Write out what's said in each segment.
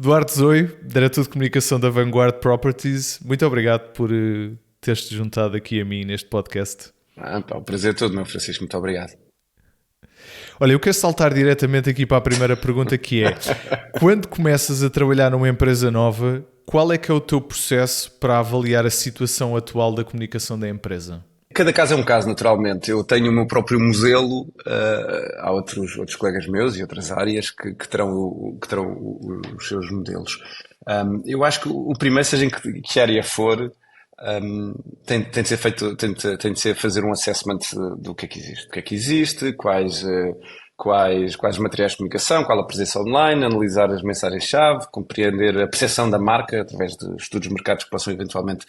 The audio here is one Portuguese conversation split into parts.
Duarte Zoio, Diretor de Comunicação da Vanguard Properties, muito obrigado por teres-te juntado aqui a mim neste podcast. O prazer é todo, meu Francisco, muito obrigado. Olha, eu quero saltar diretamente aqui para a primeira pergunta, que é: quando começas a trabalhar numa empresa nova, qual é que é o teu processo para avaliar a situação atual da comunicação da empresa? Cada caso é um caso, naturalmente. Eu tenho o meu próprio modelo, há outros colegas meus e outras áreas que terão os seus modelos. Eu acho que o primeiro, seja em que área for, tem de ser feito, tem de ser fazer um assessment do que é que existe. O que é que existe, quais materiais de comunicação, qual a presença online, analisar as mensagens-chave, compreender a percepção da marca através de estudos de mercados que possam eventualmente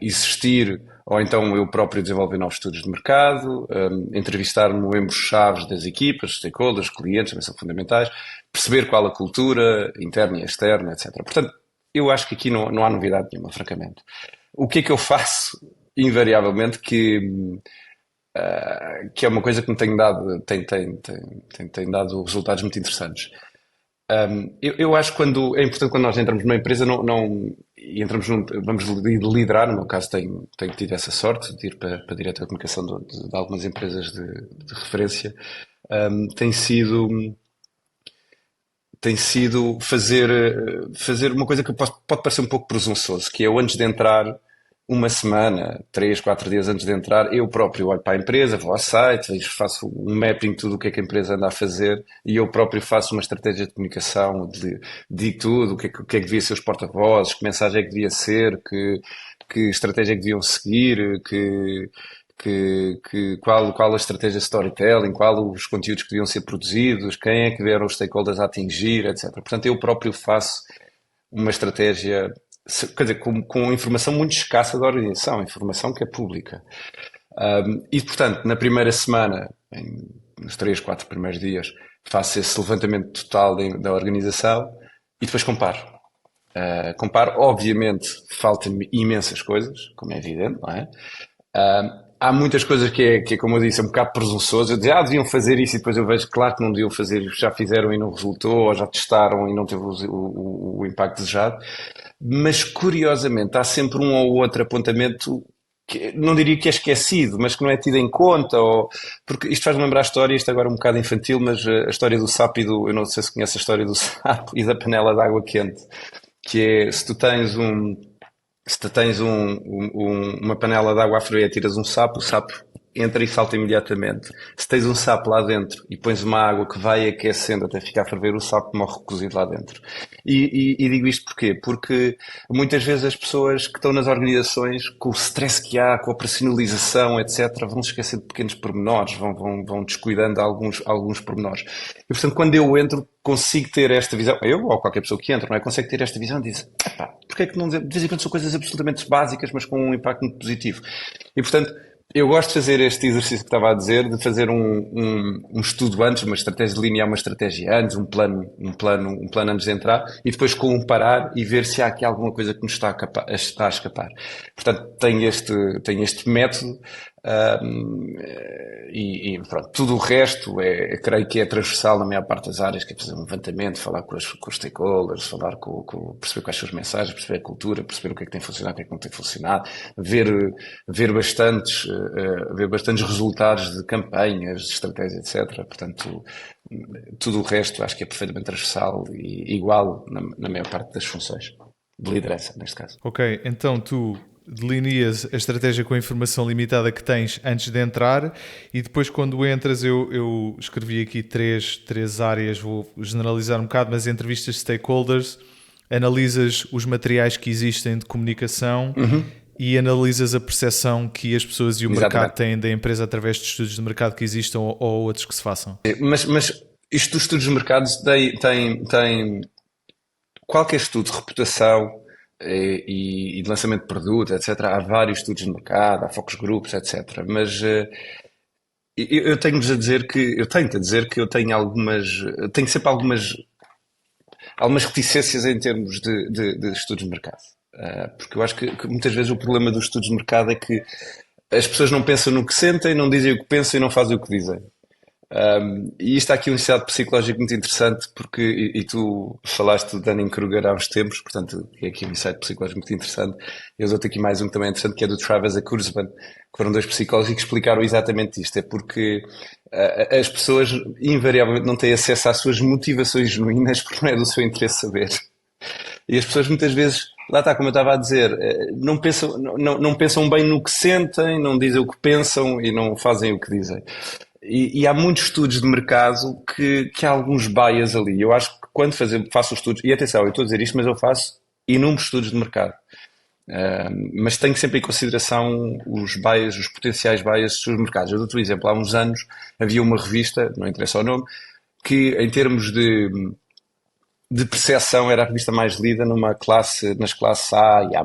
existir, ou então eu próprio desenvolver novos estudos de mercado, entrevistar membros-chave das equipas, stakeholders, clientes, também são fundamentais, perceber qual a cultura interna e externa, etc. Portanto, eu acho que aqui não há novidade nenhuma, francamente. O que é que eu faço, invariavelmente, que é uma coisa que me tem dado resultados muito interessantes. Eu acho que é importante quando nós entramos numa empresa e vamos liderar. No meu caso tenho tido essa sorte de ir para a direção de comunicação de algumas empresas de referência. Tem sido fazer uma coisa que pode parecer um pouco presunçoso, que é eu, antes de entrar, uma semana, 3, 4 dias antes de entrar, eu próprio olho para a empresa, vou ao site, faço um mapping de tudo o que é que a empresa anda a fazer, e eu próprio faço uma estratégia de comunicação, digo tudo, o que é que devia ser os porta-vozes, que mensagem é que devia ser, que estratégia é que deviam seguir, qual a estratégia de storytelling, qual os conteúdos que deviam ser produzidos, quem é que eram os stakeholders a atingir, etc. Portanto, eu próprio faço uma estratégia, quer dizer, com informação muito escassa da organização, informação que é pública. E, portanto, na primeira semana, nos 3, 4 primeiros dias, faço esse levantamento total da organização e depois comparo. Obviamente, faltam-me imensas coisas, como é evidente, não é? Há muitas coisas que é, como eu disse, é um bocado presunçoso. Eu dizia, deviam fazer isso, e depois eu vejo, claro que não deviam fazer, já fizeram e não resultou, ou já testaram e não teve o impacto desejado. Mas, curiosamente, há sempre um ou outro apontamento que não diria que é esquecido, mas que não é tido em conta, porque isto faz-me lembrar a história, isto agora é um bocado infantil, mas a história do sapo eu não sei se conhece a história do sapo e da panela de água quente, que é, se tu tens uma panela de água a ferver e tiras um sapo, o sapo entra e salta imediatamente. Se tens um sapo lá dentro e pões uma água que vai aquecendo até ficar a ferver, o sapo morre cozido lá dentro. E digo isto porquê? Porque muitas vezes as pessoas que estão nas organizações, com o stress que há, com a personalização, etc., vão se esquecer de pequenos pormenores, vão descuidando alguns pormenores. E, portanto, quando eu entro, consigo ter esta visão, eu ou qualquer pessoa que entra, não é? Consegue ter esta visão e diz, porque é que não dizer, de vez em quando são coisas absolutamente básicas, mas com um impacto muito positivo. E, portanto, eu gosto de fazer este exercício que estava a dizer, de fazer um estudo antes, uma estratégia, delinear uma estratégia antes, um plano antes de entrar, e depois comparar e ver se há aqui alguma coisa que nos está a escapar. Portanto, tenho este método, e pronto, tudo o resto creio que é transversal na maior parte das áreas, que é fazer um levantamento, falar com os stakeholders, perceber quais são as mensagens, perceber a cultura, perceber o que é que tem funcionado, o que é que não tem funcionado, ver bastantes resultados de campanhas, de estratégia, etc. Portanto, tudo o resto acho que é perfeitamente transversal e igual na maior parte das funções de liderança, neste caso. Ok, então tu delineas a estratégia com a informação limitada que tens antes de entrar, e depois, quando entras, eu escrevi aqui três áreas, vou generalizar um bocado, mas entrevistas stakeholders, analisas os materiais que existem de comunicação e analisas a percepção que as pessoas e o mercado têm da empresa através de estudos de mercado que existam ou outros que se façam. Mas isto dos estudos de mercado tem qualquer estudo de reputação e de lançamento de produto, etc. Há vários estudos de mercado, há focus groups, etc. Mas eu tenho-vos a dizer que eu tenho sempre algumas reticências em termos de estudos de mercado. Porque eu acho que muitas vezes o problema dos estudos de mercado é que as pessoas não pensam no que sentem, não dizem o que pensam e não fazem o que dizem. E isto há aqui um estado psicológico muito interessante, porque, e tu falaste do Dunning-Kruger há uns tempos, portanto, é aqui um insight psicológico muito interessante. Eu dou-te aqui mais um que também é interessante, que é do Travis e Kurzban, que foram dois psicólogos e que explicaram exatamente isto. É porque as pessoas, invariavelmente, não têm acesso às suas motivações genuínas, porque não é do seu interesse saber. E as pessoas muitas vezes, lá está, como eu estava a dizer, não pensam bem no que sentem, não dizem o que pensam e não fazem o que dizem. E há muitos estudos de mercado que há alguns bias ali. Eu acho que quando faço estudos, e atenção, eu estou a dizer isto, mas eu faço inúmeros estudos de mercado. Mas tenho sempre em consideração os bias, os potenciais bias dos seus mercados. Eu dou-te um exemplo, há uns anos havia uma revista, não interessa o nome, que em termos de percepção era a revista mais lida nas classes A e A+,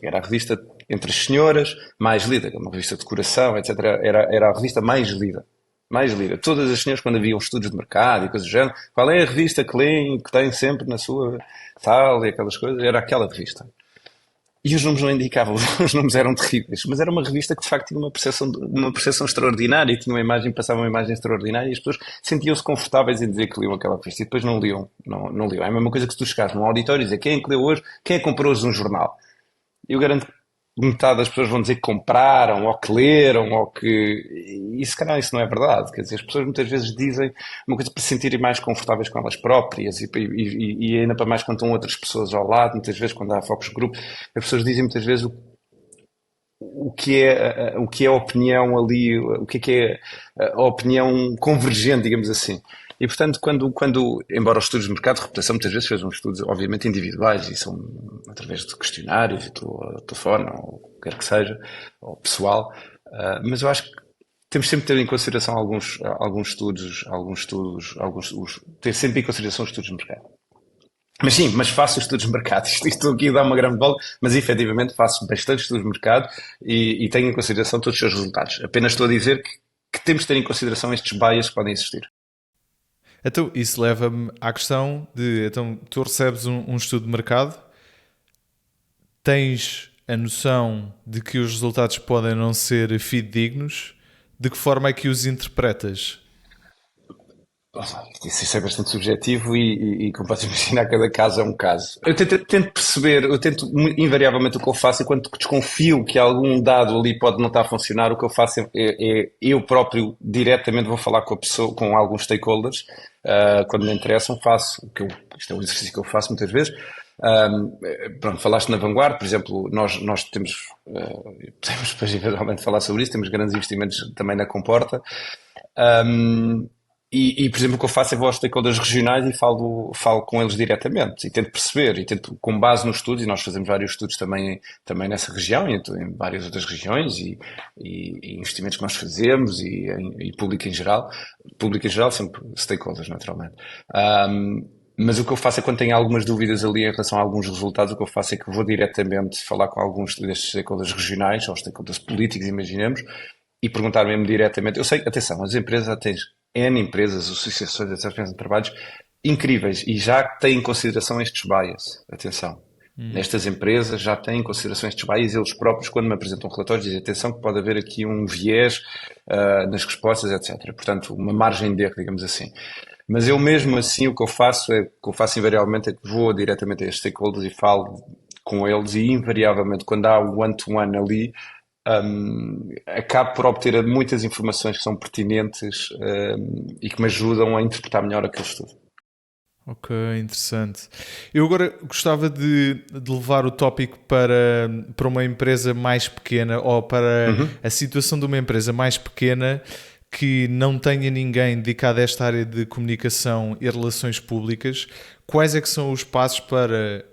era a revista entre as senhoras mais lida, uma revista de decoração, etc. Era a revista mais lida. Mais lida. Todas as senhoras, quando haviam estudos de mercado e coisas do género, qual é a revista que leem, que tem sempre na sua sala e aquelas coisas, era aquela revista. E os números não indicavam, os números eram terríveis, mas era uma revista que de facto tinha uma percepção extraordinária, tinha uma imagem, passava uma imagem extraordinária e as pessoas sentiam-se confortáveis em dizer que liam aquela revista e depois não liam, não liam. É a mesma coisa que se tu chegares num auditório e dizer quem é que leu hoje, quem é que comprou hoje um jornal. Eu garanto que metade das pessoas vão dizer que compraram, ou que leram, ou que... E se calhar isso não é verdade. Quer dizer, as pessoas muitas vezes dizem uma coisa para se sentirem mais confortáveis com elas próprias e ainda para mais quando estão outras pessoas ao lado. Muitas vezes quando há focos de grupo, as pessoas dizem muitas vezes o que é a opinião ali, o que é a opinião convergente, digamos assim. E, portanto, embora os estudos de mercado de reputação muitas vezes sejam estudos, obviamente, individuais e são através de questionários e telefone, ou o que quer que seja, ou pessoal, mas eu acho que temos sempre de ter em consideração ter sempre em consideração os estudos de mercado. Mas sim, mas faço estudos de mercado. Isto aqui dá uma grande bola, mas efetivamente faço bastante estudos de mercado e tenho em consideração todos os seus resultados. Apenas estou a dizer que temos de ter em consideração estes bias que podem existir. Então, isso leva-me à questão de... Então, tu recebes um estudo de mercado, tens a noção de que os resultados podem não ser fidedignos, de que forma é que os interpretas? Isso é bastante subjetivo e como podes imaginar, cada caso é um caso. Eu tento perceber, invariavelmente o que eu faço, enquanto desconfio que algum dado ali pode não estar a funcionar, o que eu faço é eu próprio diretamente vou falar com a pessoa, com alguns stakeholders, quando me interessam, isto é um exercício que eu faço muitas vezes. Pronto, falaste na Vanguard, por exemplo, nós temos depois eventualmente falar sobre isso, temos grandes investimentos também na Comporta. Por exemplo, o que eu faço é vou aos stakeholders regionais e falo com eles diretamente e tento perceber e tento, com base nos estudos, e nós fazemos vários estudos também nessa região e em várias outras regiões e investimentos que nós fazemos e público em geral, sempre stakeholders naturalmente. Mas o que eu faço é quando tenho algumas dúvidas ali em relação a alguns resultados, o que eu faço é que vou diretamente falar com alguns destes stakeholders regionais ou stakeholders políticos, imaginemos, e perguntar mesmo diretamente. Eu sei, atenção, as empresas tens N empresas, associações, etc., de trabalhos incríveis e já têm em consideração estes bias. Atenção. Estas empresas já têm em consideração estes bias, eles próprios, quando me apresentam relatórios, dizem atenção que pode haver aqui um viés nas respostas, etc. Portanto, uma margem de erro, digamos assim. Mas eu mesmo assim, o que eu faço invariavelmente é que vou diretamente a estes stakeholders e falo com eles e invariavelmente, quando há o one-to-one ali, acabo por obter muitas informações que são pertinentes e que me ajudam a interpretar melhor aquele estudo. Ok, interessante. Eu agora gostava de levar o tópico para uma empresa mais pequena ou para a situação de uma empresa mais pequena que não tenha ninguém dedicado a esta área de comunicação e relações públicas. Quais é que são os passos para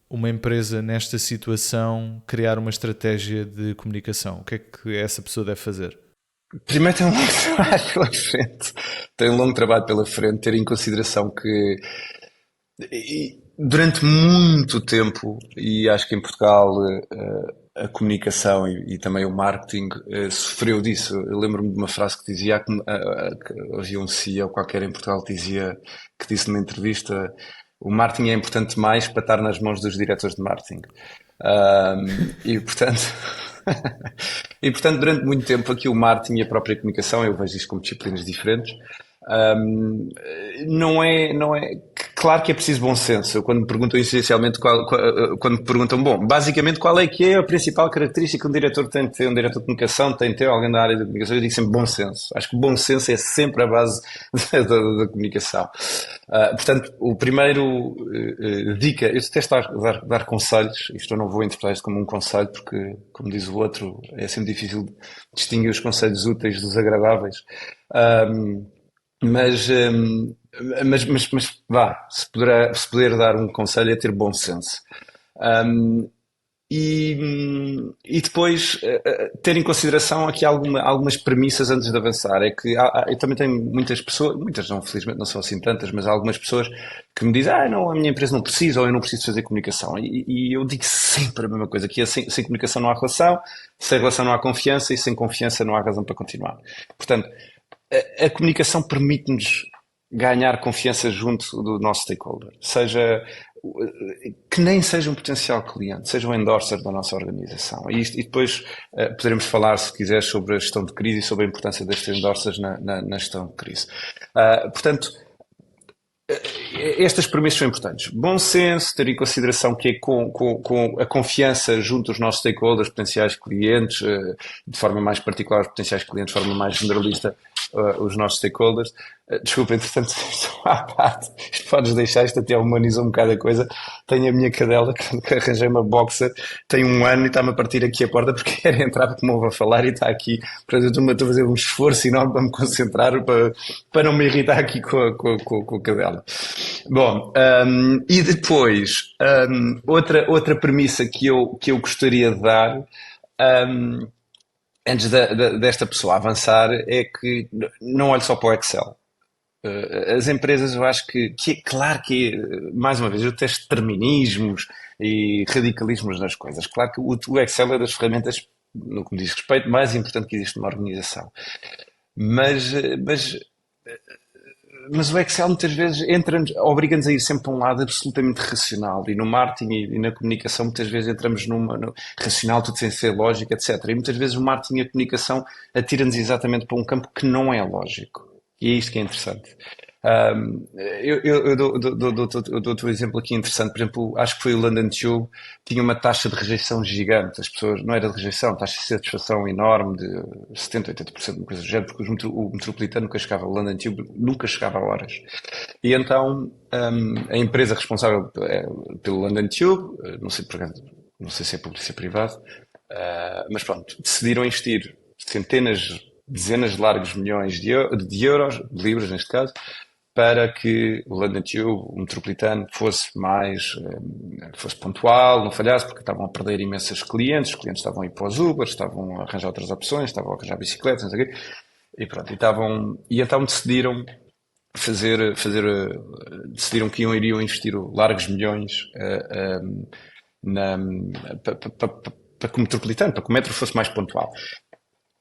uma empresa nesta situação criar uma estratégia de comunicação? O que é que essa pessoa deve fazer? Primeiro tem um longo trabalho pela frente. Tem um longo trabalho pela frente, ter em consideração que durante muito tempo, e acho que em Portugal a comunicação e também o marketing sofreu disso. Eu lembro-me de uma frase que dizia que havia um CEO qualquer em Portugal que disse numa entrevista: o marketing é importante mais para estar nas mãos dos diretores de marketing. E portanto durante muito tempo aqui o marketing e a própria comunicação, eu vejo isto como disciplinas diferentes, Um, não é, claro que é preciso bom senso. Eu, quando me perguntam essencialmente quando me perguntam, bom, basicamente qual é que é a principal característica que um diretor tem de ter, um diretor de comunicação tem de ter, alguém da área da comunicação, eu digo sempre bom senso. Acho que bom senso é sempre a base da comunicação. Portanto, o primeiro dica, eu detesto dar conselhos, isto eu não vou interpretar isto como um conselho, porque, como diz o outro, é sempre difícil distinguir os conselhos úteis dos agradáveis. Um, mas, vá, se puder dar um conselho é ter bom senso. Um, e depois ter em consideração aqui algumas premissas antes de avançar. É que eu também tenho muitas pessoas, muitas não, felizmente não são assim tantas, mas há algumas pessoas que me dizem, não, a minha empresa não precisa ou eu não preciso fazer comunicação. E eu digo sempre a mesma coisa, que é, sem comunicação não há relação, sem relação não há confiança e sem confiança não há razão para continuar. Portanto, a comunicação permite-nos ganhar confiança junto do nosso stakeholder, seja que nem seja um potencial cliente, seja um endorser da nossa organização. E depois poderemos falar, se quiseres, sobre a gestão de crise e sobre a importância destes endorsers na gestão de crise. Portanto, estas premissas são importantes. Bom senso, ter em consideração que é com a confiança junto dos nossos stakeholders, potenciais clientes, de forma mais particular os potenciais clientes, de forma mais generalista os nossos stakeholders. Desculpa, entretanto, estou à parte. Isto podes deixar, isto até humaniza um bocado a coisa. Tenho a minha cadela, que arranjei uma boxer, tem 1 ano e está-me a partir aqui a porta porque quer entrar, porque me ouve a falar e está aqui. Portanto, eu estou a fazer um esforço enorme para me concentrar, para não me irritar aqui com a cadela. Bom, e depois, outra premissa que eu gostaria de dar, antes desta pessoa avançar, é que não olhe só para o Excel. As empresas, eu acho que é claro que, mais uma vez, eu testo determinismos e radicalismos nas coisas. Claro que o Excel é das ferramentas, no que me diz respeito, mais importante que existe numa organização. Mas, mas mas o Excel muitas vezes obriga-nos a ir sempre para um lado absolutamente racional. E no marketing e na comunicação muitas vezes entramos no racional, tudo sem ser lógico, etc. E muitas vezes o marketing e a comunicação atira-nos exatamente para um campo que não é lógico. E é isto que é interessante. Eu dou-te um exemplo aqui interessante. Por exemplo, acho que foi o London Tube, tinha uma taxa de rejeição gigante. As pessoas, não era de rejeição, taxa de satisfação enorme de 70, 80%, uma coisa do género, porque o metropolitano nunca chegava, o London Tube nunca chegava a horas. E então, a empresa responsável pelo London Tube, não sei por acaso, não sei se é público ou se é privado, mas pronto, decidiram investir dezenas de largos milhões de euros, de libras neste caso, para que o London Tube, o metropolitano, fosse pontual, não falhasse, porque estavam a perder imensos clientes, os clientes estavam a ir para os Uber, estavam a arranjar outras opções, estavam a arranjar bicicletas, não sei o quê, e pronto, e então decidiram decidiram que iriam investir largos milhões para que o metropolitano, para que o metro fosse mais pontual.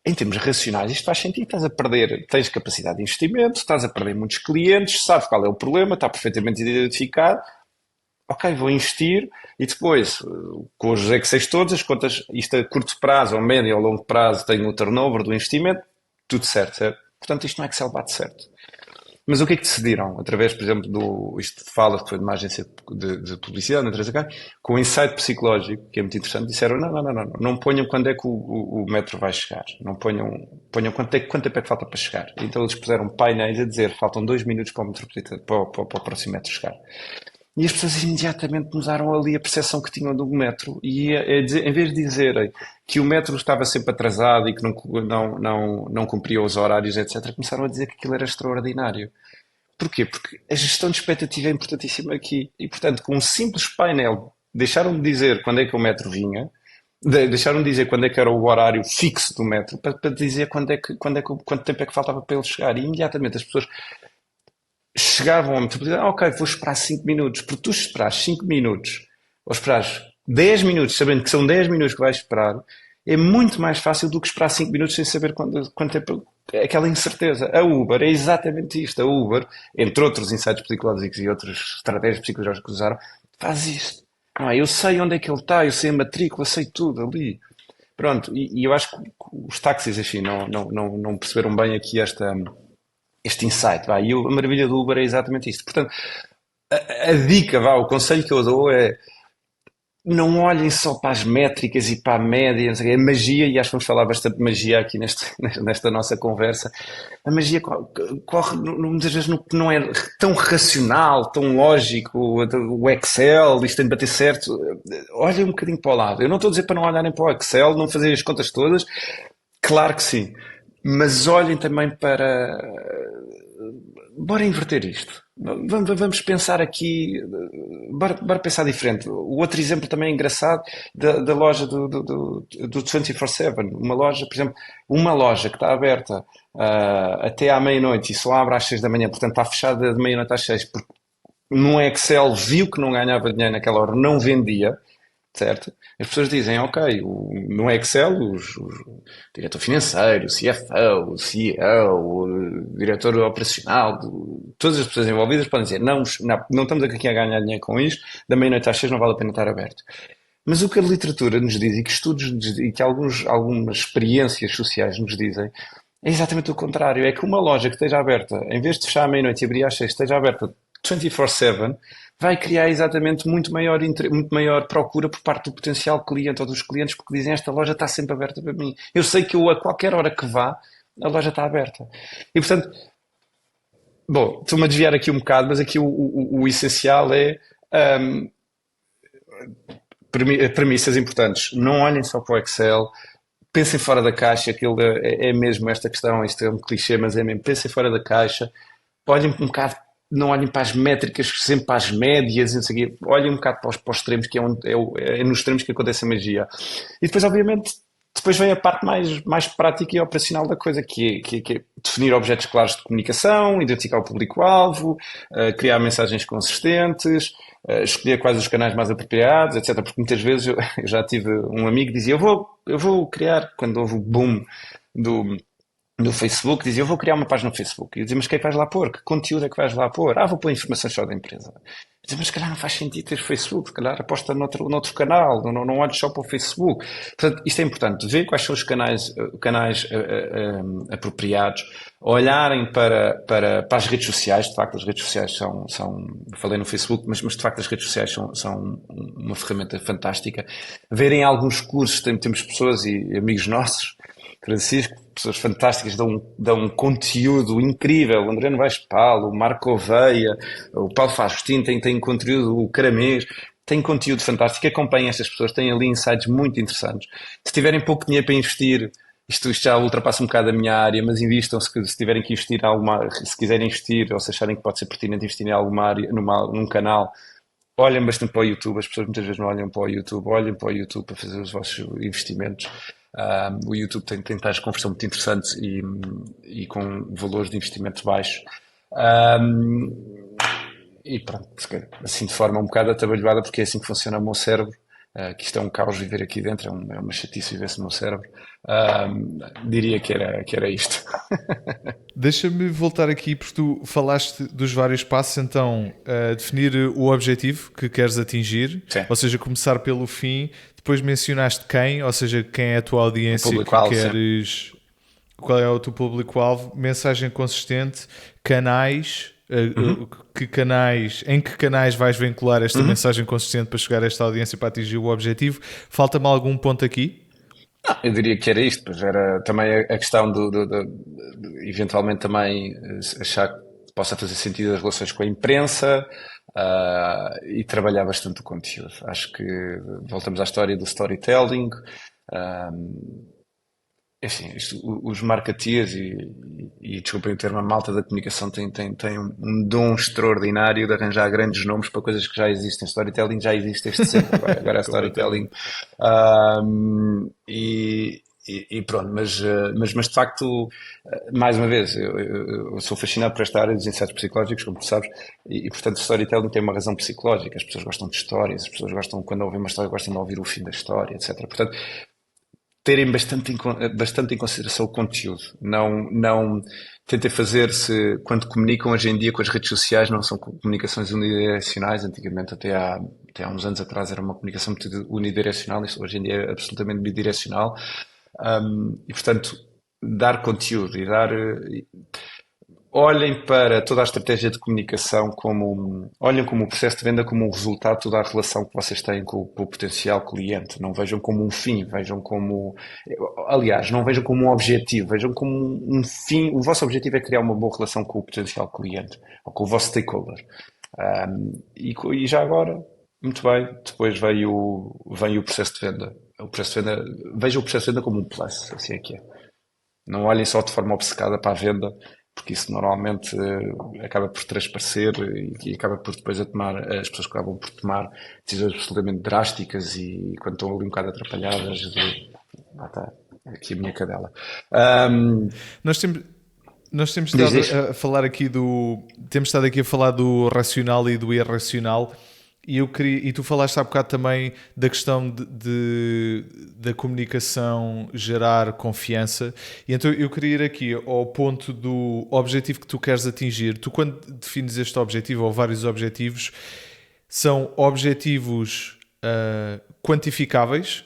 Em termos racionais, isto faz sentido. Estás a perder, tens capacidade de investimento, estás a perder muitos clientes, sabes qual é o problema, está perfeitamente identificado. Ok, vou investir e depois, com os Excelis todos, as contas, isto a curto prazo, ao médio ou longo prazo, tem o turnover do investimento, tudo certo, certo? Portanto, isto no Excel bate certo. Mas o que é que decidiram? Através, por exemplo, isto fala que foi de uma agência de publicidade, com o insight psicológico, que é muito interessante, disseram, não ponham quando é que o metro vai chegar. Não ponham quanto tempo é que falta para chegar. Então eles puseram painéis a dizer, faltam 2 minutos para o próximo metro chegar. E as pessoas imediatamente mudaram ali a percepção que tinham do metro e em vez de dizerem que o metro estava sempre atrasado e que não cumpria os horários, etc., começaram a dizer que aquilo era extraordinário. Porquê? Porque a gestão de expectativa é importantíssima aqui. E, portanto, com um simples painel, deixaram de dizer quando é que o metro vinha, deixaram de dizer quando é que era o horário fixo do metro, para dizer quanto tempo é que faltava para ele chegar. E imediatamente as pessoas chegavam a metropolitana, ok, vou esperar 5 minutos, porque tu esperas 5 minutos, ou esperas 10 minutos, sabendo que são 10 minutos que vais esperar, é muito mais fácil do que esperar 5 minutos sem saber quanto tempo, aquela incerteza. A Uber é exatamente isto. A Uber, entre outros insights psicológicos e outras estratégias psicológicas que usaram, faz isto. Não, eu sei onde é que ele está, eu sei a matrícula, sei tudo ali. Pronto, e eu acho que os táxis, enfim, não perceberam bem aqui este insight, vai. A maravilha do Uber é exatamente isto. Portanto, a dica, vá, o conselho que eu dou é não olhem só para as métricas e para a média, não sei o quê. A magia, e acho que vamos falar bastante de magia aqui nesta nossa conversa, a magia corre muitas vezes no que não é tão racional, tão lógico, o Excel, isto tem de bater certo. Olhem um bocadinho para o lado. Eu não estou a dizer para não olharem para o Excel, não fazerem as contas todas, claro que sim. Mas olhem também para. Bora inverter isto. Vamos pensar aqui. Bora pensar diferente. O outro exemplo também é engraçado da loja do 24/7. Uma loja, por exemplo, uma loja que está aberta até à meia-noite e só abre às 6 da manhã, portanto está fechada de meia-noite às 6, porque no Excel viu que não ganhava dinheiro naquela hora, não vendia, certo? As pessoas dizem, ok, no Excel, o diretor financeiro, o CFO, o CEO, o diretor operacional, todas as pessoas envolvidas podem dizer, não estamos aqui a ganhar dinheiro com isto, da meia-noite às 6 não vale a pena estar aberto. Mas o que a literatura nos diz e que estudos nos dizem, e que algumas experiências sociais nos dizem, é exatamente o contrário. É que uma loja que esteja aberta, em vez de fechar à meia-noite e abrir às 6, esteja aberta 24/7, vai criar exatamente muito maior procura por parte do potencial cliente ou dos clientes, porque dizem esta loja está sempre aberta para mim. Eu sei que eu, a qualquer hora que vá, a loja está aberta. E portanto, bom, estou-me a desviar aqui um bocado, mas aqui o essencial é hum, premissas importantes. Não olhem só para o Excel, pensem fora da caixa, aquilo é mesmo esta questão, isto é um clichê, mas é mesmo, pensem fora da caixa, olhem um bocado, não olhem para as métricas, sempre para as médias, não sei o quê, olhem um bocado para os extremos, que é nos extremos que acontece a magia. E depois, obviamente, depois vem a parte mais prática e operacional da coisa, que é definir objetos claros de comunicação, identificar o público-alvo, criar mensagens consistentes, escolher quais os canais mais apropriados, etc. Porque muitas vezes eu já tive um amigo que dizia, eu vou criar, quando houve o boom do, do Facebook, dizia, eu vou criar uma página no Facebook. E eu dizia, mas o que é que vais lá pôr? Que conteúdo é que vais lá pôr? Vou pôr informações só da empresa. Eu dizia, mas se calhar não faz sentido ter Facebook, se calhar aposta noutro canal, não olhes só para o Facebook. Portanto, isto é importante, ver quais são os canais apropriados, olharem para as redes sociais, de facto as redes sociais falei no Facebook, mas de facto as redes sociais são uma ferramenta fantástica. Verem alguns cursos, temos pessoas e amigos nossos, Francisco, pessoas fantásticas, dão um conteúdo incrível. O André Novaes Paulo, o Marco Oveia, o Paulo Faustino tem conteúdo, o Caramês, tem conteúdo fantástico. Acompanhem estas pessoas, têm ali insights muito interessantes. Se tiverem pouco dinheiro para investir, isto já ultrapassa um bocado a minha área, mas invistam se tiverem que investir em alguma, se quiserem investir ou se acharem que pode ser pertinente investir em alguma área, num canal. Olhem bastante para o YouTube, as pessoas muitas vezes não olham para o YouTube, olhem para o YouTube para fazer os vossos investimentos. O YouTube tem taxas de conversão muito interessantes e com valores de investimento baixos. E pronto, assim de forma um bocado atabalhoada, porque é assim que funciona o meu cérebro, que isto é um caos viver aqui dentro, é uma chatice viver-se no meu cérebro. Diria que era isto. Deixa-me voltar aqui, porque tu falaste dos vários passos, então definir o objetivo que queres atingir, Sim. ou seja, começar pelo fim, depois mencionaste quem, ou seja, quem é a tua audiência que queres, qual é o teu público-alvo, mensagem consistente, canais, em que canais vais vincular esta mensagem consistente para chegar a esta audiência para atingir o objetivo. Falta-me algum ponto aqui? Eu diria que era isto, pois era também a questão de eventualmente também achar que possa fazer sentido as relações com a imprensa, e trabalhar bastante o conteúdo. Acho que voltamos à história do storytelling. Enfim, os marketeers e desculpem o termo, a malta da comunicação tem um dom extraordinário de arranjar grandes nomes para coisas que já existem. Storytelling já existe desde sempre, agora é storytelling. E pronto, mas de facto, mais uma vez, eu sou fascinado por esta área dos insights psicológicos, como tu sabes, e portanto, o storytelling tem uma razão psicológica. As pessoas gostam de histórias, as pessoas gostam, quando ouvem uma história, gostam de ouvir o fim da história, etc. Portanto, terem bastante em consideração o conteúdo. Não tentem fazer-se, quando comunicam hoje em dia com as redes sociais, não são comunicações unidirecionais. Antigamente, até há uns anos atrás, era uma comunicação muito unidirecional. Isso hoje em dia é absolutamente bidirecional. E, portanto, dar conteúdo e dar... olhem para toda a estratégia de comunicação olhem como o processo de venda como um resultado de toda a relação que vocês têm com o potencial cliente. Não vejam como um fim, vejam como, aliás, não vejam como um objetivo, vejam como um fim. O vosso objetivo é criar uma boa relação com o potencial cliente ou com o vosso stakeholder. E já agora, muito bem, depois vem o processo de venda. O processo de venda, veja o processo de venda como um plus, assim é que é. Não olhem só de forma obcecada para a venda, porque isso normalmente acaba por transparecer e acaba por depois as pessoas acabam por tomar decisões absolutamente drásticas e quando estão ali um bocado atrapalhadas, está aqui a minha cadela. Um, Nós temos, nós temos diz, estado diz. a falar aqui temos estado aqui a falar do racional e do irracional. E eu queria, e tu falaste há bocado também da questão da comunicação gerar confiança. E então eu queria ir aqui ao ponto do objetivo que tu queres atingir. Tu, quando defines este objetivo ou vários objetivos, são objetivos quantificáveis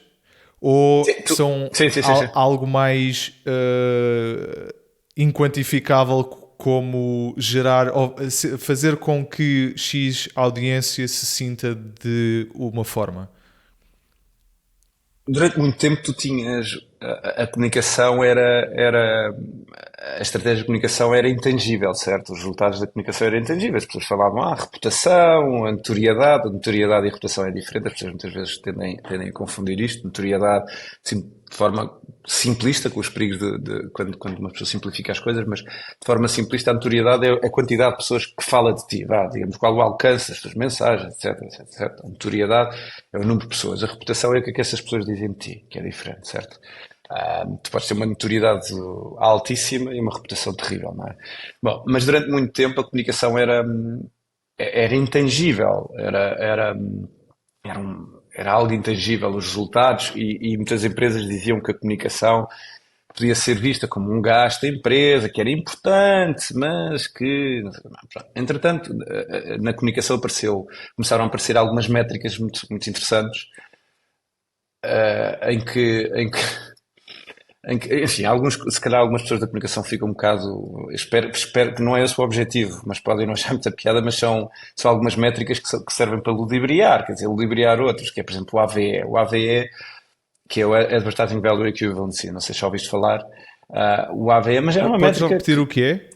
ou Sim, são sim, sim, sim, sim. algo mais inquantificável, como gerar, fazer com que X audiência se sinta de uma forma? Durante muito tempo tu tinhas a comunicação a estratégia de comunicação era intangível, certo? Os resultados da comunicação eram intangíveis. As pessoas falavam, reputação, a notoriedade e a reputação é diferente, as pessoas muitas vezes tendem a confundir isto, notoriedade, sim, de forma simplista, com os perigos quando uma pessoa simplifica as coisas, mas de forma simplista a notoriedade é a quantidade de pessoas que fala de ti, digamos, qual o alcance das tuas mensagens, etc, etc, etc. A notoriedade é o número de pessoas, a reputação é o que essas pessoas dizem de ti, que é diferente, certo? Tu podes ter uma notoriedade altíssima e uma reputação terrível, não é? Bom, mas durante muito tempo a comunicação era intangível, era algo intangível, os resultados, e muitas empresas diziam que a comunicação podia ser vista como um gasto da empresa, que era importante, mas que... Entretanto, na comunicação começaram a aparecer algumas métricas muito, muito interessantes, enfim, se calhar algumas pessoas da comunicação ficam um bocado. Espero que não é esse o objetivo, mas podem não achar muita piada, mas são algumas métricas que servem para ludibriar, quer dizer, ludibriar outros, que é, por exemplo, o AVE. O AVE, que é o Advertising Value Equivalency, não sei se já ouviste falar, o AVE, mas era uma Podes métrica. repetir o que é?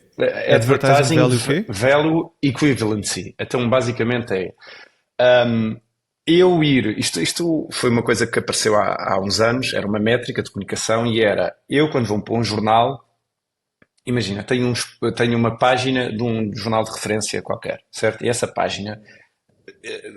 Advertising Value o quê? Value Equivalency. Então, basicamente isto foi uma coisa que apareceu há uns anos, era uma métrica de comunicação e era, eu quando vou para um jornal, imagina, tenho uma página de um jornal de referência qualquer, certo? E essa página,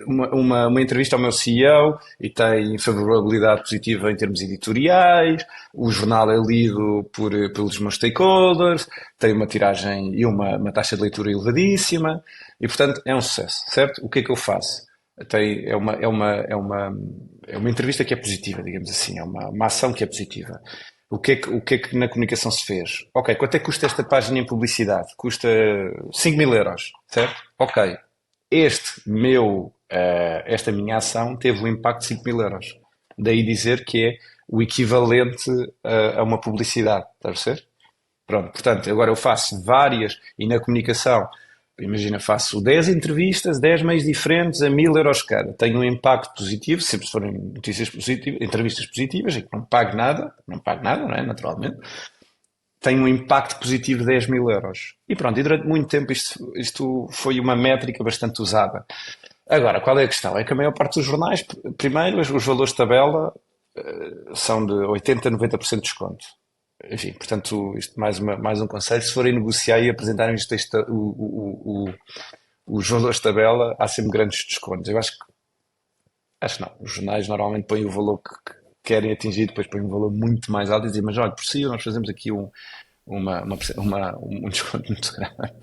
uma entrevista ao meu CEO e tem favorabilidade positiva em termos editoriais, o jornal é lido pelos meus stakeholders, tem uma tiragem e uma taxa de leitura elevadíssima e, portanto, é um sucesso, certo? O que é que eu faço? É uma entrevista que é positiva, digamos assim, é uma ação que é positiva. O que é que na comunicação se fez? Ok, quanto é que custa esta página em publicidade? Custa 5.000 euros, certo? Ok, esta minha ação teve um impacto de 5.000 euros. Daí dizer que é o equivalente a uma publicidade, está a perceber? Pronto, portanto, agora eu faço várias, e na comunicação, imagina, faço 10 entrevistas, 10 meios diferentes a 1.000 euros cada. Tenho um impacto positivo, sempre se forem notícias positivas, entrevistas positivas, em que não pago nada, não é? Naturalmente. Tenho um impacto positivo de 10.000 euros. E pronto, e durante muito tempo isto foi uma métrica bastante usada. Agora, qual é a questão? É que a maior parte dos jornais, primeiro, os valores de tabela são de 80% a 90% de desconto. Enfim, portanto, isto mais um conselho, se forem negociar e apresentarem os valores de tabela, há sempre grandes descontos. Eu acho que não. Os jornais normalmente põem o valor que querem atingir, depois põem um valor muito mais alto e dizem, mas olha, por si nós fazemos aqui um desconto muito grande.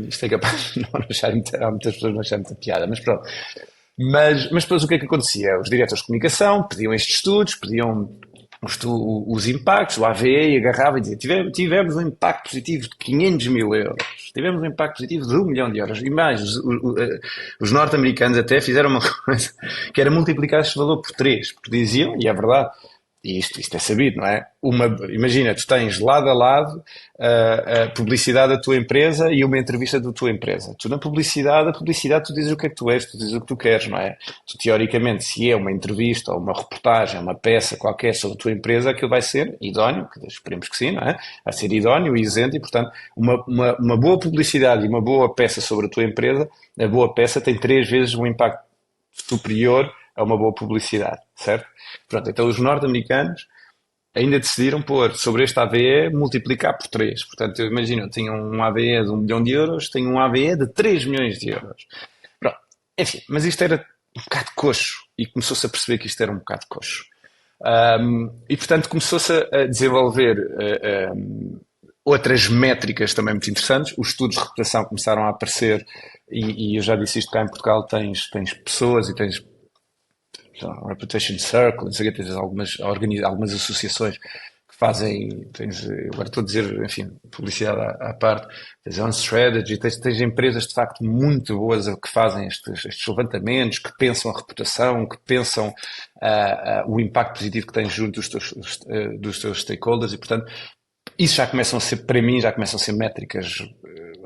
Isto é capaz de não achar há muitas pessoas não acharem muita piada, mas pronto. Mas depois o que é que acontecia? Os diretores de comunicação pediam estes estudos, pediam os impactos, o AVE agarrava e dizia tivemos um impacto positivo de 500.000 euros, tivemos um impacto positivo de 1 milhão de euros e mais, os norte-americanos até fizeram uma coisa que era multiplicar este valor por 3, porque diziam, e é verdade, e isto é sabido, não é? Imagina, tu tens lado a lado a publicidade da tua empresa e uma entrevista da tua empresa. Tu na publicidade, a publicidade tu dizes o que é que tu és, tu dizes o que tu queres, não é? Tu, teoricamente, se é uma entrevista ou uma reportagem, uma peça qualquer sobre a tua empresa, aquilo vai ser idóneo, que esperemos que sim, não é? Vai ser idóneo e isento e, portanto, uma boa publicidade e uma boa peça sobre a tua empresa, a boa peça tem 3 vezes um impacto superior a uma boa publicidade, certo? Pronto, então os norte-americanos ainda decidiram pôr sobre este AVE multiplicar por 3. Portanto, eu imagino, eu tinha um AVE de 1 milhão de euros, tenho um AVE de 3 milhões de euros. Pronto, enfim, mas isto era um bocado coxo e começou-se a perceber que isto era um bocado coxo. E portanto começou-se a desenvolver outras métricas também muito interessantes. Os estudos de reputação começaram a aparecer e eu já disse isto cá em Portugal, tens pessoas e tens Reputation Circle, não sei o quê, tens algumas associações que fazem, agora estou a dizer, enfim, publicidade à parte, tens On Strategy, tens empresas de facto muito boas que fazem estes levantamentos, que pensam a reputação, que pensam o impacto positivo que tens junto dos teus stakeholders e, portanto, isso já começam a ser, para mim, já começam a ser métricas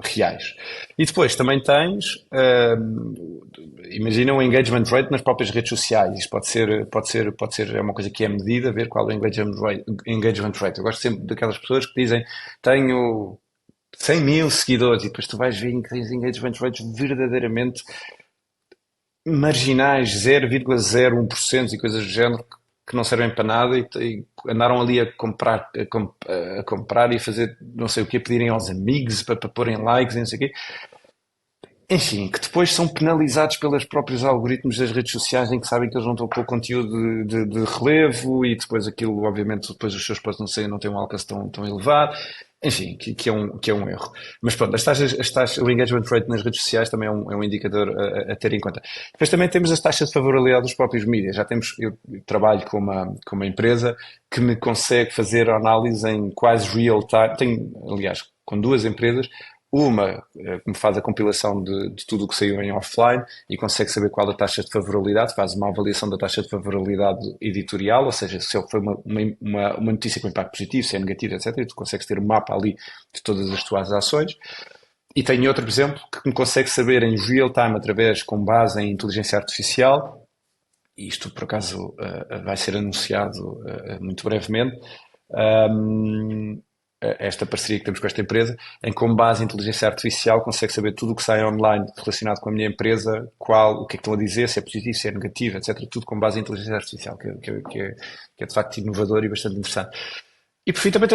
reais. E depois também tens, imagina um engagement rate nas próprias redes sociais. Isto pode ser é uma coisa que é medida, ver qual é o engagement rate. Eu gosto sempre daquelas pessoas que dizem, tenho 100 mil seguidores, e depois tu vais ver que tens engagement rates verdadeiramente marginais, 0,01% e coisas do género, que não servem para nada e andaram ali a comprar e a fazer não sei o quê, pedirem aos amigos para porem likes e não sei o quê. Enfim, que depois são penalizados pelos próprios algoritmos das redes sociais em que sabem que eles não estão a pôr conteúdo de relevo e depois aquilo, obviamente, depois os seus posts não têm um alcance tão elevado. Enfim, que é um erro. Mas pronto, o engagement rate nas redes sociais também é um indicador a ter em conta. Depois também temos as taxas de favorabilidade dos próprios mídias. Eu trabalho com uma empresa que me consegue fazer análise em quase real time. Tenho, aliás, com 2 empresas, uma que me faz a compilação de tudo o que saiu em offline e consegue saber qual a taxa de favorabilidade, faz uma avaliação da taxa de favorabilidade editorial, ou seja, se foi uma notícia com impacto positivo, se é negativo, etc. E tu consegues ter um mapa ali de todas as tuas ações. E tenho outro, por exemplo, que me consegue saber em real time, com base em inteligência artificial, e isto por acaso vai ser anunciado muito brevemente, esta parceria que temos com esta empresa, em que com base em inteligência artificial consegue saber tudo o que sai online relacionado com a minha empresa, o que é que estão a dizer, se é positivo, se é negativo, etc. Tudo com base em inteligência artificial, que é de facto inovador e bastante interessante. E por fim também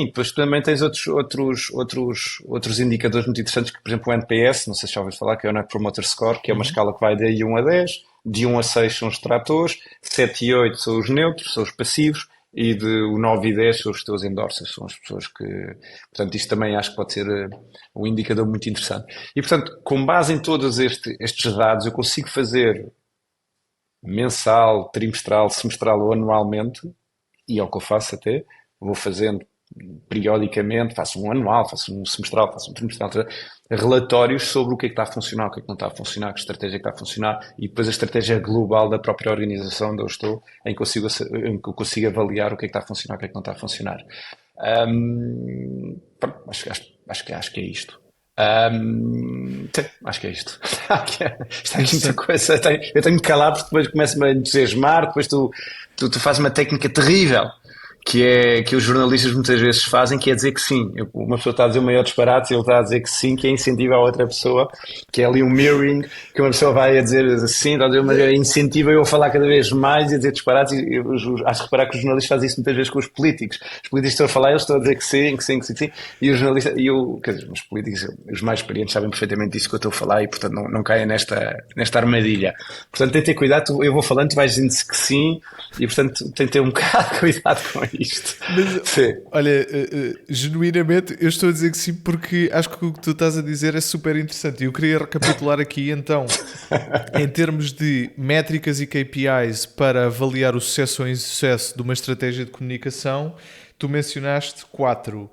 depois também tens outros indicadores muito interessantes, que por exemplo o NPS, não sei se já ouviste falar, que é o Net Promoter Score, que é uma escala que vai de 1 a 10, de 1 a 6 são os detratores, 7 e 8 são os neutros, são os passivos, e o 9 e 10 são os teus endorsers, são as pessoas que... Portanto, isto também acho que pode ser um indicador muito interessante. E, portanto, com base em todos estes dados, eu consigo fazer mensal, trimestral, semestral ou anualmente, e é o que eu faço até, vou fazendo periodicamente, faço um anual, faço um semestral, faço um trimestral, relatórios sobre o que é que está a funcionar, o que é que não está a funcionar, que estratégia é que está a funcionar, e depois a estratégia global da própria organização onde eu estou, em que eu consigo avaliar o que é que está a funcionar, o que é que não está a funcionar. Acho que é isto. Acho que é isto. Está aqui muita coisa. Eu tenho que calar porque depois começo-me a entusiasmar, depois tu fazes uma técnica terrível que os jornalistas muitas vezes fazem, que é dizer que sim. Uma pessoa está a dizer o maior disparate e ele está a dizer que sim, que é incentivo a outra pessoa, que é ali um mirroring, que uma pessoa vai a dizer sim, está a dizer, mas incentiva eu a falar cada vez mais e a dizer disparates. E eu acho que reparar que os jornalistas fazem isso muitas vezes com os políticos. Os políticos estão a falar, eles estão a dizer que sim, que sim, que sim, que sim. E os jornalistas, quer dizer, os políticos, os mais experientes sabem perfeitamente isso que eu estou a falar e, portanto, não caem nesta armadilha. Portanto, tem que ter cuidado, eu vou falando, tu vais dizendo que sim, e, portanto, tem que ter um bocado de cuidado com isto. Mas, olha, genuinamente eu estou a dizer que sim porque acho que o que tu estás a dizer é super interessante e eu queria recapitular aqui então em termos de métricas e KPIs para avaliar o sucesso ou insucesso de uma estratégia de comunicação. Tu mencionaste 4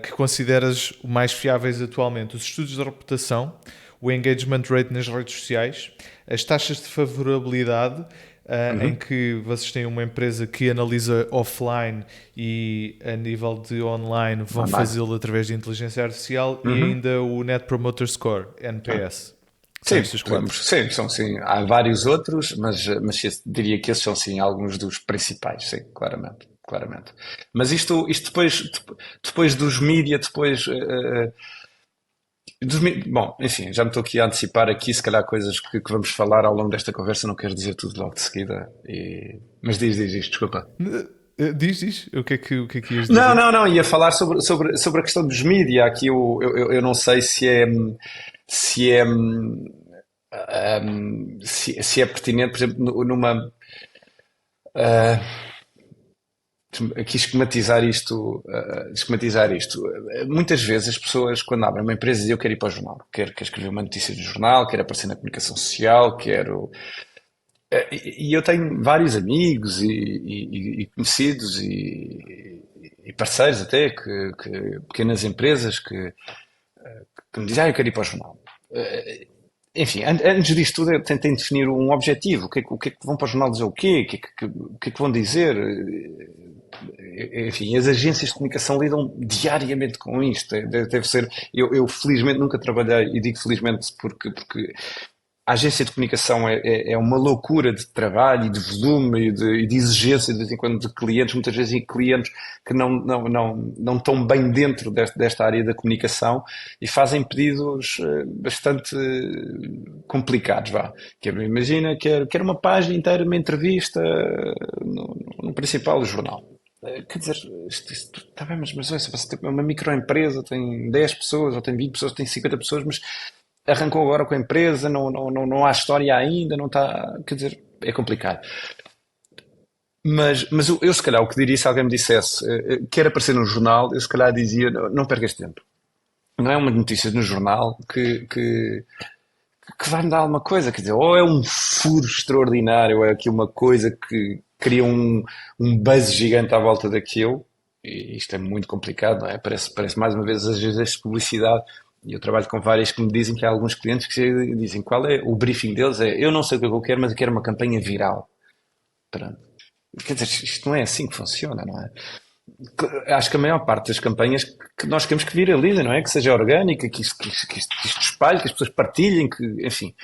que consideras mais fiáveis atualmente: os estudos de reputação, o engagement rate nas redes sociais, as taxas de favorabilidade, em Uhum. que vocês têm uma empresa que analisa offline e a nível de online vão Online. fazê-lo através de inteligência artificial e Uhum. ainda o Net Promoter Score, Ah. NPS. São Sim, estes quatro. podemos, sim, são sim. Há vários outros, mas diria que esses são sim alguns dos principais, sim, claramente, claramente. Mas isto depois dos mídia, depois bom, enfim, já me estou aqui a antecipar aqui, se calhar coisas que vamos falar ao longo desta conversa, não quero dizer tudo logo de seguida. Mas diz isto, desculpa. Diz, o que é que ias Não, dizer? não, não, ia falar sobre a questão dos mídia. Aqui eu não sei se é, se é pertinente, por exemplo, numa. Aqui esquematizar isto. Muitas vezes as pessoas, quando abrem uma empresa, dizem eu quero ir para o jornal, quero escrever uma notícia do jornal, quero aparecer na comunicação social, quero. E eu tenho vários amigos e conhecidos e parceiros até, pequenas empresas que me dizem, eu quero ir para o jornal. Enfim, antes disto tudo, tentem definir um objetivo. O que é que vão para o jornal dizer o quê? O que é que vão dizer? Enfim, as agências de comunicação lidam diariamente com isto. Deve ser. Eu felizmente nunca trabalhei, e digo felizmente porque a agência de comunicação é uma loucura de trabalho e de volume e de exigência de vez em quando de clientes, muitas vezes e clientes que não estão bem dentro desta área da comunicação e fazem pedidos bastante complicados, vá. Imagina, quero uma página inteira, uma entrevista no principal do jornal. Quer dizer, isto está bem, mas ouça, você tem uma microempresa, tem 10 pessoas, ou tem 20 pessoas, tem 50 pessoas, mas arrancou agora com a empresa, não há história ainda, não está. Quer dizer, é complicado. Mas eu, se calhar, o que diria se alguém me dissesse quer aparecer no jornal, eu se calhar dizia: não percas tempo. Não é uma notícia no jornal que vai me dar alguma coisa, quer dizer, ou é um furo extraordinário, ou é aqui uma coisa que cria um buzz gigante à volta daquilo, e isto é muito complicado, não é? Parece mais uma vez as agências de publicidade, e eu trabalho com várias que me dizem que há alguns clientes que dizem qual é o briefing deles, eu não sei o que é que eu quero, mas eu quero uma campanha viral. Pronto. Quer dizer, isto não é assim que funciona, não é? Acho que a maior parte das campanhas que nós queremos que viralizem, não é? Que seja orgânica, que isto espalhe, que as pessoas partilhem, que, enfim.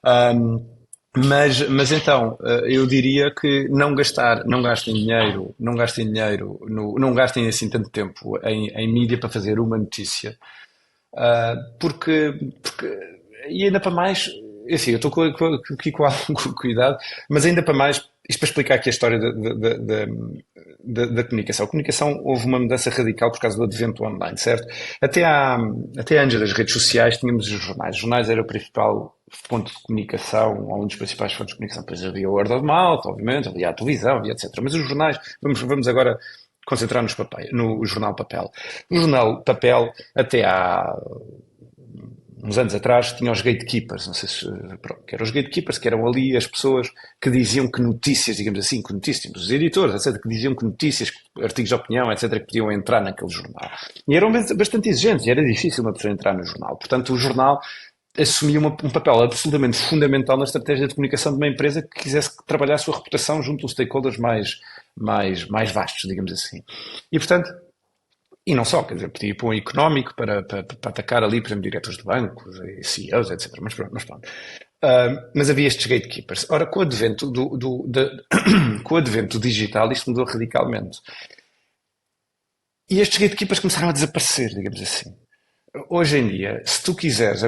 Um, mas então, eu diria que não gastem dinheiro, não gastem assim tanto tempo em mídia para fazer uma notícia, porque e ainda para mais, assim, eu estou aqui com algum cuidado, mas ainda para mais, isto para explicar aqui a história da comunicação. A comunicação houve uma mudança radical por causa do advento online, certo? Até antes das redes sociais tínhamos os jornais. Os jornais era o principal ponto de comunicação, ou um dos principais fontes de comunicação. Depois havia o word of mouth, obviamente, havia a televisão, havia etc. Mas os jornais, vamos agora concentrar-nos no jornal papel. O jornal papel, até há uns anos atrás, tinha os gatekeepers, não sei se, pronto, que eram os gatekeepers, que eram ali as pessoas que diziam que notícias, digamos assim, que notícias, os editores, etc., que diziam que notícias, artigos de opinião, etc., que podiam entrar naquele jornal. E eram bastante exigentes, e era difícil uma pessoa entrar no jornal. Portanto, o jornal assumia um papel absolutamente fundamental na estratégia de comunicação de uma empresa que quisesse trabalhar a sua reputação junto aos stakeholders mais vastos, digamos assim. E, portanto, e não só, quer dizer, podia ir para um económico para atacar ali, por exemplo, diretores de bancos, e CEOs, etc. Mas pronto. Mas havia estes gatekeepers. Ora, com o advento com o advento digital, isto mudou radicalmente. E estes gatekeepers começaram a desaparecer, digamos assim. Hoje em dia, se tu quiseres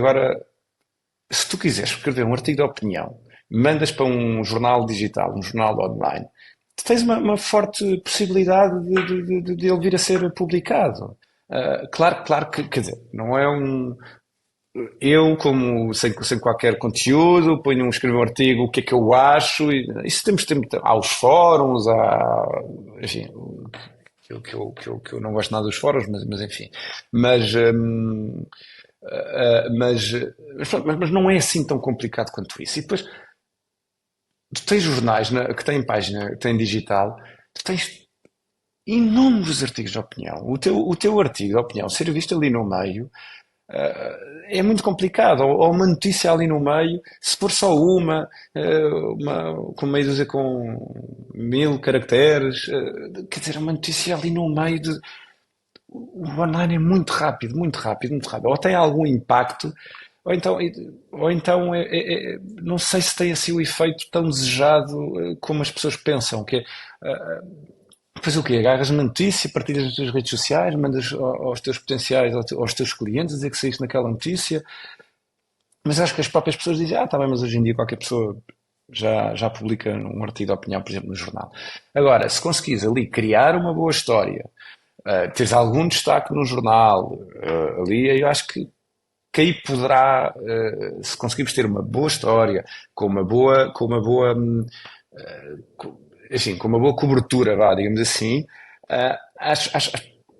escrever um artigo de opinião, mandas para um jornal digital, um jornal online, tu tens uma forte possibilidade de ele vir a ser publicado. Claro que, quer dizer, não é um. Eu, como sem qualquer conteúdo, escrever um artigo, o que é que eu acho, isso temos tempo. Há os fóruns, enfim, que eu não gosto nada dos fóruns, mas enfim. Mas, mas não é assim tão complicado quanto isso. E depois, tu tens jornais que têm página, que têm digital, tu tens inúmeros artigos de opinião. O teu artigo de opinião ser visto ali no meio, é muito complicado. Ou uma notícia ali no meio, se for só com meio dúzia com 1000 caracteres, quer dizer, uma notícia ali no meio de. O online é muito rápido, muito rápido, muito rápido. Ou tem algum impacto, ou então, não sei se tem assim o efeito tão desejado como as pessoas pensam, que é, depois o quê? Agarras uma notícia, partilhas nas tuas redes sociais, mandas aos teus potenciais, aos teus clientes, dizer que saíste naquela notícia, mas acho que as próprias pessoas dizem, tá bem, mas hoje em dia qualquer pessoa já publica um artigo de opinião, por exemplo, no jornal. Agora, se conseguires ali criar uma boa história, teres algum destaque no jornal, ali, eu acho que aí poderá, se conseguirmos ter uma boa história, com uma boa cobertura, vá, digamos assim,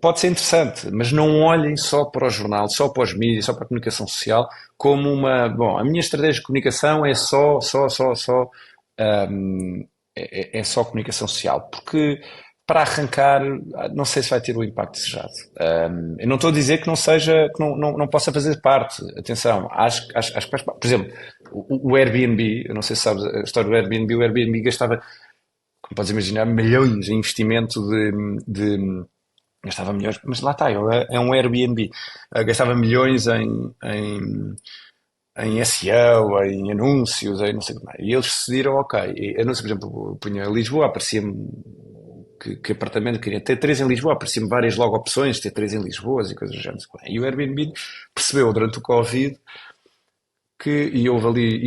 pode ser interessante, mas não olhem só para o jornal, só para os mídias, só para a comunicação social, como bom, a minha estratégia de comunicação é é só comunicação social, porque para arrancar, não sei se vai ter o impacto desejado. Eu não estou a dizer que não seja, que não possa fazer parte. Atenção, acho que faz parte. Por exemplo, o Airbnb, eu não sei se sabes a história do Airbnb, o Airbnb gastava, como podes imaginar, milhões em investimento gastava milhões, mas lá está, é um Airbnb. Gastava milhões em SEO, em anúncios, em não sei o que mais. E eles decidiram, ok, anúncios, por exemplo, eu punha Lisboa, aparecia-me que apartamento queria ter 3 em Lisboa, apareciam-me várias logo opções, ter 3 em Lisboa e coisas do género. E o Airbnb percebeu durante o Covid e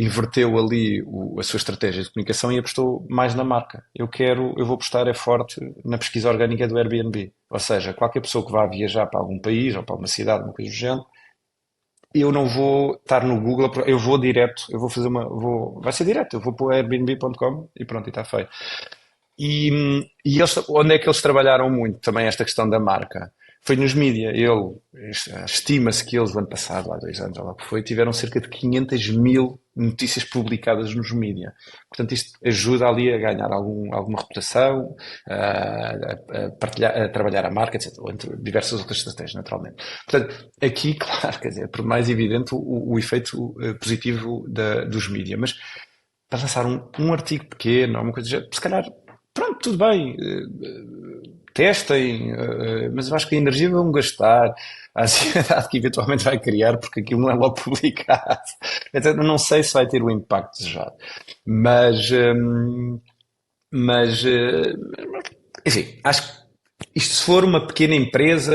inverteu ali a sua estratégia de comunicação e apostou mais na marca. Eu vou apostar forte na pesquisa orgânica do Airbnb. Ou seja, qualquer pessoa que vá viajar para algum país ou para uma cidade, uma coisa do género, eu não vou estar no Google, eu vou direto, vai ser direto, eu vou para o airbnb.com e pronto, e está feito. Onde é que eles trabalharam muito também esta questão da marca? Foi nos mídias. Estima-se que eles, o ano passado, há 2 anos, ou lá que foi, tiveram cerca de 500 mil notícias publicadas nos mídias. Portanto, isto ajuda ali a ganhar alguma reputação, a trabalhar a marca, etc. Entre diversas outras estratégias, naturalmente. Portanto, aqui, claro, quer dizer, por mais evidente o efeito positivo dos mídias. Mas para lançar um artigo pequeno, alguma coisa do género, se calhar. Pronto, tudo bem, testem, mas eu acho que a energia vão gastar, a ansiedade que eventualmente vai criar, porque aquilo não é logo publicado. Então, não sei se vai ter o impacto desejado. Mas, mas enfim, acho que isto se for uma pequena empresa,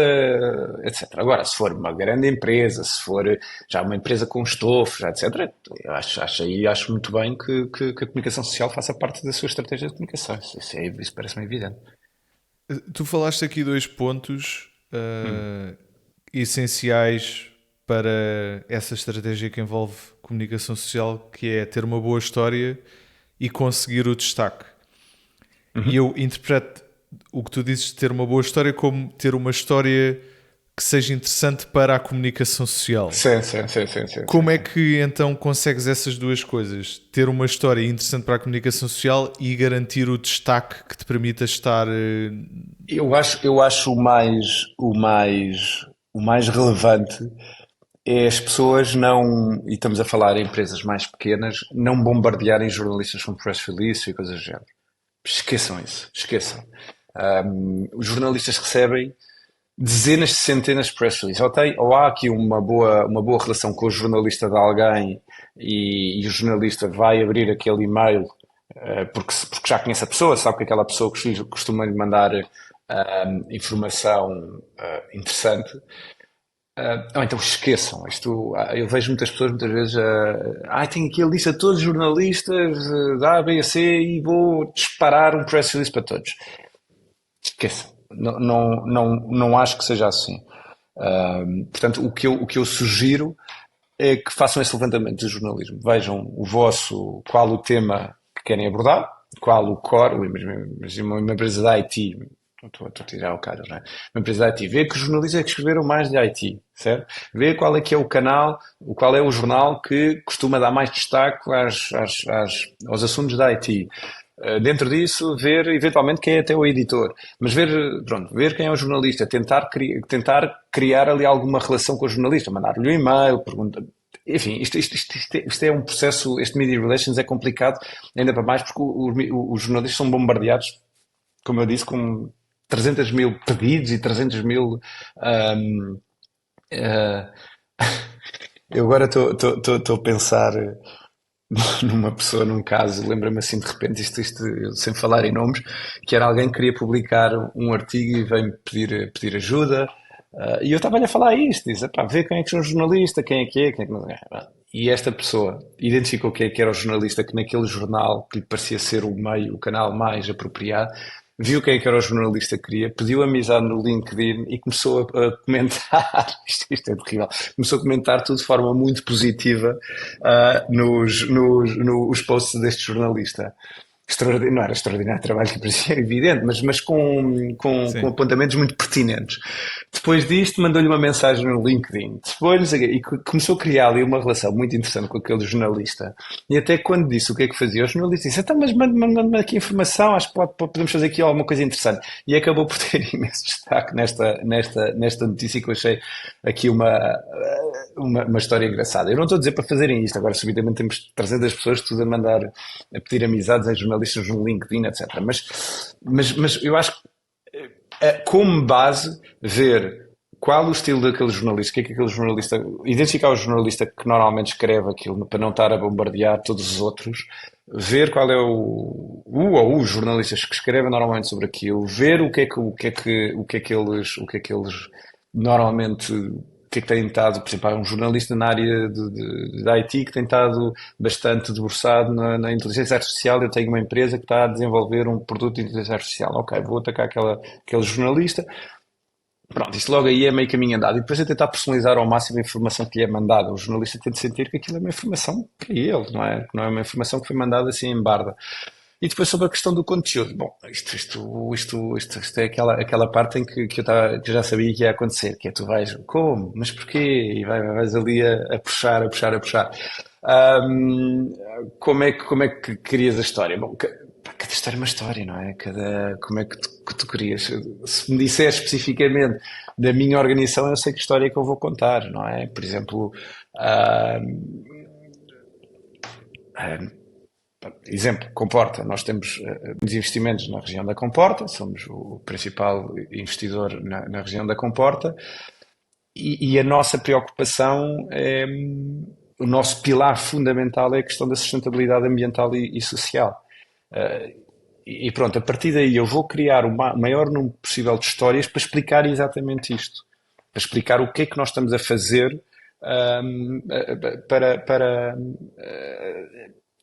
etc. Agora, se for uma grande empresa, se for já uma empresa com estofo, já, etc., eu acho muito bem que a comunicação social faça parte da sua estratégia de comunicação. Isso parece-me evidente. Tu falaste aqui 2 pontos Hum. essenciais para essa estratégia que envolve comunicação social, que é ter uma boa história e conseguir o destaque. E Uhum. eu interpreto o que tu dizes de ter uma boa história como ter uma história que seja interessante para a comunicação social. Sim, sim, sim, sim, sim, sim, Como é sim. que então consegues essas duas coisas? Ter uma história interessante para a comunicação social e garantir o destaque que te permita estar. Eu acho o mais relevante é as pessoas não, e estamos a falar em empresas mais pequenas, não bombardearem jornalistas com press release e coisas do género. Esqueçam isso, esqueçam. Os jornalistas recebem dezenas de centenas de press releases. Ou há aqui uma boa relação com o jornalista de alguém e o jornalista vai abrir aquele e-mail porque já conhece a pessoa, sabe que aquela pessoa costuma lhe mandar informação interessante. Ou então esqueçam isto. Eu vejo muitas pessoas muitas vezes tenho aqui a lista de todos os jornalistas da A, B e C e vou disparar um press release para todos. Esqueçam. Não, não, não, não acho que seja assim. Portanto, o que eu sugiro é que façam esse levantamento de jornalismo. Vejam qual o tema que querem abordar, qual o core, imagina uma empresa da IT, estou a tirar o cara, não é? Uma empresa da IT, vê que os jornalistas é que escreveram mais de IT, certo? Vê qual é que é o canal, qual é o jornal que costuma dar mais destaque aos assuntos da IT. Dentro disso, ver eventualmente quem é até o editor, mas ver, pronto, ver quem é o jornalista, tentar criar ali alguma relação com o jornalista, mandar-lhe um e-mail, perguntar. Enfim, isto é um processo, este media relations é complicado, ainda para mais porque os jornalistas são bombardeados, como eu disse, com 300 mil pedidos e 300 mil. ahm, ah, eu agora estou a pensar numa pessoa, num caso, lembra-me assim de repente, eu sem falar em nomes, que era alguém que queria publicar um artigo e veio-me pedir ajuda. E eu estava-lhe a falar isto, diz, pá, vê quem é que é um jornalista, quem é que não é. E esta pessoa identificou quem é que era o jornalista que naquele jornal que lhe parecia ser o canal mais apropriado, viu quem é que era o jornalista que queria, pediu amizade no LinkedIn e começou a comentar, isto é terrível, começou a comentar tudo de forma muito positiva nos posts deste jornalista. Não era extraordinário trabalho, que parecia evidente, mas com Sim. apontamentos muito pertinentes. Depois disto, mandou-lhe uma mensagem no LinkedIn. Depois, não sei o quê, e começou a criar ali uma relação muito interessante com aquele jornalista. E até quando disse o que é que fazia, o jornalista disse: então, mas manda-me aqui informação, acho que podemos fazer aqui alguma coisa interessante. E acabou por ter imenso destaque nesta notícia que eu achei aqui uma história engraçada. Eu não estou a dizer para fazerem isto, agora subitamente temos 300 pessoas tudo a pedir amizades a jornalistas no LinkedIn, etc. Mas eu acho que, como base, ver qual o estilo daquele jornalista, o que é que aquele jornalista, identificar o jornalista que normalmente escreve aquilo para não estar a bombardear todos os outros, ver qual é o ou os jornalistas que escrevem normalmente sobre aquilo, ver o que é que eles normalmente o que é que tem estado, por exemplo, há um jornalista na área de IT que tem estado bastante debruçado na inteligência artificial. Eu tenho uma empresa que está a desenvolver um produto de inteligência artificial. Ok, vou atacar aquele jornalista. Pronto, isso logo aí é meio caminho andado. E depois é tentar personalizar ao máximo a informação que lhe é mandada. O jornalista tem de sentir que aquilo é uma informação para ele, não é uma informação que foi mandada assim em barda. E depois sobre a questão do conteúdo. Bom, isto é aquela parte em que eu já sabia que ia acontecer, que é tu vais, como? Mas porquê? E vais ali a puxar, a puxar, a puxar. Ahm, como é que querias a história? Bom, cada história é uma história, não é? Como é que tu querias? Se me disseres especificamente da minha organização, eu sei que história é que eu vou contar, não é? Por exemplo, exemplo, Comporta. Nós temos muitos investimentos na região da Comporta, somos o principal investidor na região da Comporta e a nossa preocupação o nosso pilar fundamental é a questão da sustentabilidade ambiental e social. E pronto, a partir daí eu vou criar o maior número possível de histórias para explicar exatamente isto. Para explicar o que é que nós estamos a fazer para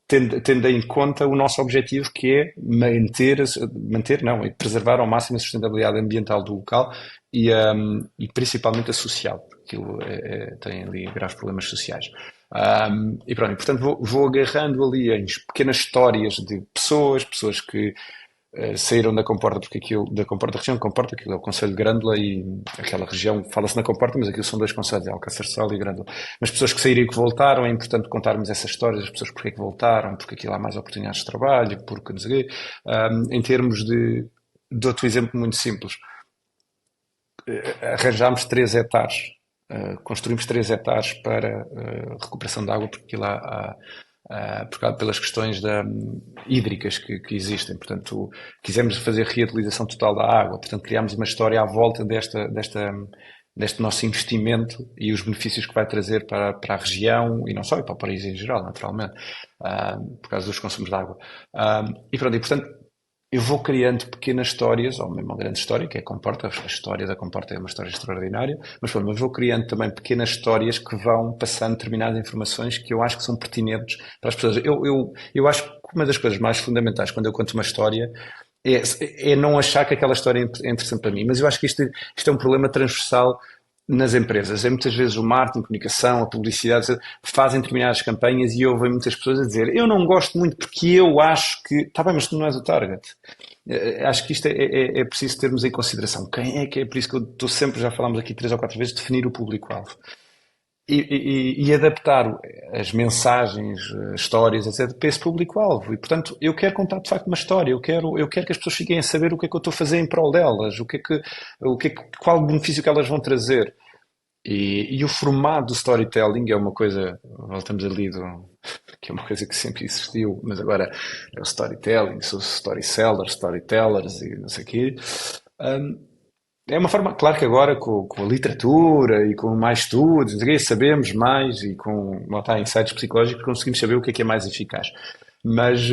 tendo em conta o nosso objetivo que é manter não, e preservar ao máximo a sustentabilidade ambiental do local e principalmente a social, porque aquilo tem ali graves problemas sociais. E pronto, e portanto vou agarrando ali em pequenas histórias de pessoas que saíram da Comporta, porque aquilo, da Comporta, da região de Comporta, aquilo é o Conselho de Grândola e aquela região, fala-se na Comporta, mas aquilo são dois concelhos, é Alcaçarçal e Grândola. Mas pessoas que saíram e que voltaram, é importante contarmos essas histórias, as pessoas porque é que voltaram, porque aquilo há mais oportunidades de trabalho, porque não sei o quê. Em termos dou-te um exemplo muito simples. Arranjámos 3 hectares, construímos 3 hectares para recuperação de água, porque aquilo pelas questões hídricas que existem. Portanto, quisemos fazer reutilização total da água. Portanto, criámos uma história à volta deste nosso investimento e os benefícios que vai trazer para a região e não só, e para o país em geral, naturalmente, por causa dos consumos de água. E pronto, e portanto, eu vou criando pequenas histórias, ou mesmo uma grande história, que é a Comporta. A história da Comporta é uma história extraordinária, mas vou criando também pequenas histórias que vão passando determinadas informações que eu acho que são pertinentes para as pessoas. Eu acho que uma das coisas mais fundamentais quando eu conto uma história é não achar que aquela história é interessante para mim, mas eu acho que isto é um problema transversal nas empresas. Muitas vezes o marketing, a comunicação, a publicidade fazem determinadas campanhas e ouvem muitas pessoas a dizer eu não gosto muito porque eu acho que... Está bem, mas tu não és o target. Acho que isto é preciso termos em consideração. Quem é que é? Por isso que eu estou sempre, já falámos aqui 3 ou 4 vezes, definir o público-alvo. e adaptar as mensagens, as histórias, etc., para esse público-alvo. E, portanto, eu quero contar de facto uma história, eu quero que as pessoas fiquem a saber o que é que eu estou a fazer em prol delas, qual o benefício que elas vão trazer. E o formato do storytelling é uma coisa, voltamos ali, que é uma coisa que sempre existiu, mas agora é o storytelling, são os storytellers, storytellers e não sei o quê. É uma forma, claro que agora com a literatura e com mais estudos, não sei o quê, sabemos mais e com lá está, insights psicológicos conseguimos saber o que é mais eficaz. Mas,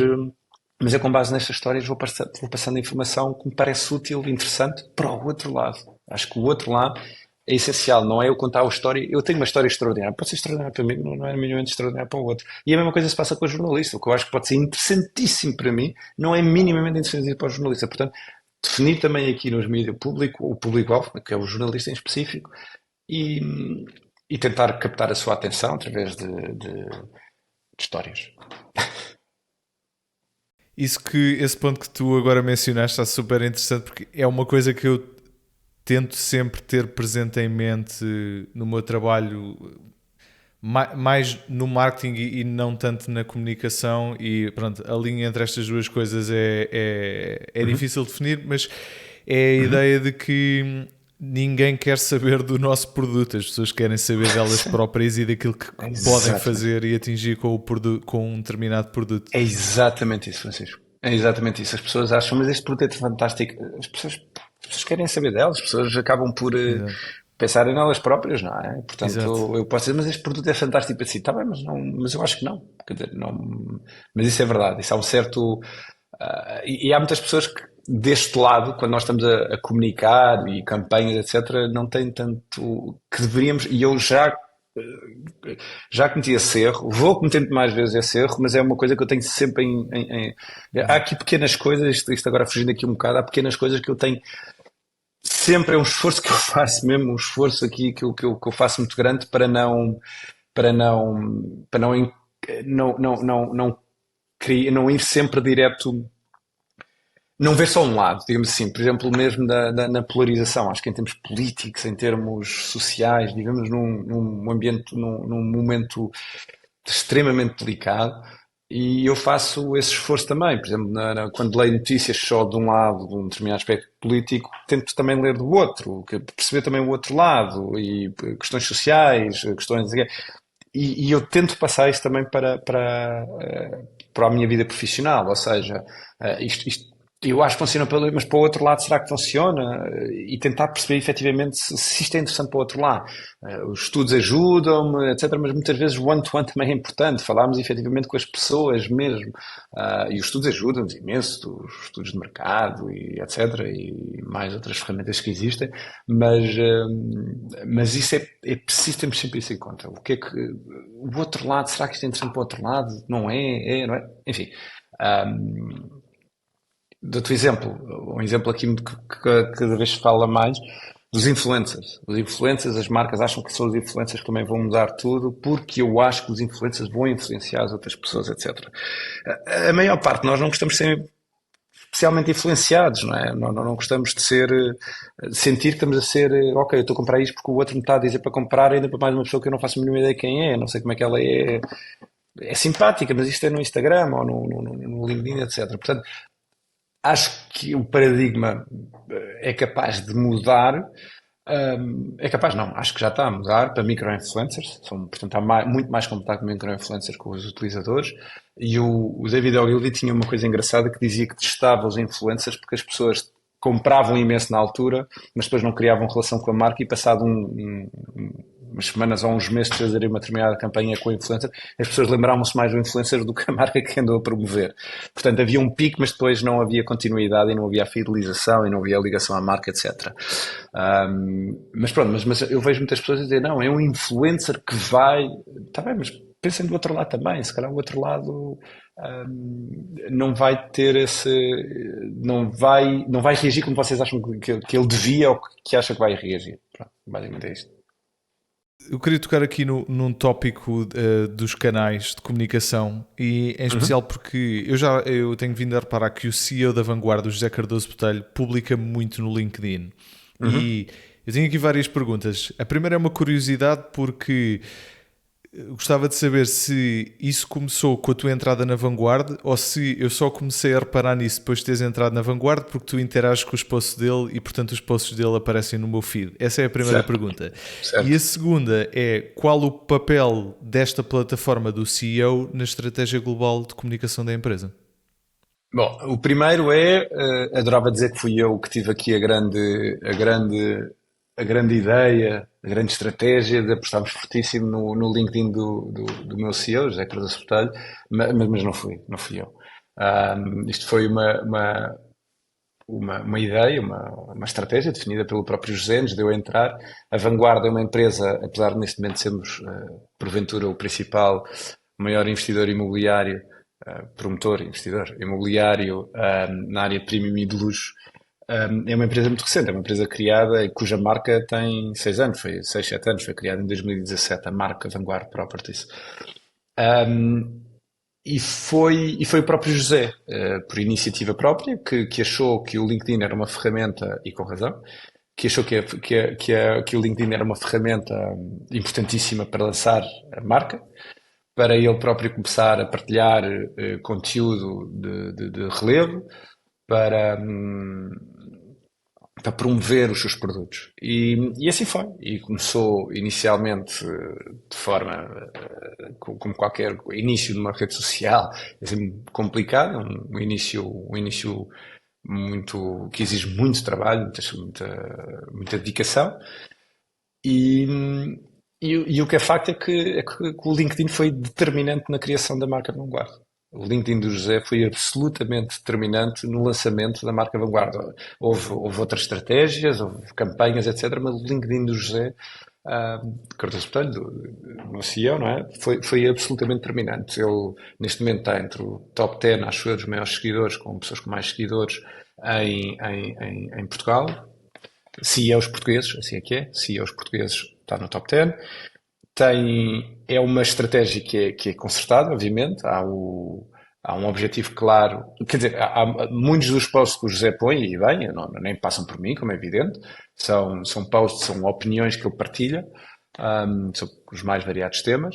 mas eu com base nestas histórias vou passando a informação que me parece útil e interessante para o outro lado. Acho que o outro lado é essencial, não é eu contar a história. Eu tenho uma história extraordinária, pode ser extraordinária para mim, não é minimamente extraordinária para o outro. E a mesma coisa se passa com o jornalista. O que eu acho que pode ser interessantíssimo para mim, não é minimamente interessante para o jornalista. Portanto, definir também aqui nos mídias público, o público-alvo, que é o jornalista em específico, e, e tentar captar a sua atenção através de histórias. Esse ponto que tu agora mencionaste está super interessante, porque é uma coisa que eu tento sempre ter presente em mente no meu trabalho, mais no marketing e não tanto na comunicação. E pronto, a linha entre estas duas coisas é Uhum, difícil de definir, mas é a uhum. ideia de que ninguém quer saber do nosso produto, as pessoas querem saber delas próprias e daquilo que É podem exatamente. fazer e atingir com, com um determinado produto. É exatamente isso, Francisco. É exatamente isso. As pessoas acham, mas este produto é fantástico. As pessoas querem saber delas, as pessoas acabam por Exato. pensarem nelas próprias, não é? Exato. Portanto, eu posso dizer, mas este produto é fantástico para si. Está bem, mas, não, mas eu acho que não. Quer dizer, não. Mas isso é verdade. Isso há um certo. E há muitas pessoas que, deste lado, quando nós estamos a comunicar e campanhas, etc., não têm tanto que deveríamos. E eu já cometi esse erro, vou cometendo mais vezes esse erro, mas é uma coisa que eu tenho sempre há Exato. aqui pequenas coisas, isto agora fugindo aqui um bocado, há pequenas coisas que eu tenho sempre, é um esforço que eu faço mesmo, um esforço aqui que eu faço muito grande para não, para não, não ir sempre direto, não ver só um lado, digamos assim, por exemplo, mesmo na polarização. Acho que em termos políticos, em termos sociais, vivemos num ambiente, num momento extremamente delicado e eu faço esse esforço também. Por exemplo, quando leio notícias só de um lado, de um determinado aspecto político, tento também ler do outro, perceber também o outro lado e questões sociais, questões. E eu tento passar isso também para a minha vida profissional, ou seja, isto eu acho que funciona para mas para o outro lado será que funciona? E tentar perceber efetivamente se isto é interessante para o outro lado. Os estudos ajudam-me, etc., mas muitas vezes o one-to-one também é importante, falarmos efetivamente com as pessoas mesmo. E os estudos ajudam-nos imenso, os estudos de mercado e etc., e mais outras ferramentas que existem, mas isso é preciso termos sempre isso em conta. O que é que o outro lado, será que isto é interessante para o outro lado? Não é? É, não é? Enfim. Um, Dou-te um exemplo, um exemplo aqui que cada vez se fala mais dos influencers. Os influencers, as marcas acham que são os influencers que também vão mudar tudo, porque eu acho que os influencers vão influenciar as outras pessoas, etc. A maior parte de nós não gostamos de ser especialmente influenciados, não é? Não gostamos de sentir que estamos a ser, ok, eu estou a comprar isto porque o outro me está a dizer para comprar, ainda para mais uma pessoa que eu não faço a mínima ideia quem é, não sei como é que ela é simpática, mas isto é no Instagram ou no LinkedIn, etc. Portanto, acho que o paradigma é capaz de mudar. É capaz, não, acho que já está a mudar para micro-influencers. Portanto, há muito mais contacto micro-influencers com os utilizadores. E o David Ogilvy tinha uma coisa engraçada que dizia que testava os influencers porque as pessoas compravam imenso na altura, mas depois não criavam relação com a marca e passado umas semanas ou uns meses de fazerem uma determinada campanha com o influencer, as pessoas lembravam-se mais do influencer do que a marca que andou a promover. Portanto, havia um pico, mas depois não havia continuidade e não havia a fidelização e não havia a ligação à marca, etc. Mas pronto, mas eu vejo muitas pessoas a dizer, não, é um influencer que vai... Está bem, mas pensem do outro lado também. Se calhar o outro lado não vai ter esse... Não vai reagir como vocês acham que ele devia ou que acha que vai reagir. Pronto, basicamente é isto. Eu queria tocar aqui num tópico dos canais de comunicação e em Uhum, especial porque eu tenho vindo a reparar que o CEO da Vanguarda, o José Cardoso Botelho, publica muito no LinkedIn uhum, e Eu tenho aqui várias perguntas. A primeira é uma curiosidade porque gostava de saber se isso começou com a tua entrada na Vanguard ou se eu só comecei a reparar nisso depois de teres entrado na Vanguard porque tu interages com os posts dele e, portanto, os posts dele aparecem no meu feed. Essa é a primeira Certo, pergunta. E a certo. segunda é qual o papel desta plataforma do CEO na estratégia global de comunicação da empresa? Bom, o primeiro é, adorava dizer que fui eu que tive aqui a grande ideia, a grande estratégia de apostarmos fortíssimo no LinkedIn do meu CEO, José Cardoso Botelho, mas não fui eu. Isto foi uma ideia, uma estratégia definida pelo próprio José, nos deu a entrar. A Vanguarda é uma empresa, apesar de neste momento sermos, porventura, o principal, maior investidor imobiliário, promotor, investidor imobiliário, na área de premium e de luxo, é uma empresa muito recente, é uma empresa criada e cuja marca tem 6 anos, foi 6, 7 anos, foi criada em 2017, a marca Vanguard Properties. Um, e foi o próprio José, por iniciativa própria, que achou que o LinkedIn era uma ferramenta, e com razão, que achou que o LinkedIn era uma ferramenta importantíssima para lançar a marca, para ele próprio começar a partilhar conteúdo de relevo, para, para promover os seus produtos. E assim foi. E começou inicialmente de forma, como qualquer início de uma rede social, é sempre complicado, um início muito, que exige muito trabalho, muita dedicação. E, e o que é facto é que o LinkedIn foi determinante na criação da marca Vanguard. O LinkedIn do José foi absolutamente determinante no lançamento da marca Vanguard. Houve outras estratégias, houve campanhas, etc. Mas o LinkedIn do José, Cardoso Botelho, do meu CEO, não é? Foi absolutamente determinante. Ele, neste momento, está entre o top 10, acho eu, dos maiores seguidores, com pessoas com mais seguidores em Portugal. CEOs portugueses, assim é que é. CEOs portugueses está no top 10. É uma estratégia que é concertada, obviamente. Há um objetivo claro. Quer dizer, há muitos dos posts que o José põe, e bem, nem passam por mim, como é evidente. São posts, são opiniões que ele partilha sobre os mais variados temas.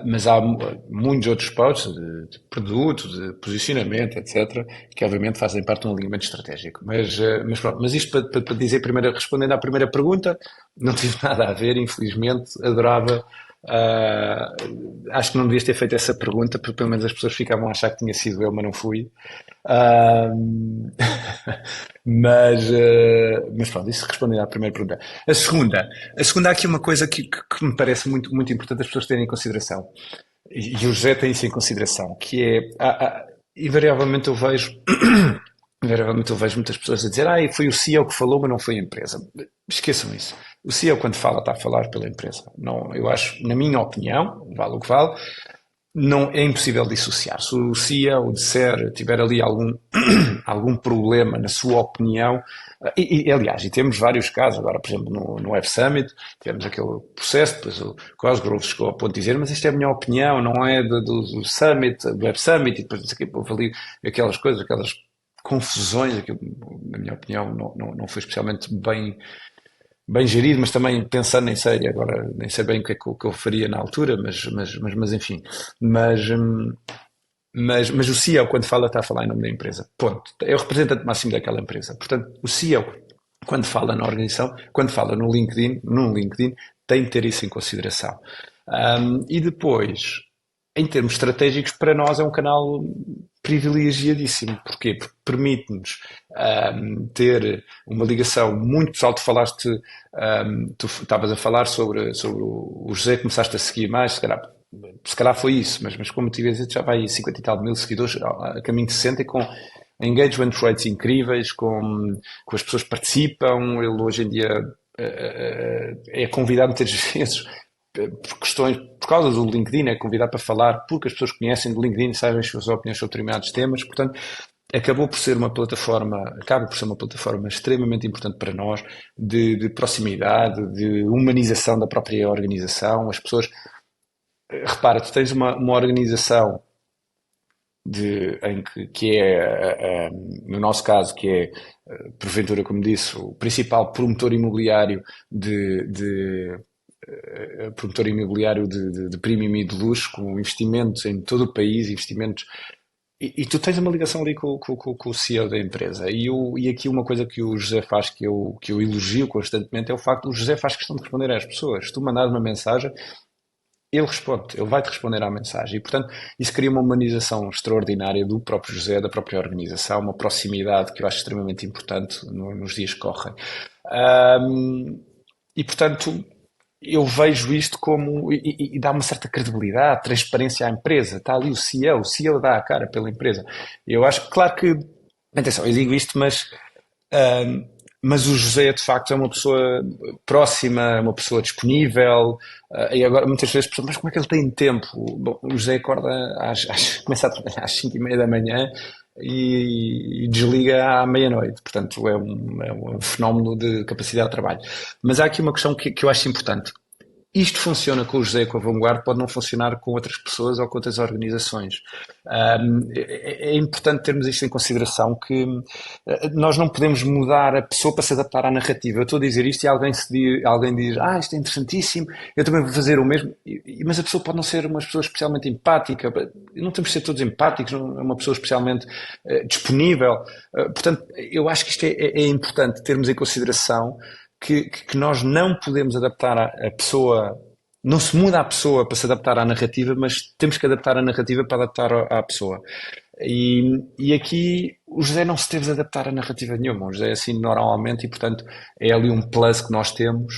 Mas há muitos outros posts de produto, de posicionamento, etc., que obviamente fazem parte de um alinhamento estratégico. Mas pronto, mas isto para dizer, primeiro, respondendo à primeira pergunta, não tive nada a ver, infelizmente, adorava. Acho que não devias ter feito essa pergunta, porque pelo menos as pessoas ficavam a achar que tinha sido eu, mas não fui. Ah, mas pronto, isso respondendo à primeira pergunta. A segunda há aqui uma coisa que me parece muito, muito importante as pessoas terem em consideração, e o José tem isso em consideração, que é, invariavelmente eu vejo, invariavelmente eu vejo muitas pessoas a dizer, foi o CEO que falou, mas não foi a empresa. Esqueçam isso. O CEO, quando fala, está a falar pela empresa. Não, eu acho, na minha opinião, vale o que vale, não é impossível dissociar. Se o CEO disser, tiver ali algum problema na sua opinião, aliás, e temos vários casos, agora, por exemplo, no Web Summit, tivemos aquele processo, depois o Cosgrove chegou ao ponto de dizer, mas isto é a minha opinião, não é do Summit, do Web Summit, e depois não sei o quê, houve ali aquelas coisas, aquelas confusões, aquilo, na minha opinião, não foi especialmente bem gerido, mas também pensando, nem sei bem o que é que eu faria na altura, mas enfim. Mas o CEO, quando fala, está a falar em nome da empresa. Ponto. É o representante máximo daquela empresa. Portanto, o CEO, quando fala na organização, quando fala no LinkedIn, tem que ter isso em consideração. E depois, em termos estratégicos, para nós é um canal privilegiadíssimo. Porquê? Porque permite-nos ter uma ligação muito pessoal. Tu estavas a falar sobre o José, começaste a seguir mais, se calhar foi isso, mas como tive a dizer, já vai 50 e tal mil seguidores, a caminho de 60, e com engagement rates incríveis, com as pessoas que participam. Ele hoje em dia é convidado muitas vezes por causa do LinkedIn, é convidado para falar porque as pessoas conhecem do LinkedIn e sabem as suas opiniões sobre determinados temas. Portanto, acaba por ser uma plataforma extremamente importante para nós, de proximidade, de humanização da própria organização. As pessoas, repara, tu tens uma organização que é, no nosso caso, que é, porventura, como disse, o principal promotor imobiliário promotor imobiliário de premium e de luxo, com investimentos em todo o país, investimentos. E tu tens uma ligação ali com o CEO da empresa. E aqui uma coisa que o José faz, que eu elogio constantemente, é o facto de o José faz questão de responder às pessoas. Se tu mandares uma mensagem, ele responde, ele vai-te responder à mensagem. E, portanto, isso cria uma humanização extraordinária do próprio José, da própria organização, uma proximidade que eu acho extremamente importante nos dias que correm. E, portanto, eu vejo isto como. E dá uma certa credibilidade, transparência à empresa. Está ali o CEO dá a cara pela empresa. Eu acho que, claro que. Atenção, eu digo isto, mas o José, de facto, é uma pessoa próxima, uma pessoa disponível. E agora, muitas vezes, mas como é que ele tem tempo? Bom, o José acorda, começa a trabalhar às 5:30 da manhã e desliga à meia-noite. Portanto, é um fenómeno de capacidade de trabalho. Mas há aqui uma questão que eu acho importante. Isto funciona com o José e com a Vanguard, pode não funcionar com outras pessoas ou com outras organizações. É importante termos isto em consideração, que nós não podemos mudar a pessoa para se adaptar à narrativa. Eu estou a dizer isto e alguém diz, isto é interessantíssimo, eu também vou fazer o mesmo, mas a pessoa pode não ser uma pessoa especialmente empática, não temos de ser todos empáticos, não é uma pessoa especialmente disponível. Portanto, eu acho que isto é importante termos em consideração que nós não podemos adaptar a pessoa, não se muda a pessoa para se adaptar à narrativa, mas temos que adaptar a narrativa para adaptar à pessoa. E aqui o José não se teve de adaptar a narrativa nenhuma, o José é assim normalmente e, portanto, é ali um plus que nós temos,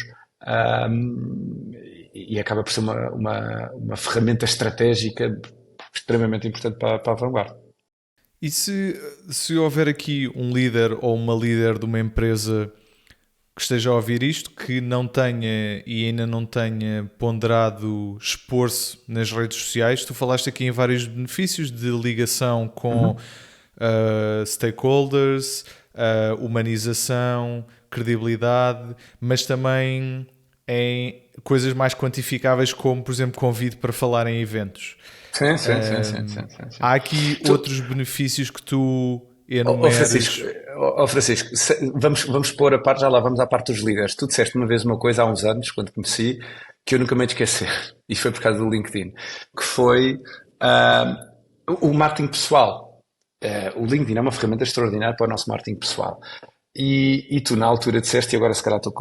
e acaba por ser uma ferramenta estratégica extremamente importante para a Vanguard. E se houver aqui um líder ou uma líder de uma empresa que esteja a ouvir isto, que não tenha e ainda não tenha ponderado expor-se nas redes sociais, tu falaste aqui em vários benefícios de ligação com stakeholders, humanização, credibilidade, mas também em coisas mais quantificáveis como, por exemplo, convite para falar em eventos. Sim. Há aqui outros benefícios que tu Francisco, enumeres. Francisco, vamos pôr a parte, já lá vamos à parte dos líderes. Tu disseste uma vez uma coisa há uns anos, quando conheci, que eu nunca me hei de esquecer, e foi por causa do LinkedIn, que foi o marketing pessoal. O LinkedIn é uma ferramenta extraordinária para o nosso marketing pessoal. E tu, na altura, disseste, e agora se calhar estou a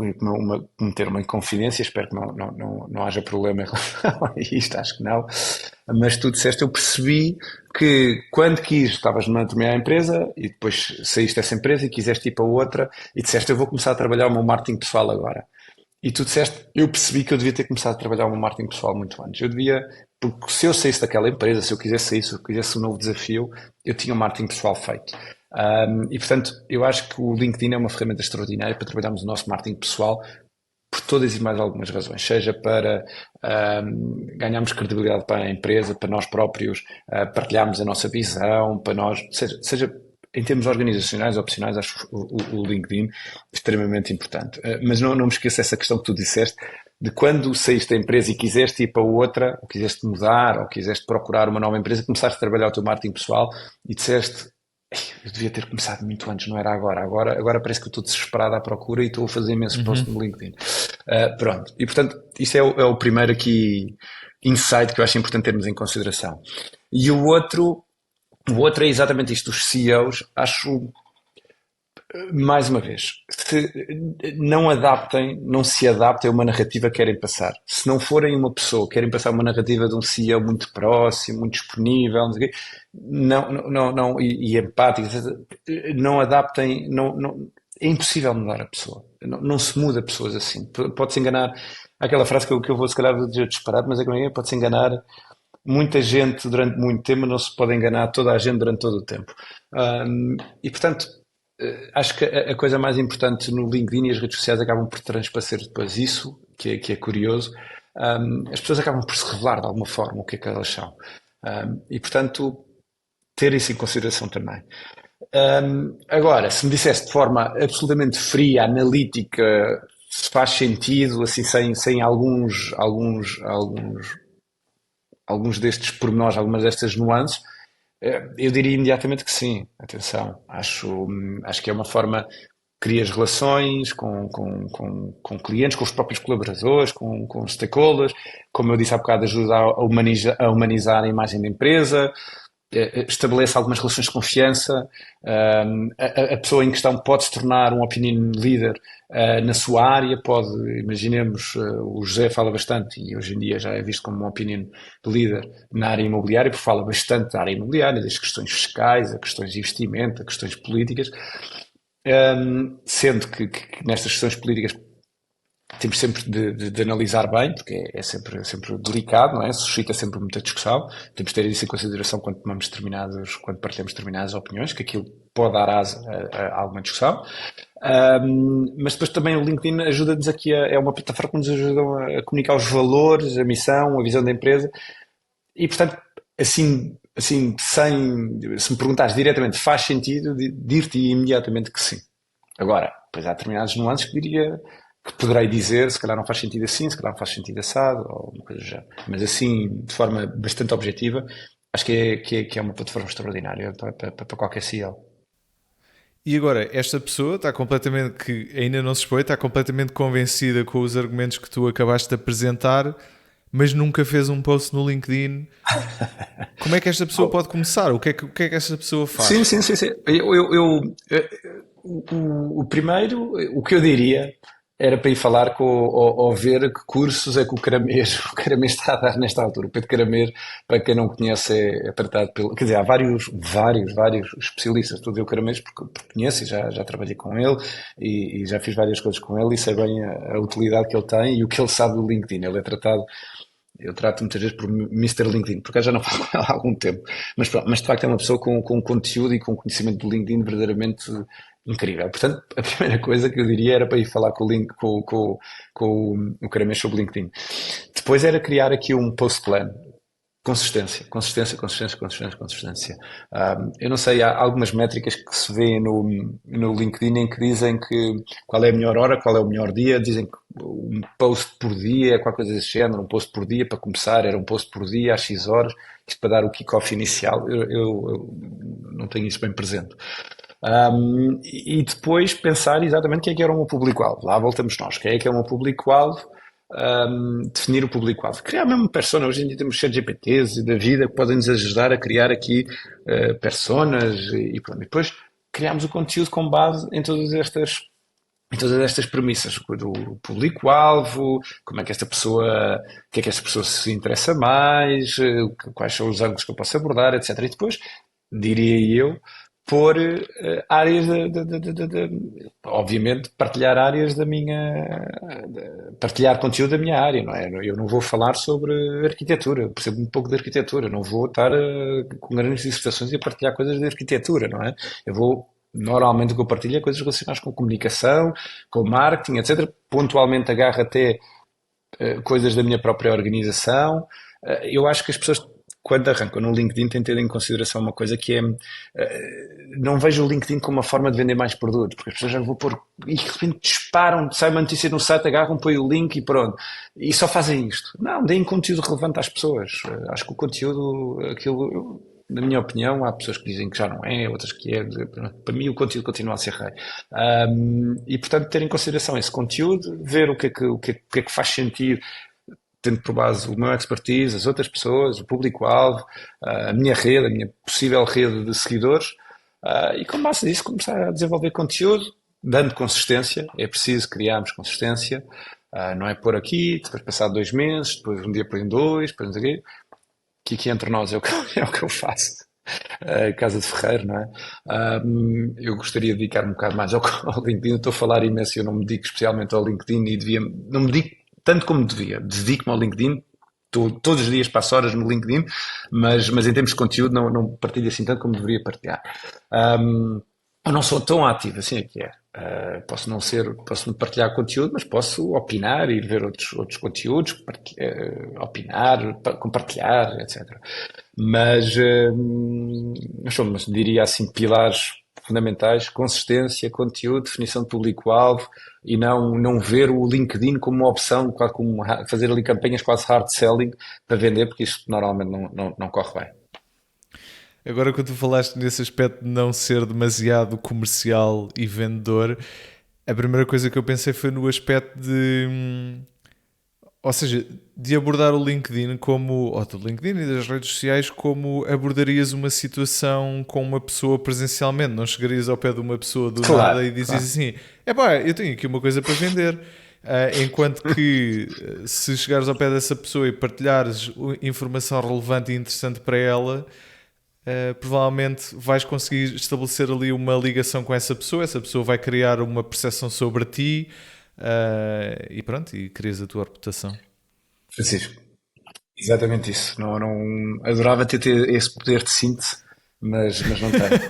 cometer uma inconfidência, espero que não haja problema em relação a isto, acho que não, mas tu disseste, eu percebi que quando estavas numa determinada empresa e depois saíste dessa empresa e quiseste ir para outra e disseste, eu vou começar a trabalhar o meu marketing pessoal agora. E tu disseste, eu percebi que eu devia ter começado a trabalhar o meu marketing pessoal muito antes. Eu devia, porque se eu saísse daquela empresa, se eu quisesse sair, se eu quisesse um novo desafio, eu tinha o marketing pessoal feito. E portanto, eu acho que o LinkedIn é uma ferramenta extraordinária para trabalharmos o nosso marketing pessoal por todas e mais algumas razões, seja para ganharmos credibilidade para a empresa, para nós próprios, partilharmos a nossa visão, para nós, seja em termos organizacionais ou opcionais, acho o LinkedIn extremamente importante. Mas não me esqueça essa questão que tu disseste, de quando saíste da empresa e quiseste ir para outra, ou quiseste mudar, ou quiseste procurar uma nova empresa, começaste a trabalhar o teu marketing pessoal e disseste, eu devia ter começado muito antes, não era agora. Agora parece que eu estou desesperado à procura e estou a fazer imensos posts no LinkedIn. Pronto. E portanto, isso é o primeiro aqui insight que eu acho importante termos em consideração. E o outro é exatamente isto, os CEOs, acho, mais uma vez, se não se adaptem a uma narrativa que querem passar. Se não forem uma pessoa, querem passar uma narrativa de um CEO muito próximo, muito disponível, não sei o quê, não, e empático, não adaptem, é impossível mudar a pessoa. Não se muda pessoas assim. Pode-se enganar, aquela frase que eu vou se calhar dizer disparado, mas é que pode-se enganar muita gente durante muito tempo, não se pode enganar toda a gente durante todo o tempo. E portanto, acho que a coisa mais importante no LinkedIn e as redes sociais acabam por transparecer depois isso, que é curioso. As pessoas acabam por se revelar de alguma forma o que é que elas são. E portanto, ter isso em consideração também. Agora, se me dissesse de forma absolutamente fria, analítica, se faz sentido, assim, sem alguns destes pormenores, algumas destas nuances, Eu diria imediatamente que sim. Atenção, acho que é uma forma, crias relações com clientes, com os próprios colaboradores, com os stakeholders. Como eu disse há bocado, ajuda a humanizar a imagem da empresa, estabelece algumas relações de confiança. A pessoa em questão pode se tornar um opinion leader na sua área, pode, imaginemos, o José fala bastante e hoje em dia já é visto como um opinion leader na área imobiliária, porque fala bastante da área imobiliária, das questões fiscais, a questões de investimento, a questões políticas. Sendo que nestas questões políticas temos sempre de analisar bem, porque sempre delicado, não é? Suscita sempre muita discussão. Temos de ter isso em consideração quando partilhamos determinadas opiniões, que aquilo pode dar asa a alguma discussão. Mas depois também o LinkedIn ajuda-nos aqui, é uma plataforma que nos ajuda a comunicar os valores, a missão, a visão da empresa. E, portanto, se me perguntares diretamente, faz sentido, dir-te imediatamente que sim. Agora, depois há determinadas nuances que poderei dizer, se calhar não faz sentido assim, se calhar não faz sentido assado, ou uma coisa já. Mas assim, de forma bastante objetiva, acho que é uma plataforma extraordinária para qualquer CEO. E agora, esta pessoa está completamente, que ainda não se expõe, está completamente convencida com os argumentos que tu acabaste de apresentar, mas nunca fez um post no LinkedIn. Como é que esta pessoa pode começar? O que é que esta pessoa Sim, faz? sim, sim, sim. O primeiro, o que eu diria era para ir falar ou ver que cursos é que o Caramês está a dar nesta altura. O Pedro Caramês, para quem não conhece, é tratado pelo. Quer dizer, há vários especialistas. Estou a dizer o Caramês porque conheço e já trabalhei com ele e já fiz várias coisas com ele e sei bem a utilidade que ele tem e o que ele sabe do LinkedIn. Ele é tratado. Eu trato muitas vezes por Mister LinkedIn, porque eu já não falo com ele há algum tempo. Mas, pronto, mas de facto é uma pessoa com conteúdo e com conhecimento do LinkedIn verdadeiramente incrível. Portanto, a primeira coisa que eu diria era para ir falar com o Caramês sobre o LinkedIn. Depois era criar aqui um post plan. Consistência, consistência, consistência, consistência, consistência. Eu não sei, há algumas métricas que se vêem no LinkedIn em que dizem que qual é a melhor hora, qual é o melhor dia, dizem que um post por dia, qualquer coisa desse género, um post por dia para começar, era um post por dia às X horas, isto para dar o kick-off inicial, eu não tenho isso bem presente. E depois pensar exatamente quem é que era o meu público-alvo. Lá voltamos nós. Quem é que é o meu público-alvo? Definir o público-alvo. Criar mesmo uma persona. Hoje em dia temos ChatGPTs e da vida que podem nos ajudar a criar aqui personas e pronto. E depois criamos o conteúdo com base em todas estas premissas do público-alvo, como é que esta pessoa, o que é que esta pessoa se interessa mais, quais são os ângulos que eu posso abordar, etc. E depois, diria eu, pôr áreas obviamente partilhar áreas partilhar conteúdo da minha área, não é? Eu não vou falar sobre arquitetura, eu percebo um pouco de arquitetura, não vou estar com grandes dissertações e a partilhar coisas de arquitetura, não é? Eu vou Normalmente o que eu partilho é coisas relacionadas com comunicação, com marketing, etc. Pontualmente agarro até coisas da minha própria organização. Eu acho que as pessoas, quando arrancam no LinkedIn, têm de ter em consideração uma coisa que é. Não vejo o LinkedIn como uma forma de vender mais produtos, porque as pessoas já vão pôr. E de repente disparam, sai uma notícia no site, agarram, põem o link e pronto. E só fazem isto. Não, deem conteúdo relevante às pessoas. Acho que o conteúdo, aquilo. Na minha opinião, há pessoas que dizem que já não é, outras que é. Para mim, o conteúdo continua a ser rei. E, portanto, ter em consideração esse conteúdo, ver o que é que faz sentido, tendo por base o meu expertise, as outras pessoas, o público-alvo, a minha rede, a minha possível rede de seguidores, e com base nisso começar a desenvolver conteúdo, dando consistência. É preciso criarmos consistência, não é por aqui, depois passar 2 meses, depois um dia por em dois, depois não sei o quê, que aqui entre nós é o que eu faço. Casa de Ferreiro, não é? Eu gostaria de dedicar um bocado mais ao LinkedIn. Eu estou a falar imenso, eu não me dedico especialmente ao LinkedIn e não me dedico tanto como devia. Dedico-me ao LinkedIn, estou todos os dias, passo horas no LinkedIn, mas em termos de conteúdo não partilho assim tanto como deveria partilhar. Eu não sou tão ativo, assim é que é. Posso partilhar conteúdo, mas posso opinar, ir ver outros conteúdos, opinar, compartilhar, etc. Mas diria assim, pilares fundamentais: consistência, conteúdo, definição de público-alvo e não ver o LinkedIn como uma opção, quase como fazer ali campanhas quase hard selling para vender, porque isto normalmente não corre bem. Agora, quando tu falaste nesse aspecto de não ser demasiado comercial e vendedor, a primeira coisa que eu pensei foi no aspecto de. Ou seja, de abordar o LinkedIn como. Ou do LinkedIn e das redes sociais como abordarias uma situação com uma pessoa presencialmente. Não chegarias ao pé de uma pessoa do nada e Claro, dizias claro. assim: epá, eu tenho aqui uma coisa para vender. Enquanto que se chegares ao pé dessa pessoa e partilhares informação relevante e interessante para ela, provavelmente vais conseguir estabelecer ali uma ligação com essa pessoa vai criar uma percepção sobre ti, e pronto, e crias a tua reputação. Francisco, exatamente isso. Não, não, adorava ter esse poder de síntese, mas não tenho.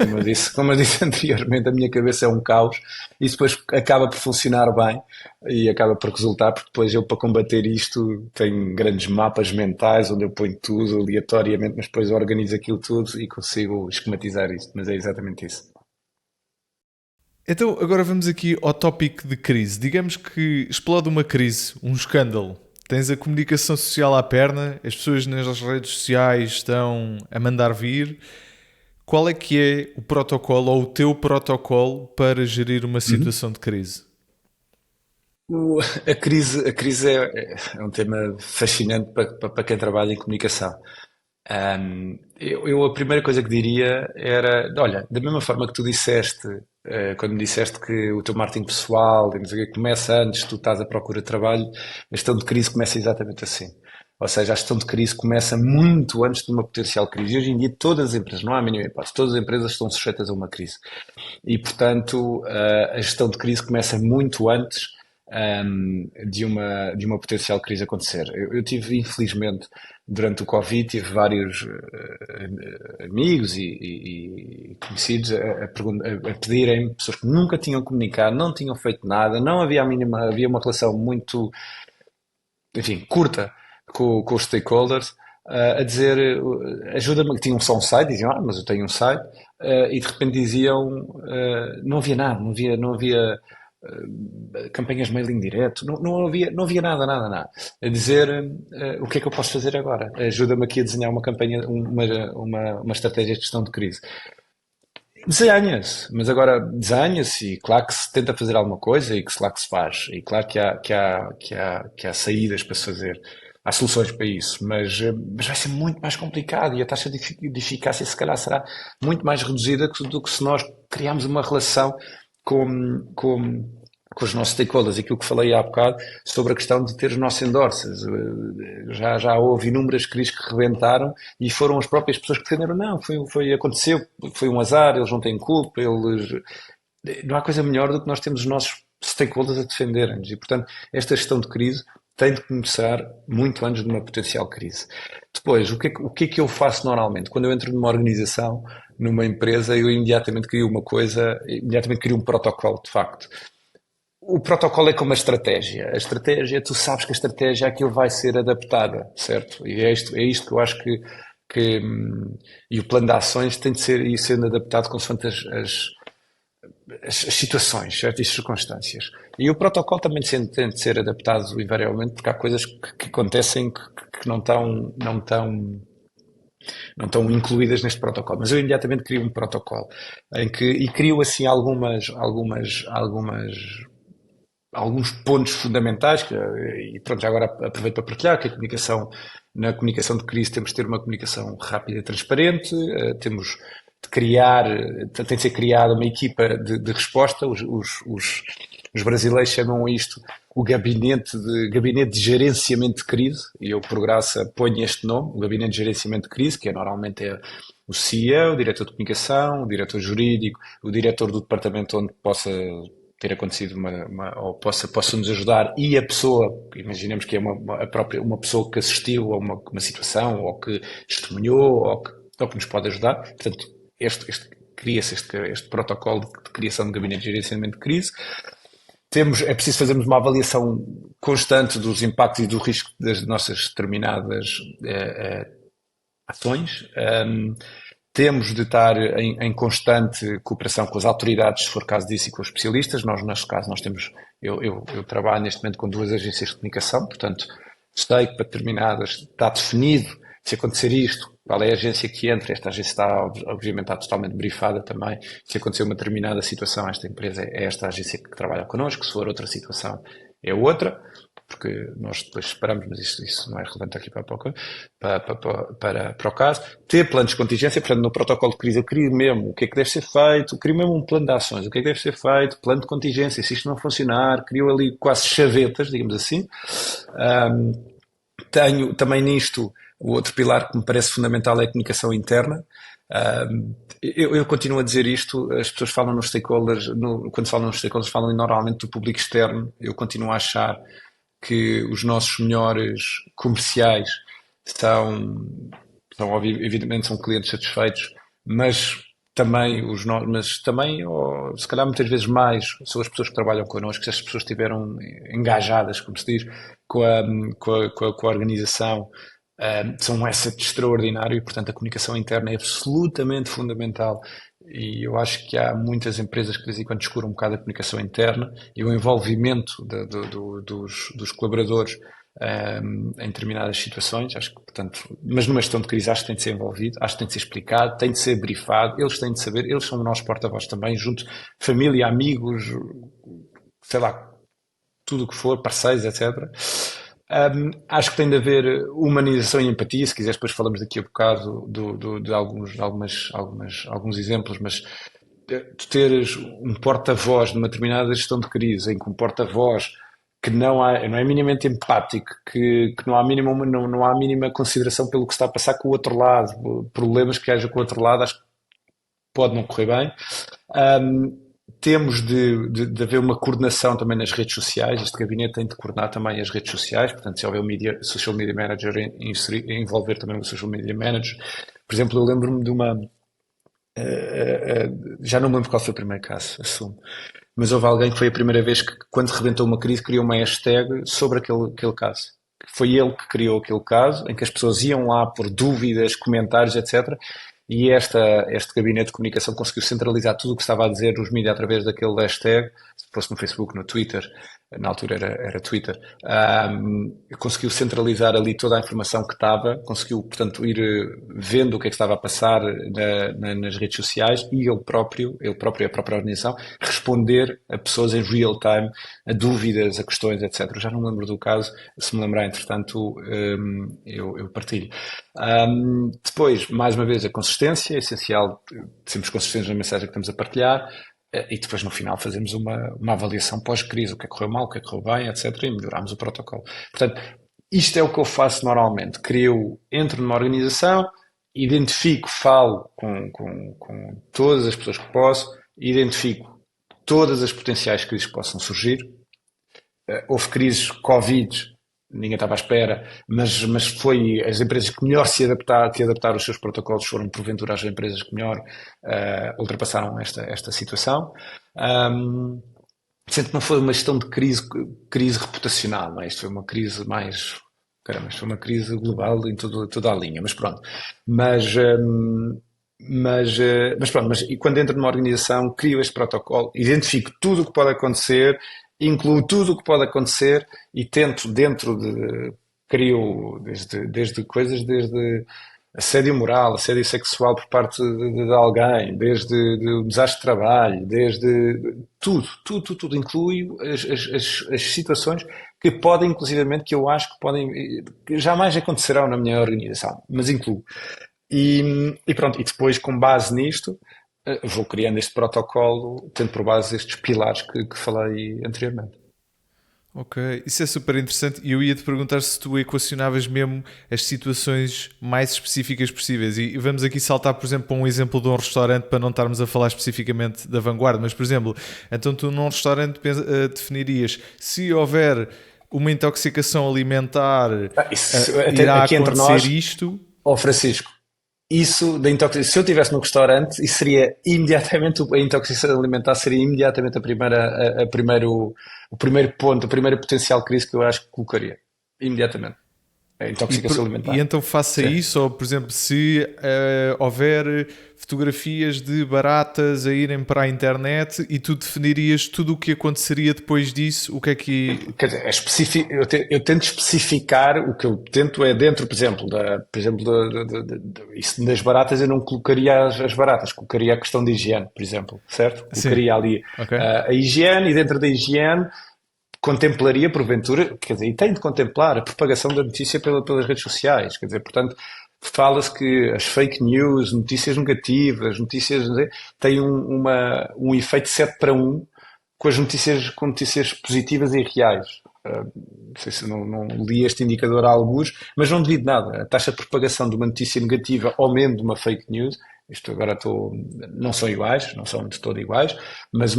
Como eu disse anteriormente, a minha cabeça é um caos. Isso depois acaba por funcionar bem e acaba por resultar, porque depois eu, para combater isto, tenho grandes mapas mentais onde eu ponho tudo aleatoriamente, mas depois organizo aquilo tudo e consigo esquematizar isto. Mas é exatamente isso. Então, agora vamos aqui ao tópico de crise. Digamos que explode uma crise, um escândalo. Tens a comunicação social à perna, as pessoas nas redes sociais estão a mandar vir. Qual é que é o protocolo ou o teu protocolo para gerir uma Uhum. situação de crise? A crise é um tema fascinante para quem trabalha em comunicação. A primeira coisa que diria era, olha, da mesma forma que tu disseste, quando me disseste que o teu marketing pessoal e não sei o quê, começa antes, tu estás à procura de trabalho, a gestão de crise começa exatamente assim. Ou seja, a gestão de crise começa muito antes de uma potencial crise. E hoje em dia todas as empresas, não há a mínima hipótese, todas as empresas estão sujeitas a uma crise. E, portanto, a gestão de crise começa muito antes de uma potencial crise acontecer. Eu tive, infelizmente, durante o Covid, tive vários amigos e conhecidos a pedirem, pessoas que nunca tinham comunicado, não tinham feito nada, não havia a mínima, havia uma relação muito, enfim, curta com os stakeholders, a dizer, ajuda-me, que tinham só um site, diziam, mas eu tenho um site, e de repente diziam, não havia nada, não havia campanhas de mailing direto, não havia nada, nada, nada. A dizer, o que é que eu posso fazer agora? Ajuda-me aqui a desenhar uma campanha, uma estratégia de gestão de crise. Desenha-se, mas agora desenha-se e claro que se tenta fazer alguma coisa e que claro que se faz. E claro que há saídas para se fazer, há soluções para isso, mas vai ser muito mais complicado e a taxa de eficácia se calhar será muito mais reduzida do que se nós criarmos uma relação com, com, com os nossos stakeholders. Aquilo que falei há bocado sobre a questão de ter os nossos endorsers. Já houve inúmeras crises que rebentaram e foram as próprias pessoas que defenderam. Não, aconteceu, foi um azar, eles não têm culpa, não há coisa melhor do que nós temos os nossos stakeholders a defenderem-nos. E, portanto, esta gestão de crise tem de começar muito antes de uma potencial crise. Depois, o que é que eu faço normalmente? Quando eu entro numa organização, numa empresa, eu imediatamente crio uma coisa, imediatamente crio um protocolo, de facto. O protocolo é como a estratégia. A estratégia, tu sabes que a estratégia aquilo vai ser adaptada, certo? E é isto que eu acho e o plano de ações tem de ser ir sendo adaptado consoante as situações, certas circunstâncias. E o protocolo também tem de ser adaptado invariavelmente, porque há coisas que acontecem que não estão incluídas neste protocolo. Mas eu imediatamente crio um protocolo e crio assim alguns pontos fundamentais, e pronto, já agora aproveito para partilhar que na comunicação de crise temos de ter uma comunicação rápida e transparente, temos de criar, tem de ser criada uma equipa de resposta, os brasileiros chamam isto o gabinete de gerenciamento de crise, e eu por graça ponho este nome, o gabinete de gerenciamento de crise, que normalmente é o CEO, o diretor de comunicação, o diretor jurídico, o diretor do departamento onde possa ter acontecido ou possa nos ajudar e a pessoa, imaginemos que é uma pessoa que assistiu a uma situação ou que testemunhou ou que nos pode ajudar. Portanto, cria-se este protocolo de criação de gabinete de gerenciamento de crise. É preciso fazermos uma avaliação constante dos impactos e do risco das nossas determinadas ações. Temos de estar em constante cooperação com as autoridades, se for caso disso, e com os especialistas. Nós, no nosso caso, eu trabalho neste momento com 2 agências de comunicação, portanto, sei que para determinadas está definido, se acontecer isto, qual é a agência que entra. Esta agência está, obviamente, está totalmente brifada também. Se acontecer uma determinada situação, esta empresa é esta agência que trabalha connosco. Se for outra situação, é outra, porque nós depois separamos, mas isso não é relevante aqui para o caso. Ter planos de contingência, portanto, no protocolo de crise, eu crio mesmo o que é que deve ser feito, crio mesmo um plano de ações, o que é que deve ser feito, plano de contingência, se isto não funcionar, crio ali quase chavetas, digamos assim. Tenho também nisto o outro pilar que me parece fundamental é a comunicação interna. Eu continuo a dizer isto, as pessoas falam nos stakeholders, quando falam nos stakeholders, falam normalmente do público externo. Eu continuo a achar que os nossos melhores comerciais evidentemente, são clientes satisfeitos, mas também ou, se calhar muitas vezes mais, são as pessoas que trabalham connosco, se as pessoas estiveram engajadas, como se diz, com a organização, são um asset extraordinário e, portanto, a comunicação interna é absolutamente fundamental. E eu acho que há muitas empresas que de vez em quando descuram um bocado a comunicação interna e o envolvimento dos colaboradores em determinadas situações. Acho que, portanto, mas numa gestão de crise acho que tem de ser envolvido, acho que tem de ser explicado, tem de ser brifado, eles têm de saber, eles são o nosso porta-voz também, junto família, amigos, sei lá, tudo o que for, parceiros, etc. Acho que tem de haver humanização e empatia. Se quiseres, depois falamos daqui a bocado de alguns exemplos, mas tu teres um porta-voz numa determinada gestão de crise, em que um porta-voz que não é minimamente empático, que não há mínima consideração pelo que está a passar com o outro lado, problemas que haja com o outro lado, acho que pode não correr bem. Temos de haver uma coordenação também nas redes sociais. Este gabinete tem de coordenar também as redes sociais, portanto, se houver o Social Media Manager, envolver também o Social Media Manager. Por exemplo, eu lembro-me de uma... já não me lembro qual foi o primeiro caso, assumo, mas houve alguém que foi a primeira vez que, quando rebentou uma crise, criou uma hashtag sobre aquele caso. Foi ele que criou aquele caso, em que as pessoas iam lá por dúvidas, comentários, etc., e este gabinete de comunicação conseguiu centralizar tudo o que estava a dizer nos mídias através daquele hashtag, se fosse no Facebook, no Twitter, na altura era Twitter, conseguiu centralizar ali toda a informação que estava, conseguiu, portanto, ir vendo o que é que estava a passar nas redes sociais e ele próprio, a própria organização, responder a pessoas em real time, a dúvidas, a questões, etc. Eu já não me lembro do caso, se me lembrar, entretanto, eu partilho. Depois, mais uma vez, a consistência é essencial, sermos consistentes na mensagem que estamos a partilhar. E depois no final fazemos uma avaliação pós-crise, o que é que correu mal, o que é que correu bem, etc. E melhoramos o protocolo. Portanto, isto é o que eu faço normalmente. Entro numa organização, identifico, falo com todas as pessoas que posso, identifico todas as potenciais crises que possam surgir. Houve crises Covid, ninguém estava à espera, mas foi as empresas que melhor que adaptaram os seus protocolos foram, porventura, as empresas que melhor ultrapassaram esta situação. Sendo que não foi uma gestão de crise reputacional, não é? Isto foi uma crise mais... Caramba, isto foi uma crise global em toda a linha, mas pronto. Mas pronto, e quando entro numa organização, crio este protocolo, identifico tudo o que pode acontecer, incluo tudo o que pode acontecer e tento crio desde coisas, desde assédio moral, assédio sexual por parte de alguém, desde um desastre de trabalho, desde tudo, inclui as situações que podem, inclusivamente, que eu acho que jamais acontecerão na minha organização, mas incluo. E pronto, e depois, com base nisto, vou criando este protocolo, tendo por base estes pilares que falei anteriormente. Ok, isso é super interessante e eu ia-te perguntar se tu equacionavas mesmo as situações mais específicas possíveis e vamos aqui saltar, por exemplo, para um exemplo de um restaurante para não estarmos a falar especificamente da vanguarda, mas, por exemplo, então tu num restaurante definirias se houver uma intoxicação alimentar, irá aqui entre acontecer nós, isto... Francisco, isso da intoxicação, se eu estivesse num restaurante, isso seria imediatamente, a intoxicação alimentar seria imediatamente o primeiro ponto, a primeira potencial crise que eu acho que colocaria. Imediatamente. a intoxicação alimentar. E então faça Sim. isso, ou por exemplo, se houver fotografias de baratas a irem para a internet e tu definirias tudo o que aconteceria depois disso, o que é que... Quer dizer, eu tento especificar, o que eu tento é dentro, por exemplo, isso das baratas eu não colocaria as baratas, colocaria a questão da higiene, por exemplo, certo? Colocaria ali Ok. a higiene, e dentro da higiene contemplaria, porventura, quer dizer, e tem de contemplar a propagação da notícia pelas redes sociais, quer dizer, portanto, fala-se que as fake news, notícias negativas, notícias, têm um efeito 7-1 com notícias positivas e reais. Não sei se não li este indicador há alguns, mas não devido nada. A taxa de propagação de uma notícia negativa ou mesmo de uma fake news, isto agora não são iguais, não são de todo iguais, mas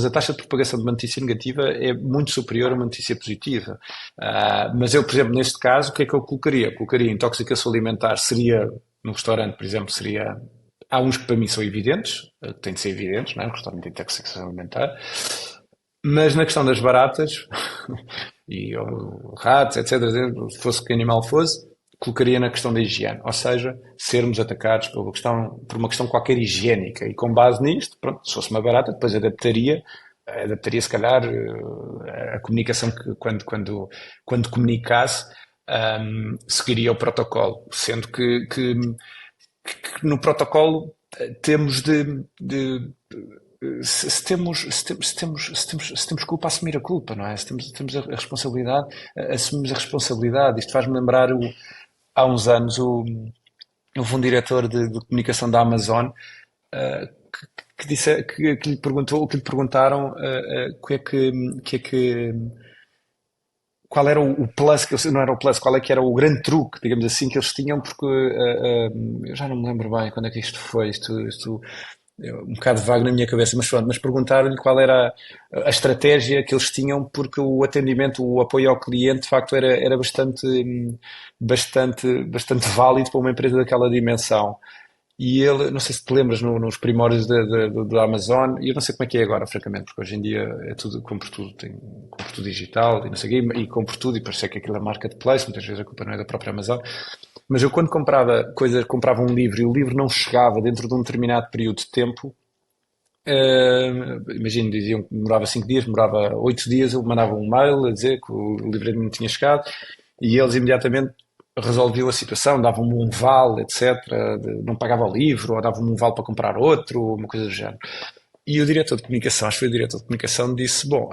a taxa de propagação de uma notícia negativa é muito superior a uma notícia positiva. Mas eu, por exemplo, neste caso, o que é que eu colocaria? Colocaria intoxicação alimentar, seria, no restaurante, por exemplo, seria... Há uns que para mim são evidentes, têm de ser evidentes, não é? O restaurante de intoxicação alimentar. Mas na questão das baratas e ratos, etc., se fosse que animal fosse, colocaria na questão da higiene, ou seja, sermos atacados por uma questão qualquer higiênica, e com base nisto, pronto, se fosse uma barata, depois adaptaria se calhar a comunicação que quando comunicasse, seguiria o protocolo, sendo que no protocolo temos se temos culpa, assumir a culpa, não é? Se temos a responsabilidade, assumimos a responsabilidade. Isto faz-me lembrar, há uns anos, houve um diretor de comunicação da Amazon, que disse que lhe perguntaram qual era o plus, que não era o plus, qual é que era o grande truque, digamos assim, que eles tinham, porque eu já não me lembro bem quando é que isto foi, isto é um bocado vago na minha cabeça, mas perguntaram-lhe qual era a estratégia que eles tinham, porque o atendimento, o apoio ao cliente, de facto, era bastante válido para uma empresa daquela dimensão. E ele, não sei se te lembras, nos primórdios da Amazon, e eu não sei como é que é agora, francamente, porque hoje em dia é tudo, compro tudo digital, e não sei o quê, e compro tudo, e parece que aquilo é marketplace, muitas vezes a culpa não é da própria Amazon. Mas eu, quando comprava um livro e o livro não chegava dentro de um determinado período de tempo, imagino, diziam que demorava 5 dias, demorava 8 dias, eu mandava um mail a dizer que o livro ainda não tinha chegado, e eles imediatamente resolviam a situação, davam-me um vale, etc. Não pagava o livro, ou davam-me um vale para comprar outro, uma coisa do género. E o diretor de comunicação, acho que foi o diretor de comunicação, disse: bom,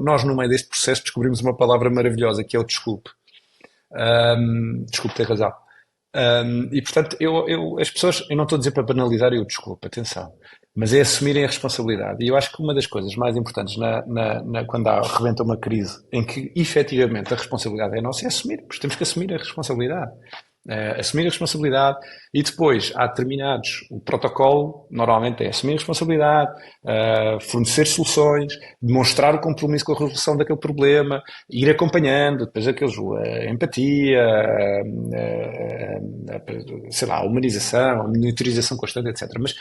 nós no meio deste processo descobrimos uma palavra maravilhosa, que é o desculpe. Desculpe ter razão. E portanto, as pessoas, eu não estou a dizer para banalizarem o desculpe, atenção, mas é assumirem a responsabilidade. E eu acho que uma das coisas mais importantes quando rebenta uma crise em que efetivamente a responsabilidade é nossa, é assumir, porque temos que assumir a responsabilidade. Assumir a responsabilidade, e depois há determinados, o protocolo normalmente é assumir a responsabilidade, fornecer soluções, demonstrar o compromisso com a resolução daquele problema, ir acompanhando, depois a empatia, sei lá, a humanização, a monitorização constante, etc. Mas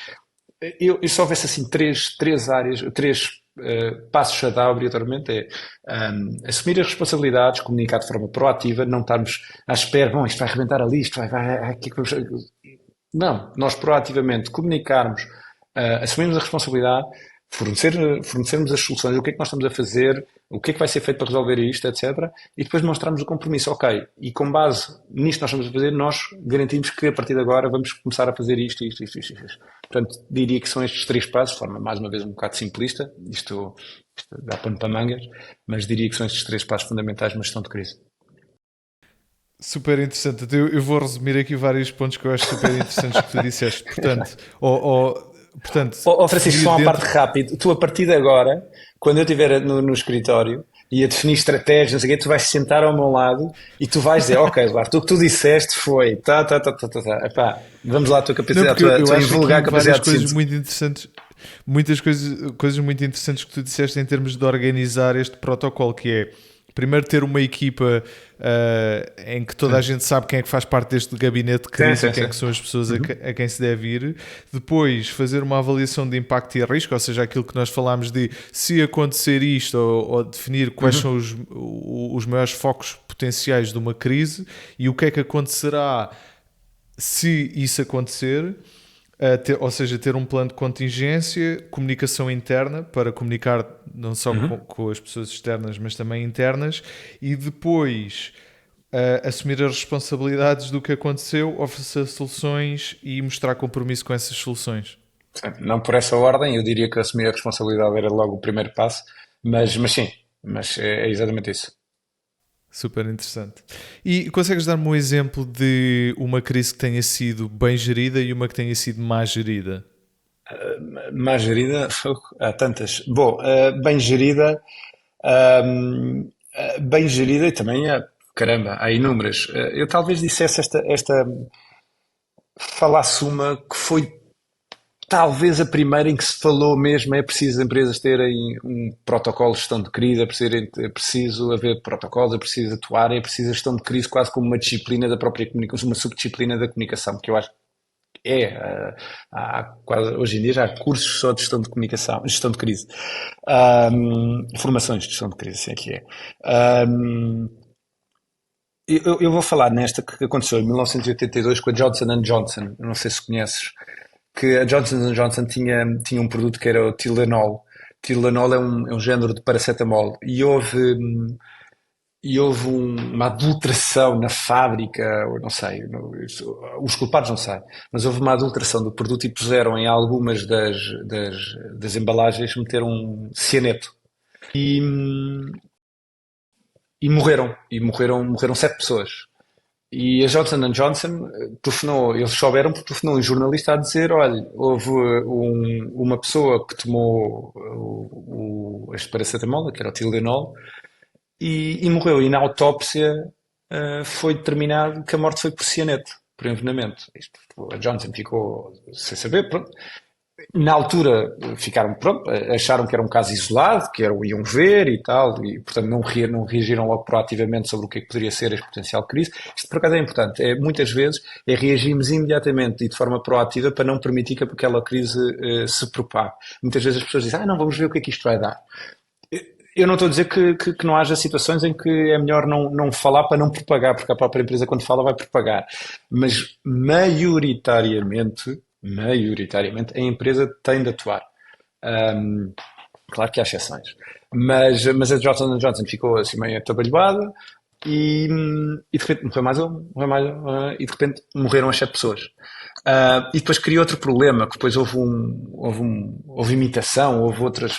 se houvesse assim três passos a dar obrigatoriamente, é assumir as responsabilidades, comunicar de forma proativa, não estarmos à espera, bom, isto vai arrebentar ali, isto vai não, nós proativamente comunicarmos, assumirmos a responsabilidade, fornecermos as soluções, o que é que nós estamos a fazer, o que é que vai ser feito para resolver isto, etc. E depois mostrarmos o compromisso, ok, e com base nisto que nós estamos a fazer, nós garantimos que a partir de agora vamos começar a fazer isto. Portanto, diria que são estes 3 passos, de forma mais uma vez um bocado simplista, isto dá pano para mangas, mas diria que são estes 3 passos fundamentais numa gestão de crise. Super interessante. Eu vou resumir aqui vários pontos que eu acho super interessantes que tu disseste. Portanto, Francisco, só uma parte rápida. Tu, a partir de agora, quando eu estiver no escritório e a definir estratégias, não sei o quê, tu vais sentar ao meu lado e tu vais dizer: ok, Eduardo, o que tu disseste foi Epá, vamos lá, a tua capacidade, eu acho divulgar a capacidade de coisas muito interessantes. Muitas coisas muito interessantes que tu disseste em termos de organizar este protocolo, que é primeiro ter uma equipa em que toda a gente sabe quem é que faz parte deste gabinete de crise, quem é que são as pessoas a quem se deve ir. Depois fazer uma avaliação de impacto e risco, ou seja, aquilo que nós falámos de se acontecer isto, ou definir quais são os maiores focos potenciais de uma crise e o que é que acontecerá se isso acontecer, ou seja, ter um plano de contingência, comunicação interna para comunicar não só com as pessoas externas, mas também internas, e depois assumir as responsabilidades do que aconteceu, oferecer soluções e mostrar compromisso com essas soluções. Não por essa ordem, eu diria que assumir a responsabilidade era logo o primeiro passo, mas sim, mas é exatamente isso. Super interessante. E consegues dar-me um exemplo de uma crise que tenha sido bem gerida e uma que tenha sido má gerida? Má gerida, há tantas. Bom, bem gerida e também, caramba, há inúmeras. Eu talvez dissesse falasse uma que foi talvez a primeira em que se falou mesmo, é preciso as empresas terem um protocolo de gestão de crise, é preciso haver protocolos, é preciso atuar, é preciso a gestão de crise quase como uma disciplina da própria comunicação, uma subdisciplina da comunicação, porque eu acho que há quase, hoje em dia já há cursos só de gestão de comunicação, gestão de crise, formações de gestão de crise, assim é que é. Ahm, eu vou falar nesta que aconteceu em 1982 com a Johnson Johnson, não sei se conheces, que a Johnson Johnson tinha um produto que era o Tylenol. Tylenol é um género de paracetamol e houve uma adulteração na fábrica, ou não sei, os culpados não sei, mas houve uma adulteração do produto e puseram em algumas das embalagens, meteram cianeto. E, e morreram 7 pessoas. E a Johnson Johnson telefonou, eles souberam porque telefonou um jornalista a dizer, olha, houve uma pessoa que tomou este paracetamol, que era o Tylenol, e morreu. E na autópsia foi determinado que a morte foi por cianeto, por envenenamento. A Johnson ficou sem saber, pronto. Na altura ficaram, pronto, acharam que era um caso isolado, iam ver e tal, e portanto não reagiram logo proativamente sobre o que é que poderia ser a potencial crise. Isto por acaso é importante, muitas vezes reagimos imediatamente e de forma proativa para não permitir que aquela crise se propague. Muitas vezes as pessoas dizem, não, vamos ver o que é que isto vai dar. Eu não estou a dizer que não haja situações em que é melhor não falar para não propagar, porque a própria empresa quando fala vai propagar. Mas maioritariamente, a empresa tem de atuar. Claro que há exceções. Mas a Johnson Johnson ficou assim meio atabalhoada e de repente e de repente morreram as 7 pessoas. E depois criou outro problema, que depois houve imitação, houve outros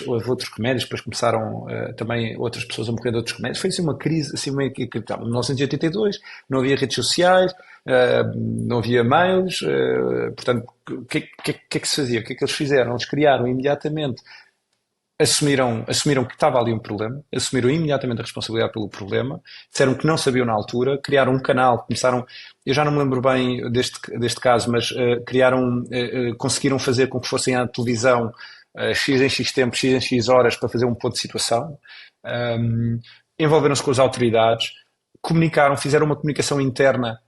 remédios, depois começaram também outras pessoas a morrer de outros remédios. Foi assim uma crise, assim meio que em 1982, não havia redes sociais, não havia mails, portanto, o que é que se fazia? O que é que eles fizeram? Eles criaram imediatamente, assumiram que estava ali um problema, assumiram imediatamente a responsabilidade pelo problema, disseram que não sabiam na altura, criaram um canal, começaram, eu já não me lembro bem deste caso, mas conseguiram fazer com que fossem à televisão X em X tempo, X em X horas para fazer um ponto de situação, envolveram-se com as autoridades, comunicaram, fizeram uma comunicação interna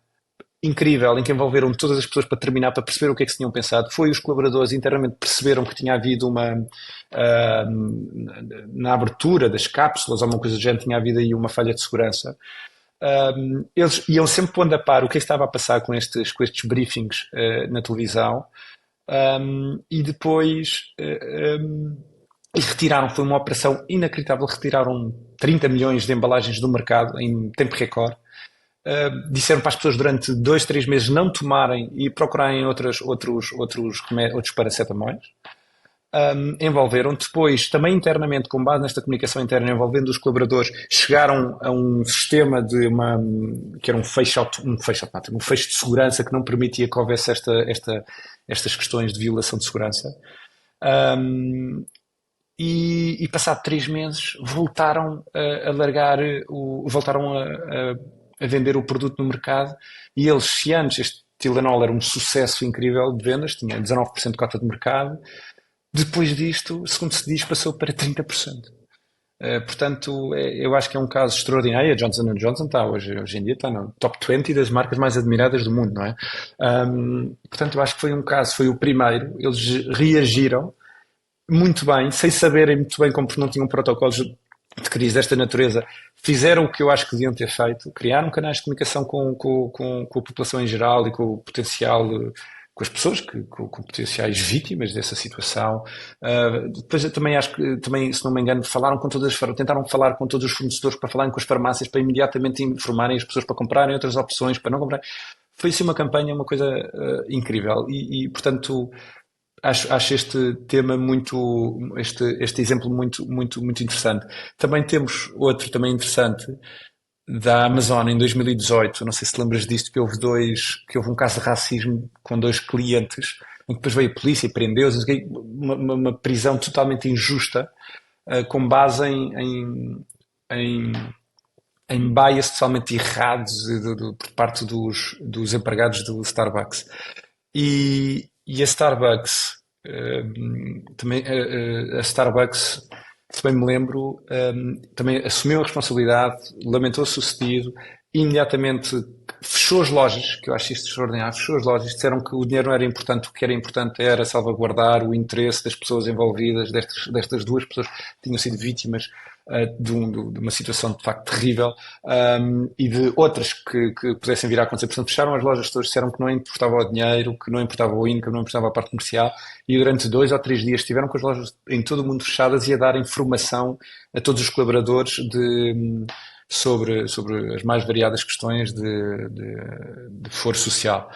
incrível, em que envolveram todas as pessoas para terminar, para perceber o que é que se tinham pensado. Foi os colaboradores internamente perceberam que tinha havido na abertura das cápsulas ou uma coisa do género, tinha havido aí uma falha de segurança. Eles iam sempre pondo a par o que é que estava a passar com estes briefings na televisão, e depois e retiraram, foi uma operação inacreditável, retiraram 30 milhões de embalagens do mercado em tempo recorde. Disseram para as pessoas durante 2, 3 meses não tomarem e procurarem outros paracetamóis. Envolveram depois, também internamente, com base nesta comunicação interna, envolvendo os colaboradores, chegaram a um sistema que era um fecho de segurança que não permitia que houvesse estas questões de violação de segurança. E passado 3 meses voltaram a largar, voltaram a vender o produto no mercado, e eles, se antes este Tylenol era um sucesso incrível de vendas, tinha 19% de cota de mercado, depois disto, segundo se diz, passou para 30%. Portanto, eu acho que é um caso extraordinário. A Johnson Johnson está hoje em dia está no top 20 das marcas mais admiradas do mundo, não é? Portanto, eu acho que foi um caso, foi o primeiro, eles reagiram muito bem, sem saberem muito bem como não tinham protocolos de crise desta natureza fizeram o que eu acho que deviam ter feito, criaram canais de comunicação com a população em geral e com o potencial, com as pessoas, com potenciais vítimas dessa situação. Depois eu também acho que, também, se não me engano, tentaram falar com todos os fornecedores para falarem com as farmácias, para imediatamente informarem as pessoas para comprarem outras opções, para não comprarem. Foi assim uma campanha, uma coisa incrível portanto, acho este tema este exemplo muito interessante. Também temos outro também interessante da Amazon em 2018. Não sei se te lembras disto, que houve um caso de racismo com dois clientes, em que depois veio a polícia e prendeu-os, uma prisão totalmente injusta, com base em, em bias totalmente errados por parte dos empregados do Starbucks. E a Starbucks, também, a Starbucks, se bem me lembro, também assumiu a responsabilidade, lamentou o sucedido, imediatamente fechou as lojas, que eu acho isto extraordinário, fechou as lojas, disseram que o dinheiro não era importante, o que era importante era salvaguardar o interesse das pessoas envolvidas, destas duas pessoas que tinham sido vítimas de uma situação de facto terrível, e de outras que pudessem vir a acontecer. Portanto, fecharam as lojas todas, disseram que não importava o dinheiro, que não importava o income, não importava a parte comercial, e durante 2 ou 3 dias estiveram com as lojas em todo o mundo fechadas e a dar informação a todos os colaboradores sobre as mais variadas questões de foro social.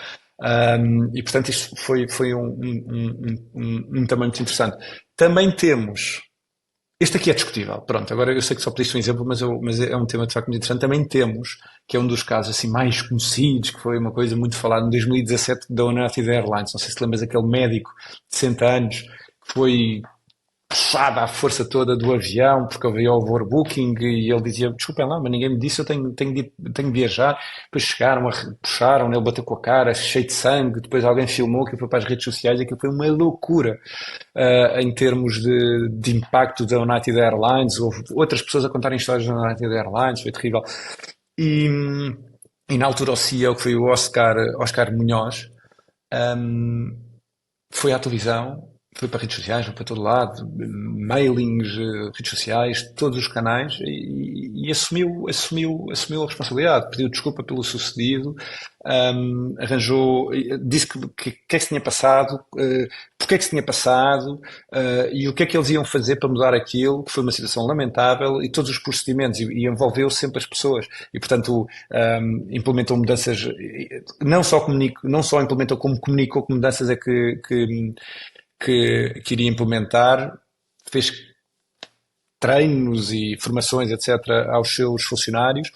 E portanto isto foi um tamanho muito interessante. Também temos, este aqui é discutível, pronto, agora eu sei que só pediste um exemplo, mas é um tema de facto muito interessante. Também temos, que é um dos casos assim mais conhecidos, que foi uma coisa muito falada em 2017 da United Airlines. Não sei se te lembras, aquele médico de 60 anos que foi puxado à força toda do avião porque havia overbooking, e ele dizia, desculpem lá, mas ninguém me disse, eu tenho de viajar. Depois chegaram, puxaram, ele bateu com a cara cheio de sangue, depois alguém filmou, que foi para as redes sociais, e aquilo foi uma loucura em termos de impacto da United Airlines. Houve outras pessoas a contarem histórias da United Airlines, foi terrível. E, e na altura o CEO, que foi o Oscar Munhoz, foi à televisão, foi para redes sociais, foi para todo lado, mailings, redes sociais, todos os canais, e assumiu a responsabilidade, pediu desculpa pelo sucedido, disse que é que se tinha passado, porque é que se tinha passado, e o que é que eles iam fazer para mudar aquilo, que foi uma situação lamentável, e todos os procedimentos, e envolveu sempre as pessoas, e portanto implementou mudanças, não só implementou, como comunicou que mudanças é que iria implementar, fez treinos e formações, etc., aos seus funcionários,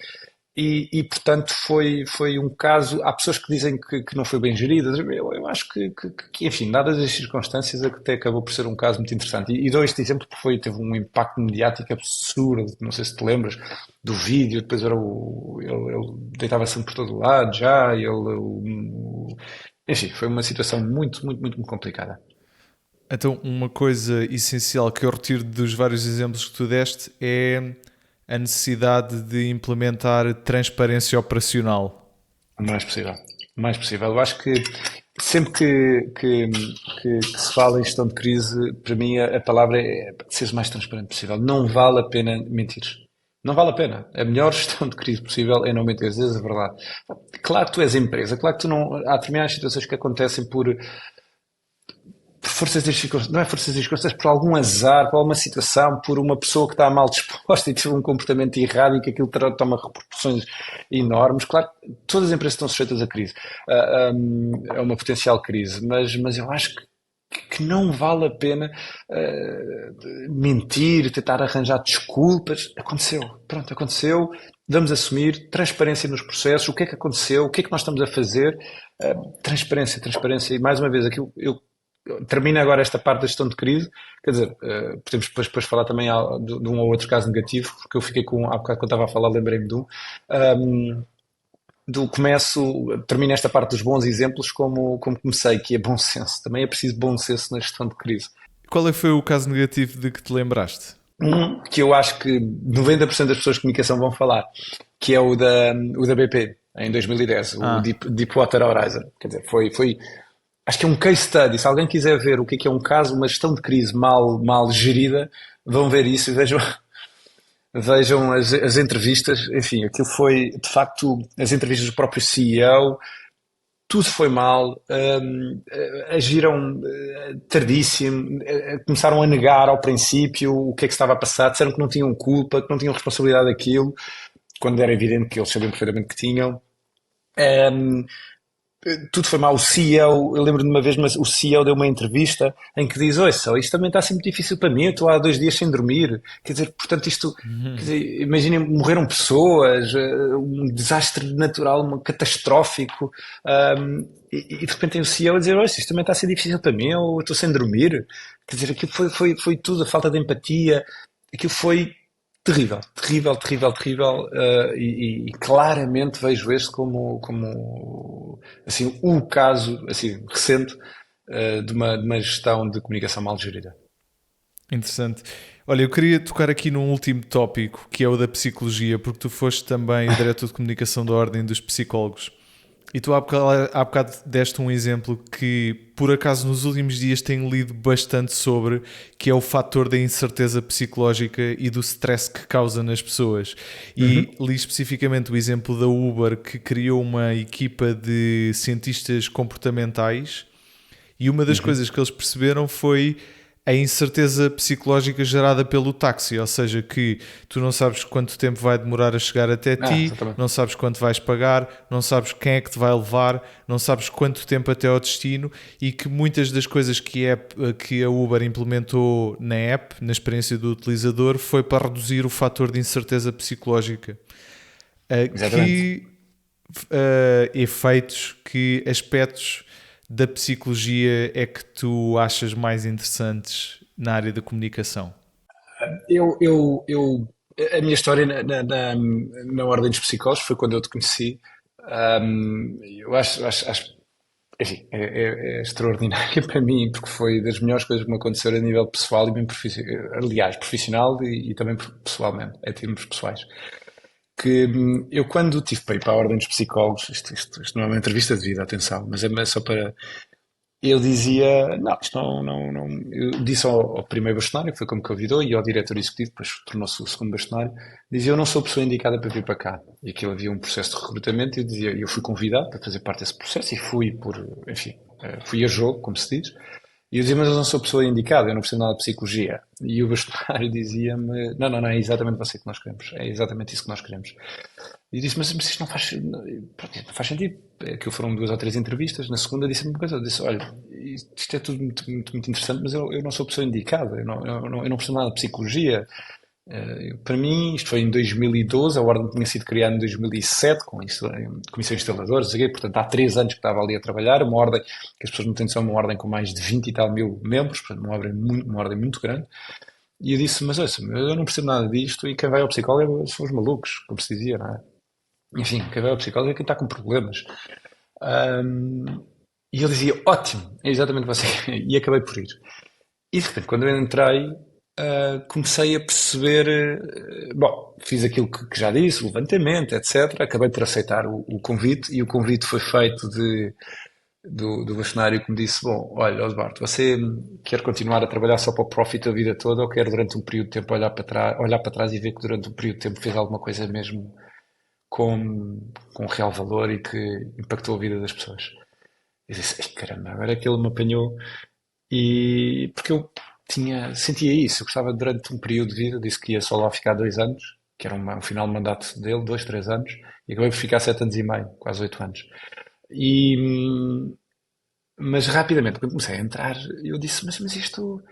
e portanto foi um caso. Há pessoas que dizem que não foi bem gerido. Eu acho que, enfim, dadas as circunstâncias, até acabou por ser um caso muito interessante. E dou este exemplo porque teve um impacto mediático absurdo. Não sei se te lembras do vídeo, depois era ele deitava sempre por todo lado, enfim, foi uma situação muito, muito, muito complicada. Então, uma coisa essencial que eu retiro dos vários exemplos que tu deste é a necessidade de implementar transparência operacional. O mais possível. O mais possível. Eu acho que sempre que se fala em gestão de crise, para mim a palavra é ser o mais transparente possível. Não vale a pena mentir. Não vale a pena. A melhor gestão de crise possível é não mentir. Às vezes é verdade. Claro que tu és empresa. Claro que tu não... Há determinadas situações que acontecem por forças das circunstâncias, não é forças das circunstâncias, por algum azar, por alguma situação, por uma pessoa que está mal disposta e teve um comportamento errado e que aquilo toma repercussões enormes. Claro, todas as empresas estão sujeitas a crise, a uma potencial crise, mas eu acho que não vale a pena mentir, tentar arranjar desculpas. Aconteceu, pronto, aconteceu. Vamos assumir transparência nos processos, o que é que aconteceu, o que é que nós estamos a fazer, transparência, e mais uma vez, aqui eu termina agora esta parte da gestão de crise, quer dizer, podemos depois falar também de um ou outro caso negativo, porque eu fiquei há bocado quando estava a falar, lembrei-me de termino esta parte dos bons exemplos como comecei, que é bom senso. Também é preciso bom senso na gestão de crise. Qual é que foi o caso negativo de que te lembraste? Que eu acho que 90% das pessoas de comunicação vão falar, que é o da BP, em 2010, o Deepwater Horizon. Quer dizer, foi acho que é um case study. Se alguém quiser ver o que é um caso, uma gestão de crise mal gerida, vão ver isso e vejam vejam as entrevistas, enfim, aquilo foi, de facto, as entrevistas do próprio CEO, tudo foi mal, agiram tardíssimo, começaram a negar ao princípio o que é que estava a passar, disseram que não tinham culpa, que não tinham responsabilidade daquilo, quando era evidente que eles sabiam perfeitamente que tinham. Um, Tudo foi mal. O CEO, eu lembro de uma vez, mas o CEO deu uma entrevista em que diz: Ouça, isto também está a ser muito difícil para mim, eu estou há 2 dias sem dormir. Quer dizer, portanto, isto, quer dizer, imaginem, morreram pessoas, um desastre natural, catastrófico, e de repente tem o CEO a dizer: Ouça, isto também está a ser difícil para mim, eu estou sem dormir. Quer dizer, aquilo foi tudo, a falta de empatia, aquilo foi terrível, terrível, terrível, terrível, e claramente vejo este como assim, o caso assim, recente de uma gestão de comunicação mal gerida. Interessante. Olha, eu queria tocar aqui num último tópico, que é o da psicologia, porque tu foste também o diretor de comunicação da Ordem dos Psicólogos. E tu há bocado deste um exemplo que, por acaso, nos últimos dias tenho lido bastante sobre, que é o fator da incerteza psicológica e do stress que causa nas pessoas. Uhum, E li especificamente o exemplo da Uber, que criou uma equipa de cientistas comportamentais, e uma das uhum. coisas que eles perceberam foi a incerteza psicológica gerada pelo táxi, ou seja, que tu não sabes quanto tempo vai demorar a chegar até ti, Exatamente. não sabes quanto vais pagar, não sabes quem é que te vai levar, não sabes quanto tempo até ao destino, e que muitas das coisas que a Uber implementou na app, na experiência do utilizador, foi para reduzir o fator de incerteza psicológica. Exatamente. Que efeitos, que aspectos da psicologia é que tu achas mais interessantes na área da comunicação? Eu, a minha história na Ordem dos Psicólogos foi quando eu te conheci. Eu acho enfim, é extraordinário para mim, porque foi das melhores coisas que me aconteceram a nível pessoal e bem aliás, profissional e também pessoalmente, em termos pessoais. Que eu, quando tive para ir para a Ordem dos Psicólogos, isto não é uma entrevista de vida, atenção, mas é só para. Eu dizia, não, isto não. Eu disse ao primeiro bastonário, que foi como convidou, e ao diretor executivo, depois tornou-se o segundo bastonário, dizia, eu não sou a pessoa indicada para vir para cá. E aquilo havia um processo de recrutamento, e eu dizia, eu fui convidado para fazer parte desse processo, e fui enfim, fui a jogo, como se diz, e eu dizia, mas eu não sou a pessoa indicada, eu não percebo nada de psicologia. E o bastonário dizia-me, não, é exatamente você que nós queremos, é exatamente isso que nós queremos. E disse, mas isto não faz, pronto, não faz sentido. Aquilo foram 2 ou 3 entrevistas. Na segunda disse-me uma coisa. Eu disse, olha, isto é tudo muito interessante, mas eu não sou a pessoa indicada. Eu não percebo nada de psicologia. Para mim, isto foi em 2012. A Ordem tinha sido criada em 2007 com comissão instaladora. Portanto, há 3 anos que estava ali a trabalhar. Uma ordem que as pessoas não têm noção, uma ordem com mais de 20 e tal mil membros. Portanto, uma ordem muito grande. E eu disse, mas ouça, eu não percebo nada disto e quem vai ao psicólogo são os malucos, como se dizia, não é? Enfim, quem vai ao psicólogo é quem está com problemas. Ahm, e ele dizia, ótimo, é exatamente você. E acabei por ir. E de repente, quando eu entrei, comecei a perceber. Bom, fiz aquilo que já disse, o levantamento, etc. Acabei por aceitar o convite, e o convite foi feito do bastonário que me disse: Bom, olha, Osvaldo, você quer continuar a trabalhar só para o profit a vida toda ou quer durante um período de tempo olhar para trás e ver que durante um período de tempo fez alguma coisa mesmo com real valor e que impactou a vida das pessoas? Eu disse: Ei, caramba, agora é que ele me apanhou. E porque eu sentia isso, eu gostava durante um período de vida, disse que ia só lá ficar 2 anos, que era um final de mandato dele, 2, 3 anos, e acabei por ficar 7 anos e meio, quase 8 anos. E, mas rapidamente, quando comecei a entrar, eu disse, mas isto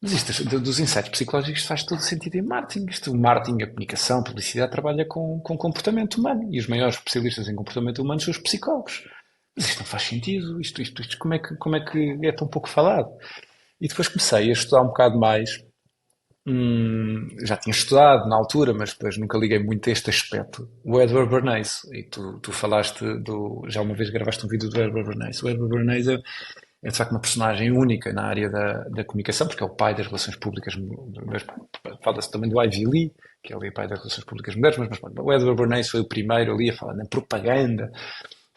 dos insights psicológicos faz todo sentido em marketing. Isto, o marketing, a comunicação, a publicidade trabalha com comportamento humano. E os maiores especialistas em comportamento humano são os psicólogos. Mas isto não faz sentido. Isto como é que é tão pouco falado? E depois comecei a estudar um bocado mais. Já tinha estudado na altura, mas depois nunca liguei muito a este aspecto. O Edward Bernays, e tu falaste já uma vez gravaste um vídeo do Edward Bernays. O Edward Bernays é de facto uma personagem única na área da comunicação, porque é o pai das relações públicas, fala-se também do Ivy Lee, que é ali o pai das relações públicas modernas, mas pronto, o Edward Bernays foi o primeiro ali a falar na propaganda.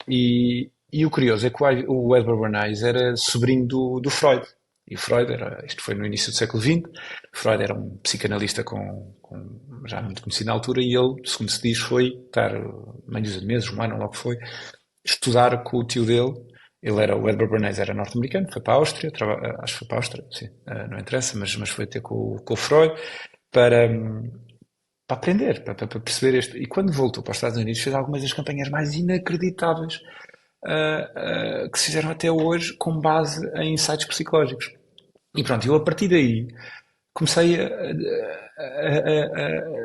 E o curioso é que o Edward Bernays era sobrinho do Freud. E Freud isto foi no início do século XX, Freud era um psicanalista já muito conhecido na altura e ele, segundo se diz, foi estar meio de meses, um ano, logo foi, estudar com o tio dele. O Edward Bernays era norte-americano, foi para a Áustria, acho que foi para a Áustria, sim, não interessa, mas foi ter com o Freud para, para aprender, para perceber este. E quando voltou para os Estados Unidos, fez algumas das campanhas mais inacreditáveis que se fizeram até hoje com base em insights psicológicos. E pronto, eu a partir daí comecei a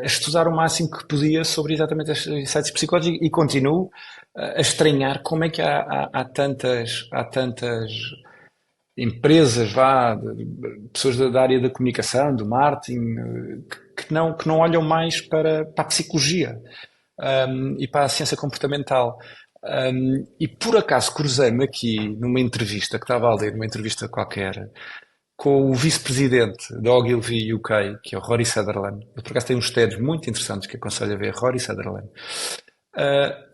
estudar o máximo que podia sobre exatamente estes insights psicológicos e continuo a estranhar como é que há tantas empresas, pessoas da área da comunicação, do marketing, que não olham mais para a psicologia e para a ciência comportamental. E por acaso cruzei-me aqui numa entrevista que estava a ler, numa entrevista qualquer, com o vice-presidente da Ogilvy UK, que é o Rory Sutherland. Ele por acaso tem uns TEDs muito interessantes que aconselho a ver, Rory Sutherland,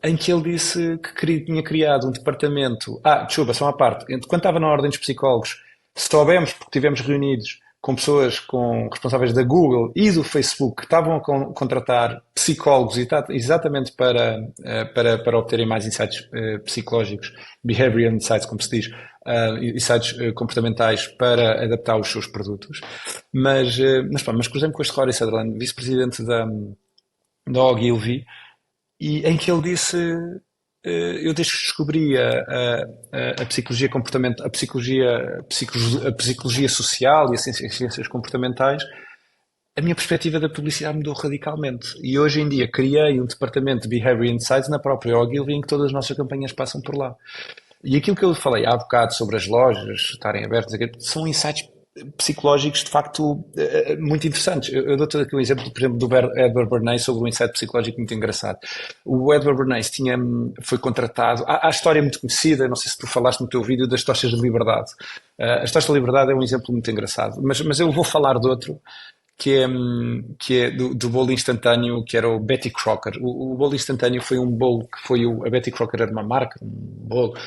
em que ele disse que tinha criado um departamento. Desculpa, só uma parte. Quando estava na ordem dos psicólogos, soubemos, porque estivemos reunidos com pessoas responsáveis da Google e do Facebook que estavam a contratar psicólogos exatamente para obterem mais insights psicológicos, behavioral insights, como se diz, insights comportamentais para adaptar os seus produtos. Mas cruzei-me com este Rory Sutherland, vice-presidente da Ogilvy, e em que ele disse, eu desde que descobri a psicologia comportamental, a psicologia social e as ciências comportamentais, a minha perspectiva da publicidade mudou radicalmente. E hoje em dia criei um departamento de Behavior Insights na própria Ogilvy em que todas as nossas campanhas passam por lá. E aquilo que eu falei há bocado sobre as lojas estarem abertas, são insights psicológicos de facto muito interessantes. Eu dou-te aqui um exemplo, por exemplo, do Edward Bernays sobre um insight psicológico muito engraçado. O Edward Bernays foi contratado, há a história muito conhecida, não sei se tu falaste no teu vídeo, das tochas de liberdade. As tochas de liberdade é um exemplo muito engraçado, mas eu vou falar de outro, que é do bolo instantâneo, que era o Betty Crocker. O bolo instantâneo foi um bolo a Betty Crocker era uma marca, um bolo,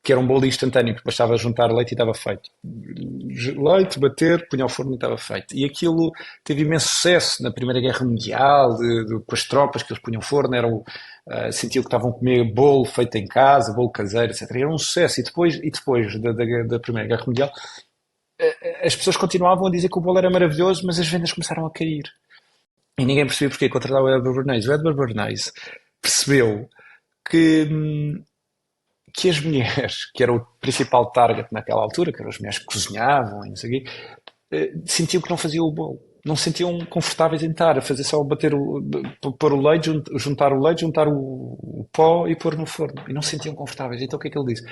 que era um bolo instantâneo, que bastava juntar leite e estava feito. Leite, bater, punha ao forno e estava feito. E aquilo teve imenso sucesso na Primeira Guerra Mundial, com as tropas que eles punham ao forno, sentiam que estavam a comer bolo feito em casa, bolo caseiro, etc. Era um sucesso. E depois da Primeira Guerra Mundial, as pessoas continuavam a dizer que o bolo era maravilhoso, mas as vendas começaram a cair. E ninguém percebia porque contratar o Edward Bernays. O Edward Bernays percebeu que as mulheres, que era o principal target naquela altura, que eram as mulheres que cozinhavam e não sei o quê, sentiam que não faziam o bolo. Não se sentiam confortáveis em estar a fazer só pôr o leite, juntar o leite, juntar o pó e pôr no forno. E não se sentiam confortáveis. Então o que é que ele disse? O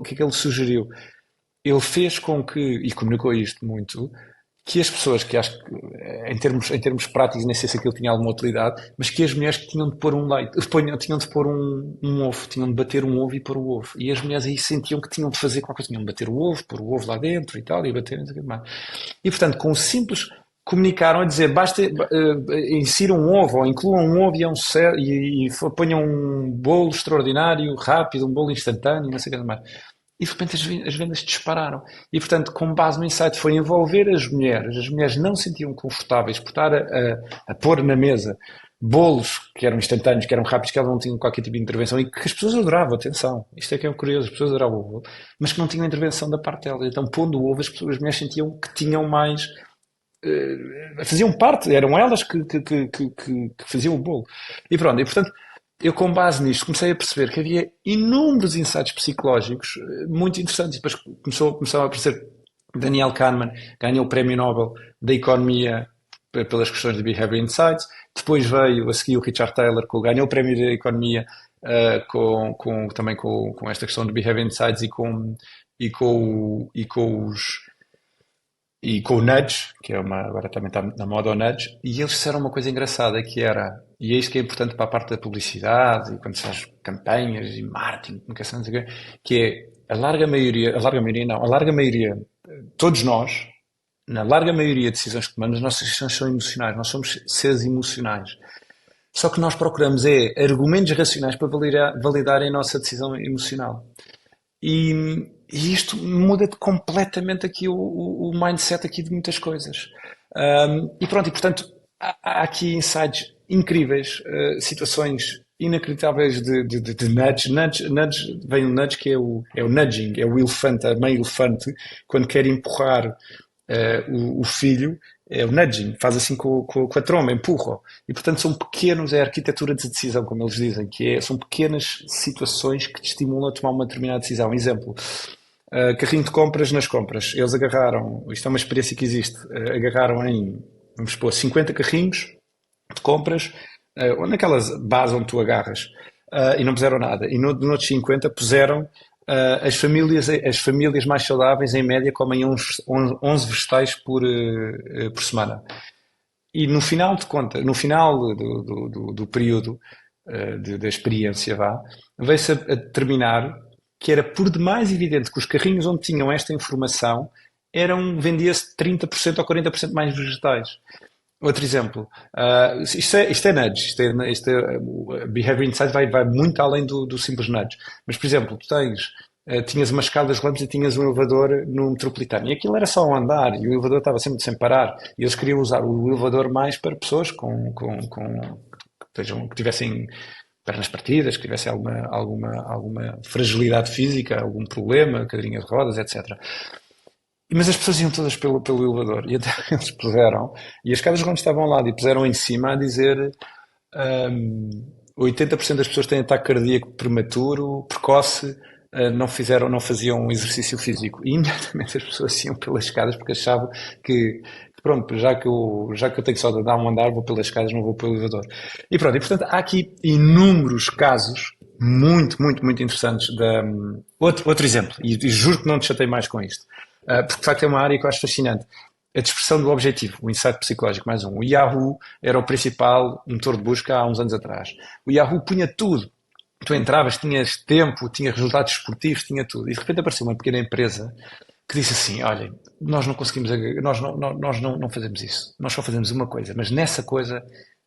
que é que ele sugeriu? Ele fez com que, e comunicou isto muito, que as pessoas que acho que, em termos práticos, nem sei se aquilo tinha alguma utilidade, mas que as mulheres que tinham de pôr um leite, tinham de pôr um ovo, tinham de bater um ovo e pôr o ovo. E as mulheres aí sentiam que tinham de fazer qualquer coisa, tinham de bater o ovo, pôr o ovo lá dentro e tal, e bater, não sei o que mais. E portanto, com o simples, comunicaram a dizer, basta, insiram um ovo, ou incluam um ovo e ponham um bolo extraordinário, rápido, um bolo instantâneo, não sei o que mais. E de repente as vendas dispararam. E, portanto, com base no insight, foi envolver as mulheres. As mulheres não se sentiam confortáveis por estar a pôr na mesa bolos que eram instantâneos, que eram rápidos, que elas não tinham qualquer tipo de intervenção e que as pessoas adoravam, atenção. Isto é que é curioso, as pessoas adoravam o bolo, mas que não tinham intervenção da parte delas. Então, pondo o ovo, as mulheres sentiam que tinham mais... faziam parte, eram elas que faziam o bolo. E pronto, e portanto... Eu, com base nisto, comecei a perceber que havia inúmeros insights psicológicos muito interessantes. E depois começou a aparecer Daniel Kahneman, ganhou o Prémio Nobel da Economia pelas questões de Behavior Insights. Depois veio a seguir o Richard Taylor, que ganhou o Prémio da Economia também com esta questão de Behavior Insights e com o Nudge, que agora também está na moda o Nudge, e eles disseram uma coisa engraçada, que era, e é isto que é importante para a parte da publicidade, e quando se faz campanhas e marketing, comunicação, que é a larga maioria, todos nós, na larga maioria de decisões que tomamos, as nossas decisões são emocionais, nós somos seres emocionais. Só que nós procuramos argumentos racionais para validar a nossa decisão emocional. E, e isto muda completamente aqui o mindset aqui de muitas coisas. E pronto, e portanto, há aqui insights incríveis, situações inacreditáveis de nudge. Nudge. Vem um nudge que é o nudging, é o elefante, a mãe elefante, quando quer empurrar o filho, é o nudging, faz assim com a tromba, empurra. E portanto são pequenos, é a arquitetura de decisão, como eles dizem, são pequenas situações que te estimulam a tomar uma determinada decisão. Exemplo, carrinho de compras nas compras. Eles agarraram, isto é uma experiência que existe, agarraram em, vamos supor, 50 carrinhos de compras, ou naquelas bases onde tu agarras, e não puseram nada. E noutros 50 puseram as famílias mais saudáveis, em média, comem 11 vegetais por semana. E no final de conta, no final do período da experiência, veio-se a determinar que era por demais evidente que os carrinhos onde tinham esta informação vendia-se 30% ou 40% mais vegetais. Outro exemplo, isto é nudge, o Behavior Insight vai muito além do simples nudge. Mas, por exemplo, tinhas umas escadas rolantes e tinhas um elevador no metropolitano. E aquilo era só um andar e o elevador estava sempre sem parar. E eles queriam usar o elevador mais para pessoas que tivessem pernas partidas, que tivessem alguma fragilidade física, algum problema, cadeirinha de rodas, etc. Mas as pessoas iam todas pelo elevador. E até eles puseram, e as escadas rolantes estavam ao lado, e puseram em cima a dizer 80% das pessoas têm ataque cardíaco prematuro, precoce, não faziam um exercício físico. E imediatamente as pessoas iam pelas escadas porque achavam que pronto, já que eu tenho só de dar um andar, vou pelas escadas, não vou pelo elevador. E pronto, e portanto há aqui inúmeros casos muito, muito, muito interessantes. Outro exemplo, e juro que não te chatei mais com isto, porque de facto é uma área que eu acho fascinante. A dispersão do objetivo, o insight psicológico, mais um. O Yahoo era o principal motor de busca há uns anos atrás. O Yahoo punha tudo. Tu entravas, tinhas tempo, tinha resultados esportivos, tinha tudo. E de repente apareceu uma pequena empresa que disse assim: olhem, nós não conseguimos, nós não fazemos isso. Nós só fazemos uma coisa, mas nessa coisa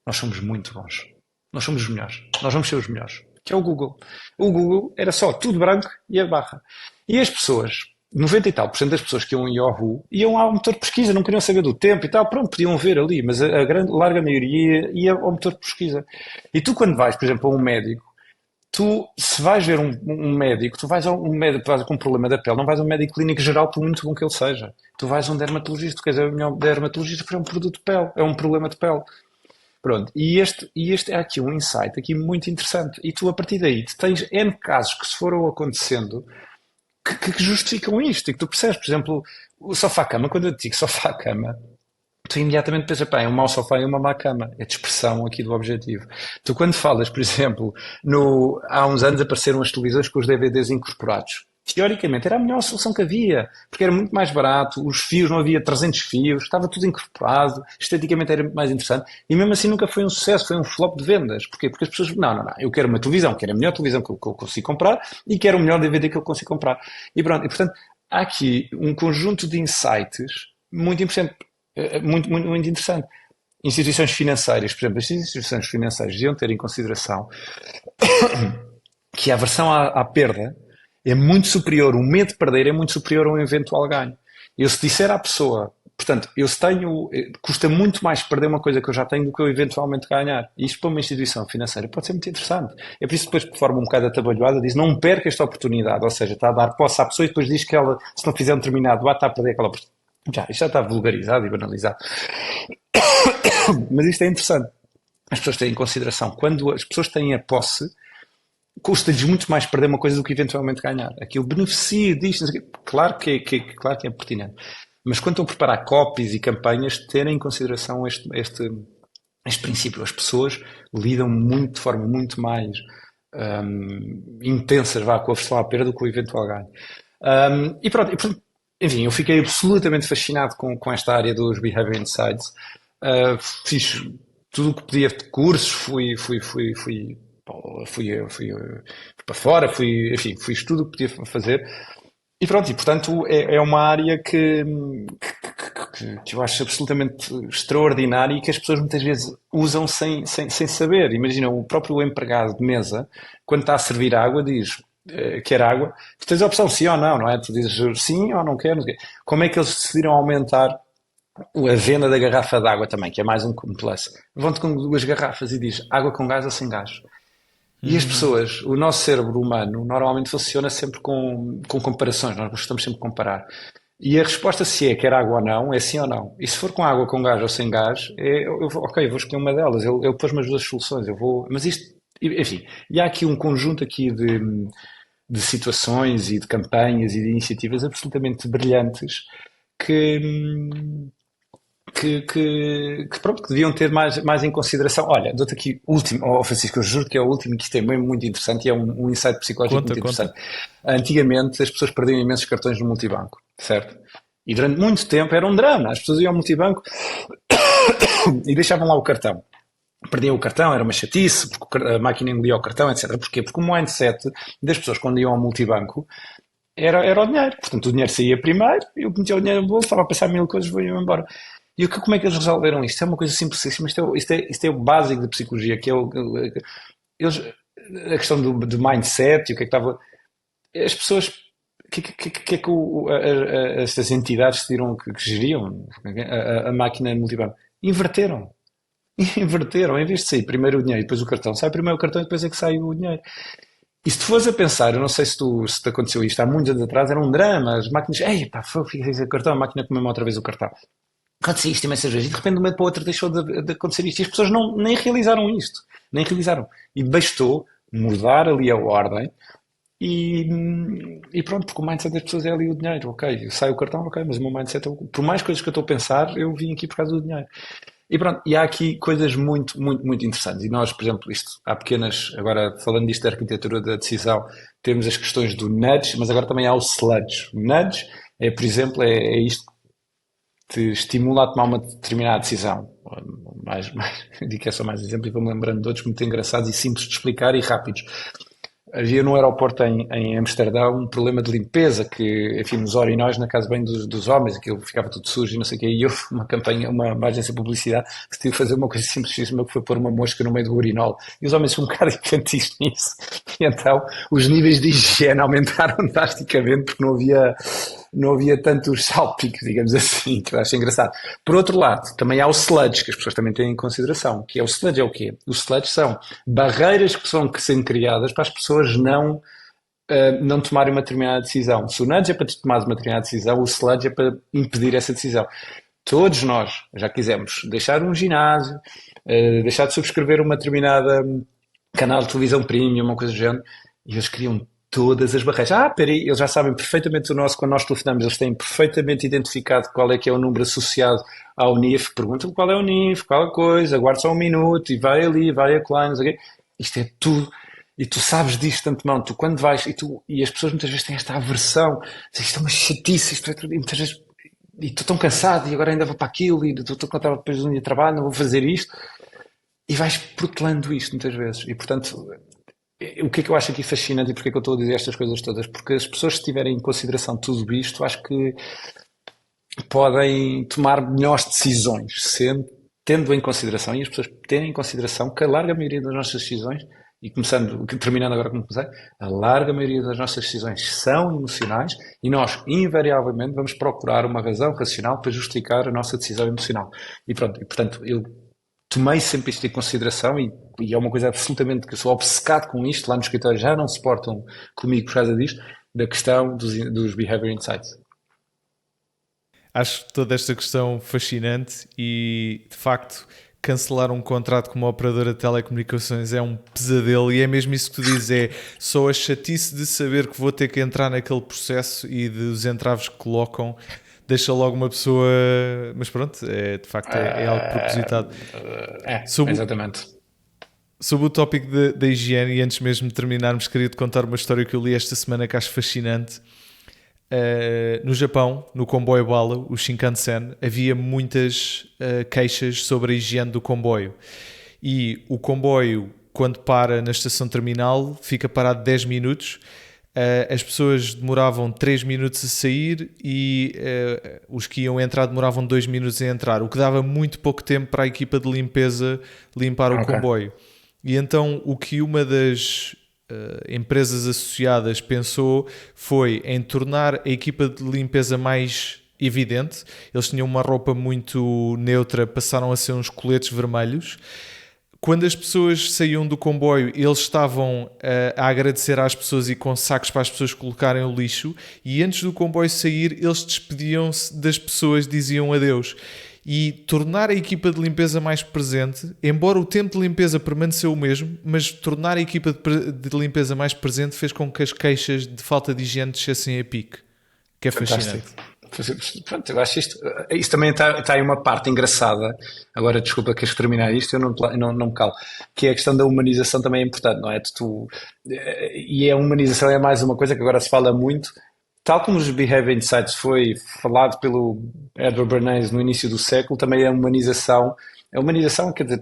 nós somos muito bons. Nós somos os melhores. Nós vamos ser os melhores. Que é o Google. O Google era só tudo branco e a barra. E as pessoas, 90 e tal por cento das pessoas que iam em Yahoo iam ao motor de pesquisa, não queriam saber do tempo e tal, pronto, podiam ver ali, mas a larga maioria ia ao motor de pesquisa. E tu, quando vais, por exemplo, a um médico, se vais ver um médico, tu vais a um médico com um problema da pele, não vais a um médico clínico geral, por muito bom que ele seja. Tu vais a um dermatologista, tu queres a melhor dermatologista porque é um produto de pele, é um problema de pele. Pronto, e este é aqui um insight aqui muito interessante. E tu, a partir daí, tens N casos que se foram acontecendo que justificam isto e que tu percebes. Por exemplo, o sofá-cama, quando eu te digo sofá-cama, tu imediatamente pensas, pá, é um mau sofá e uma má cama. É a dispersão aqui do objetivo. Tu, quando falas, por exemplo, há uns anos apareceram as televisões com os DVDs incorporados. Teoricamente era a melhor solução que havia, porque era muito mais barato, os fios, não havia 300 fios, estava tudo incorporado, esteticamente era mais interessante, e mesmo assim nunca foi um sucesso, foi um flop de vendas. Porquê? Porque as pessoas, não, eu quero uma televisão, quero a melhor televisão que eu consigo comprar, e quero o melhor DVD que eu consigo comprar. E pronto, e portanto, há aqui um conjunto de insights muito interessante, muito interessante. Instituições financeiras, por exemplo, as instituições financeiras deviam ter em consideração que a aversão à perda é muito superior, o medo de perder é muito superior a um eventual ganho. Eu, se disser à pessoa, portanto, custa muito mais perder uma coisa que eu já tenho do que eu eventualmente ganhar. E isto para uma instituição financeira pode ser muito interessante. É por isso que depois, de forma um bocado atabalhoada, diz: não perca esta oportunidade. Ou seja, está a dar posse à pessoa e depois diz que ela, se não fizer um determinado ato, está a perder aquela oportunidade. Isto já está vulgarizado e banalizado. Mas isto é interessante. As pessoas têm em consideração, quando as pessoas têm a posse, custa-lhes muito mais perder uma coisa do que eventualmente ganhar. Aquilo beneficia disto. Claro que é pertinente. Mas quando estão a preparar copies e campanhas, terem em consideração este princípio. As pessoas lidam de forma muito mais intensa com a aversão à perda do que o eventual ganho. E pronto, enfim, eu fiquei absolutamente fascinado com esta área dos Behavior Insights. Fiz tudo o que podia de cursos, fui para fora, enfim, fiz tudo o que podia fazer. E pronto, e portanto é uma área que eu acho absolutamente extraordinária e que as pessoas muitas vezes usam sem saber. Imagina, o próprio empregado de mesa, quando está a servir água, diz: quer água, tu tens a opção sim ou não, não é? Tu dizes sim ou não quer, não sei o quê. Como é que eles decidiram aumentar a venda da garrafa de água também, que é mais um plus? Vão-te com duas garrafas e diz água com gás ou sem gás. E as pessoas, o nosso cérebro humano, normalmente funciona sempre com comparações, nós gostamos sempre de comparar. E a resposta se é quer água ou não, é sim ou não. E se for com água com gás ou sem gás, ok, eu vou escolher uma delas. Eu pus-me as duas soluções. Mas isto, enfim, e há aqui um conjunto aqui de situações e de campanhas e de iniciativas absolutamente brilhantes que, hum, pronto, que deviam ter mais em consideração. Olha, dou-te aqui o último, Francisco, eu juro que é o último, que isto é mesmo muito interessante e é um insight psicológico Conta, muito conta. interessante. Antigamente as pessoas perdiam imensos cartões no multibanco, certo? E durante muito tempo era um drama. As pessoas iam ao multibanco e deixavam lá o cartão. Perdiam o cartão, era uma chatice, porque a máquina engolia o cartão, etc. Porquê? Porque o mindset das pessoas quando iam ao multibanco era o dinheiro. Portanto, o dinheiro saía primeiro, eu metia o dinheiro no bolso, estava a pensar mil coisas, vou embora. E como é que eles resolveram isto? É uma coisa simplesíssima. Isto é o básico da psicologia, que é eles, a questão do mindset e o que é que estava. As pessoas. Que é que estas entidades que geriam a máquina multibanco? Inverteram. Inverteram. Em vez de sair primeiro o dinheiro e depois o cartão, sai primeiro o cartão e depois é que sai o dinheiro. E se tu fores a pensar, eu não sei se te aconteceu isto há muitos anos atrás, era um drama. As máquinas, ei pá, fica o cartão, a máquina comeu outra vez o cartão. Acontecia isto imensas vezes e de repente de um momento para o outro deixou de acontecer isto e as pessoas nem realizaram isto, nem realizaram. E bastou mudar ali a ordem e pronto, porque o mindset das pessoas é ali o dinheiro, ok, sai o cartão, ok, mas o meu mindset, por mais coisas que eu estou a pensar, eu vim aqui por causa do dinheiro. E pronto, e há aqui coisas muito, muito, muito interessantes. E nós, por exemplo, há pequenas, agora falando disto da arquitetura da decisão, temos as questões do nudge, mas agora também há o sludge. O nudge é, por exemplo, é isto te estimula a tomar uma determinada decisão. Eu digo que é só mais exemplo e vou-me lembrando de outros muito engraçados e simples de explicar e rápidos. Havia no aeroporto em Amsterdão um problema de limpeza que, enfim, nos urinóis na casa bem dos homens, aquilo ficava tudo sujo e não sei o quê, e houve uma campanha, uma agência de publicidade que teve fazer uma coisa simplesíssima que foi pôr uma mosca no meio do urinol. E os homens são um bocado infantis nisso. E então os níveis de higiene aumentaram drasticamente porque não havia tantos salpicos, digamos assim, que eu acho engraçado. Por outro lado, também há o sludge, que as pessoas também têm em consideração, que é o sludge é o quê? O sludge são barreiras que são criadas para as pessoas não tomarem uma determinada decisão. Se o nudge é para tu tomares uma determinada decisão, o sludge é para impedir essa decisão. Todos nós já quisemos deixar um ginásio, deixar de subscrever uma determinada canal de televisão premium, uma coisa do género, e eles criam todas as barreiras. Peraí, eles já sabem perfeitamente o nosso, quando nós telefonamos, eles têm perfeitamente identificado qual é que é o número associado ao NIF, perguntam qual é o NIF, qual a coisa, aguarda só um minuto, e vai ali, vai acolá, não sei o quê. Isto é tudo. E tu sabes disto de antemão, tu quando vais, e as pessoas muitas vezes têm esta aversão, isto é uma chatice, isto é tudo, e muitas vezes, e estou tão cansado, e agora ainda vou para aquilo, e estou contado depois de um dia de trabalho, não vou fazer isto, e vais protelando isto muitas vezes, e portanto, o que é que eu acho aqui fascinante e porque é que eu estou a dizer estas coisas todas? Porque as pessoas, se tiverem em consideração tudo isto, acho que podem tomar melhores decisões, tendo em consideração, e as pessoas terem em consideração que a larga maioria das nossas decisões, e terminando agora como comecei, a larga maioria das nossas decisões são emocionais e nós, invariavelmente, vamos procurar uma razão racional para justificar a nossa decisão emocional. E pronto, e portanto, eu tomei sempre isto em consideração e é uma coisa absolutamente que eu sou obcecado com isto, lá no escritório já não se portam comigo por causa disto, da questão dos Behavior Insights. Acho toda esta questão fascinante e, de facto, cancelar um contrato com uma operadora de telecomunicações é um pesadelo e é mesmo isso que tu dizes, é só a chatice de saber que vou ter que entrar naquele processo e dos entraves que colocam deixa logo uma pessoa... Mas pronto, de facto é algo propositado. Exatamente. Sobre o tópico da higiene, e antes mesmo de terminarmos, queria-te contar uma história que eu li esta semana que acho fascinante. No Japão, no comboio bala, o Shinkansen, havia muitas queixas sobre a higiene do comboio. E o comboio, quando para na estação terminal, fica parado 10 minutos. As pessoas demoravam 3 minutos a sair e os que iam entrar demoravam 2 minutos a entrar, o que dava muito pouco tempo para a equipa de limpeza limpar o comboio. E então o que uma das empresas associadas pensou foi em tornar a equipa de limpeza mais evidente. Eles tinham uma roupa muito neutra, passaram a ser uns coletes vermelhos. Quando as pessoas saíam do comboio, eles estavam a agradecer às pessoas e com sacos para as pessoas colocarem o lixo, e antes do comboio sair, eles despediam-se das pessoas, diziam adeus. E tornar a equipa de limpeza mais presente, embora o tempo de limpeza permaneceu o mesmo, mas tornar a equipa de limpeza mais presente fez com que as queixas de falta de higiene descessem a pique, que é fascinante. Fantástico. Pronto, eu acho isto também está aí uma parte engraçada. Agora, desculpa, queres terminar isto? Eu não me calo. Que é a questão da humanização também é importante, não é? E a humanização é mais uma coisa que agora se fala muito. Tal como os Behavior Insights foi falado pelo Edward Bernays no início do século, também a humanização. A humanização, quer dizer,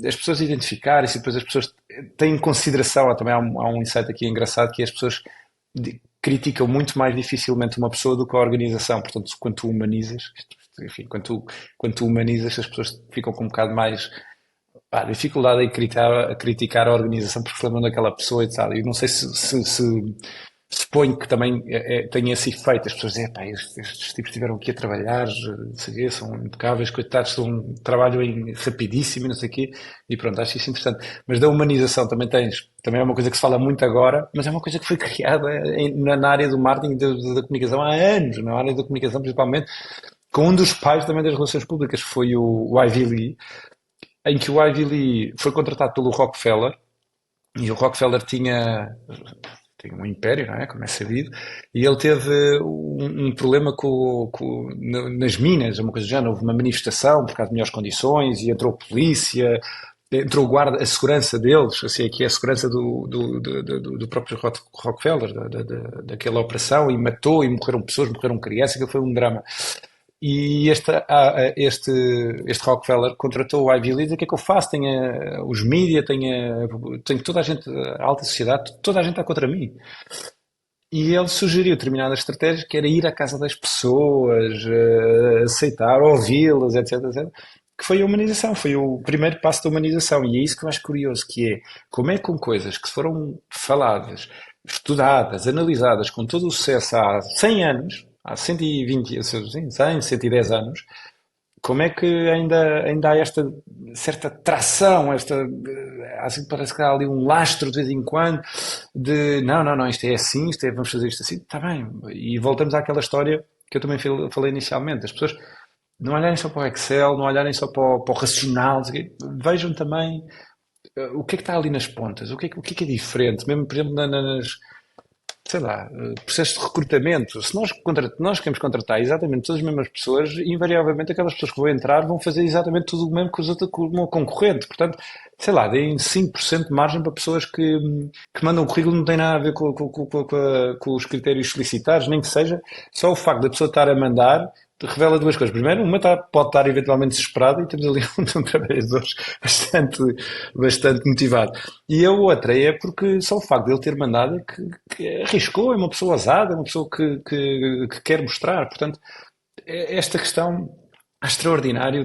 as pessoas identificarem-se e depois as pessoas têm consideração. Também há um insight aqui engraçado que as pessoas criticam muito mais dificilmente uma pessoa do que a organização. Portanto, quando tu humanizas, enfim, quando tu humanizas, as pessoas ficam com um bocado mais dificuldade em criticar a organização porque se lembram daquela pessoa e tal. Eu não sei se suponho que também tem esse efeito. As pessoas dizem, estes tipos estiveram aqui a trabalhar, não sei o quê, são impecáveis, coitados, trabalham rapidíssimo e não sei o quê, e pronto, acho isso interessante. Mas da humanização também é uma coisa que se fala muito agora, mas é uma coisa que foi criada na área do marketing da comunicação há anos, na área da comunicação principalmente, com um dos pais também das relações públicas, foi o Ivy Lee, em que o Ivy Lee foi contratado pelo Rockefeller, e o Rockefeller tinha um império, não é? Como é sabido, e ele teve um problema nas minas, uma coisa do género. Houve uma manifestação por causa de melhores condições e entrou a polícia, entrou o guarda, a segurança deles, assim, aqui é a segurança do próprio Rockefeller, daquela operação, e matou, e morreram pessoas, morreram crianças, aquilo foi um drama. E este Rockefeller contratou o Ivy League. O que é que eu faço? Tenho os mídias, tenho toda a gente, a alta sociedade, toda a gente está contra mim. E ele sugeriu determinadas estratégias, que era ir à casa das pessoas, aceitar, ouvi-las, etc, etc. Que foi a humanização, foi o primeiro passo da humanização. E é isso que eu acho curioso, que é como é que com coisas que foram faladas, estudadas, analisadas com todo o sucesso há 100 anos, há 120, 100, 110 anos, como é que ainda há esta certa tração, assim parece que há ali um lastro de vez em quando de não, isto é assim, vamos fazer isto assim, está bem. E voltamos àquela história que eu também falei inicialmente, as pessoas não olharem só para o Excel, não olharem só para o racional, vejam também o que é que está ali nas pontas, o que é diferente, mesmo por exemplo sei lá, processos de recrutamento. Se nós queremos contratar exatamente todas as mesmas pessoas, invariavelmente aquelas pessoas que vão entrar vão fazer exatamente tudo o mesmo que o meu concorrente. Portanto, sei lá, deem 5% de margem para pessoas que mandam o currículo, não tem nada a ver com os critérios solicitados, nem que seja só o facto da pessoa estar a mandar revela duas coisas. Primeiro, uma pode estar eventualmente desesperada e temos ali um trabalhador bastante motivado. E a outra é porque só o facto de ele ter mandado é que arriscou, é uma pessoa ousada, é uma pessoa que quer mostrar. Portanto, esta questão extraordinária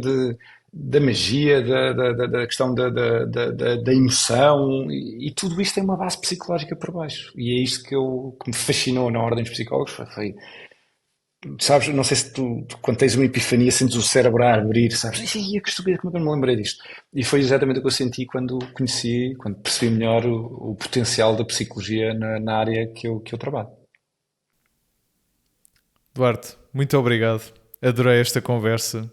da magia, da questão da emoção, e tudo isto tem uma base psicológica por baixo. E é isto que me fascinou na Ordem dos Psicólogos. Foi sabes, não sei se tu, quando tens uma epifania, sentes o cérebro a abrir, sabes? Que estupidez, como é que eu não me lembrei disto? E foi exatamente o que eu senti quando percebi melhor o potencial da psicologia na área que eu trabalho. Duarte, muito obrigado. Adorei esta conversa.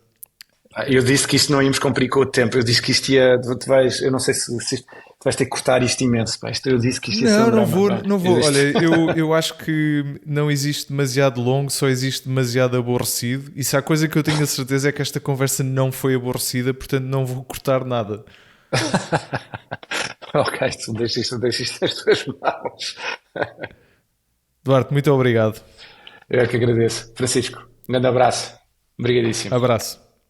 Eu disse que isto não íamos cumprir com o tempo. Eu disse que isto ia. Eu não sei se tu vais ter que cortar isto imenso. Pá. Eu disse que isto ia ser um drama. Não vou. Olha, eu acho que não existe demasiado longo, só existe demasiado aborrecido. E se há coisa que eu tenho a certeza é que esta conversa não foi aborrecida, portanto não vou cortar nada. Ok, tu deixa isto nas tuas mãos. Duarte, muito obrigado. Eu é que agradeço. Francisco, um grande abraço. Obrigadíssimo. Abraço.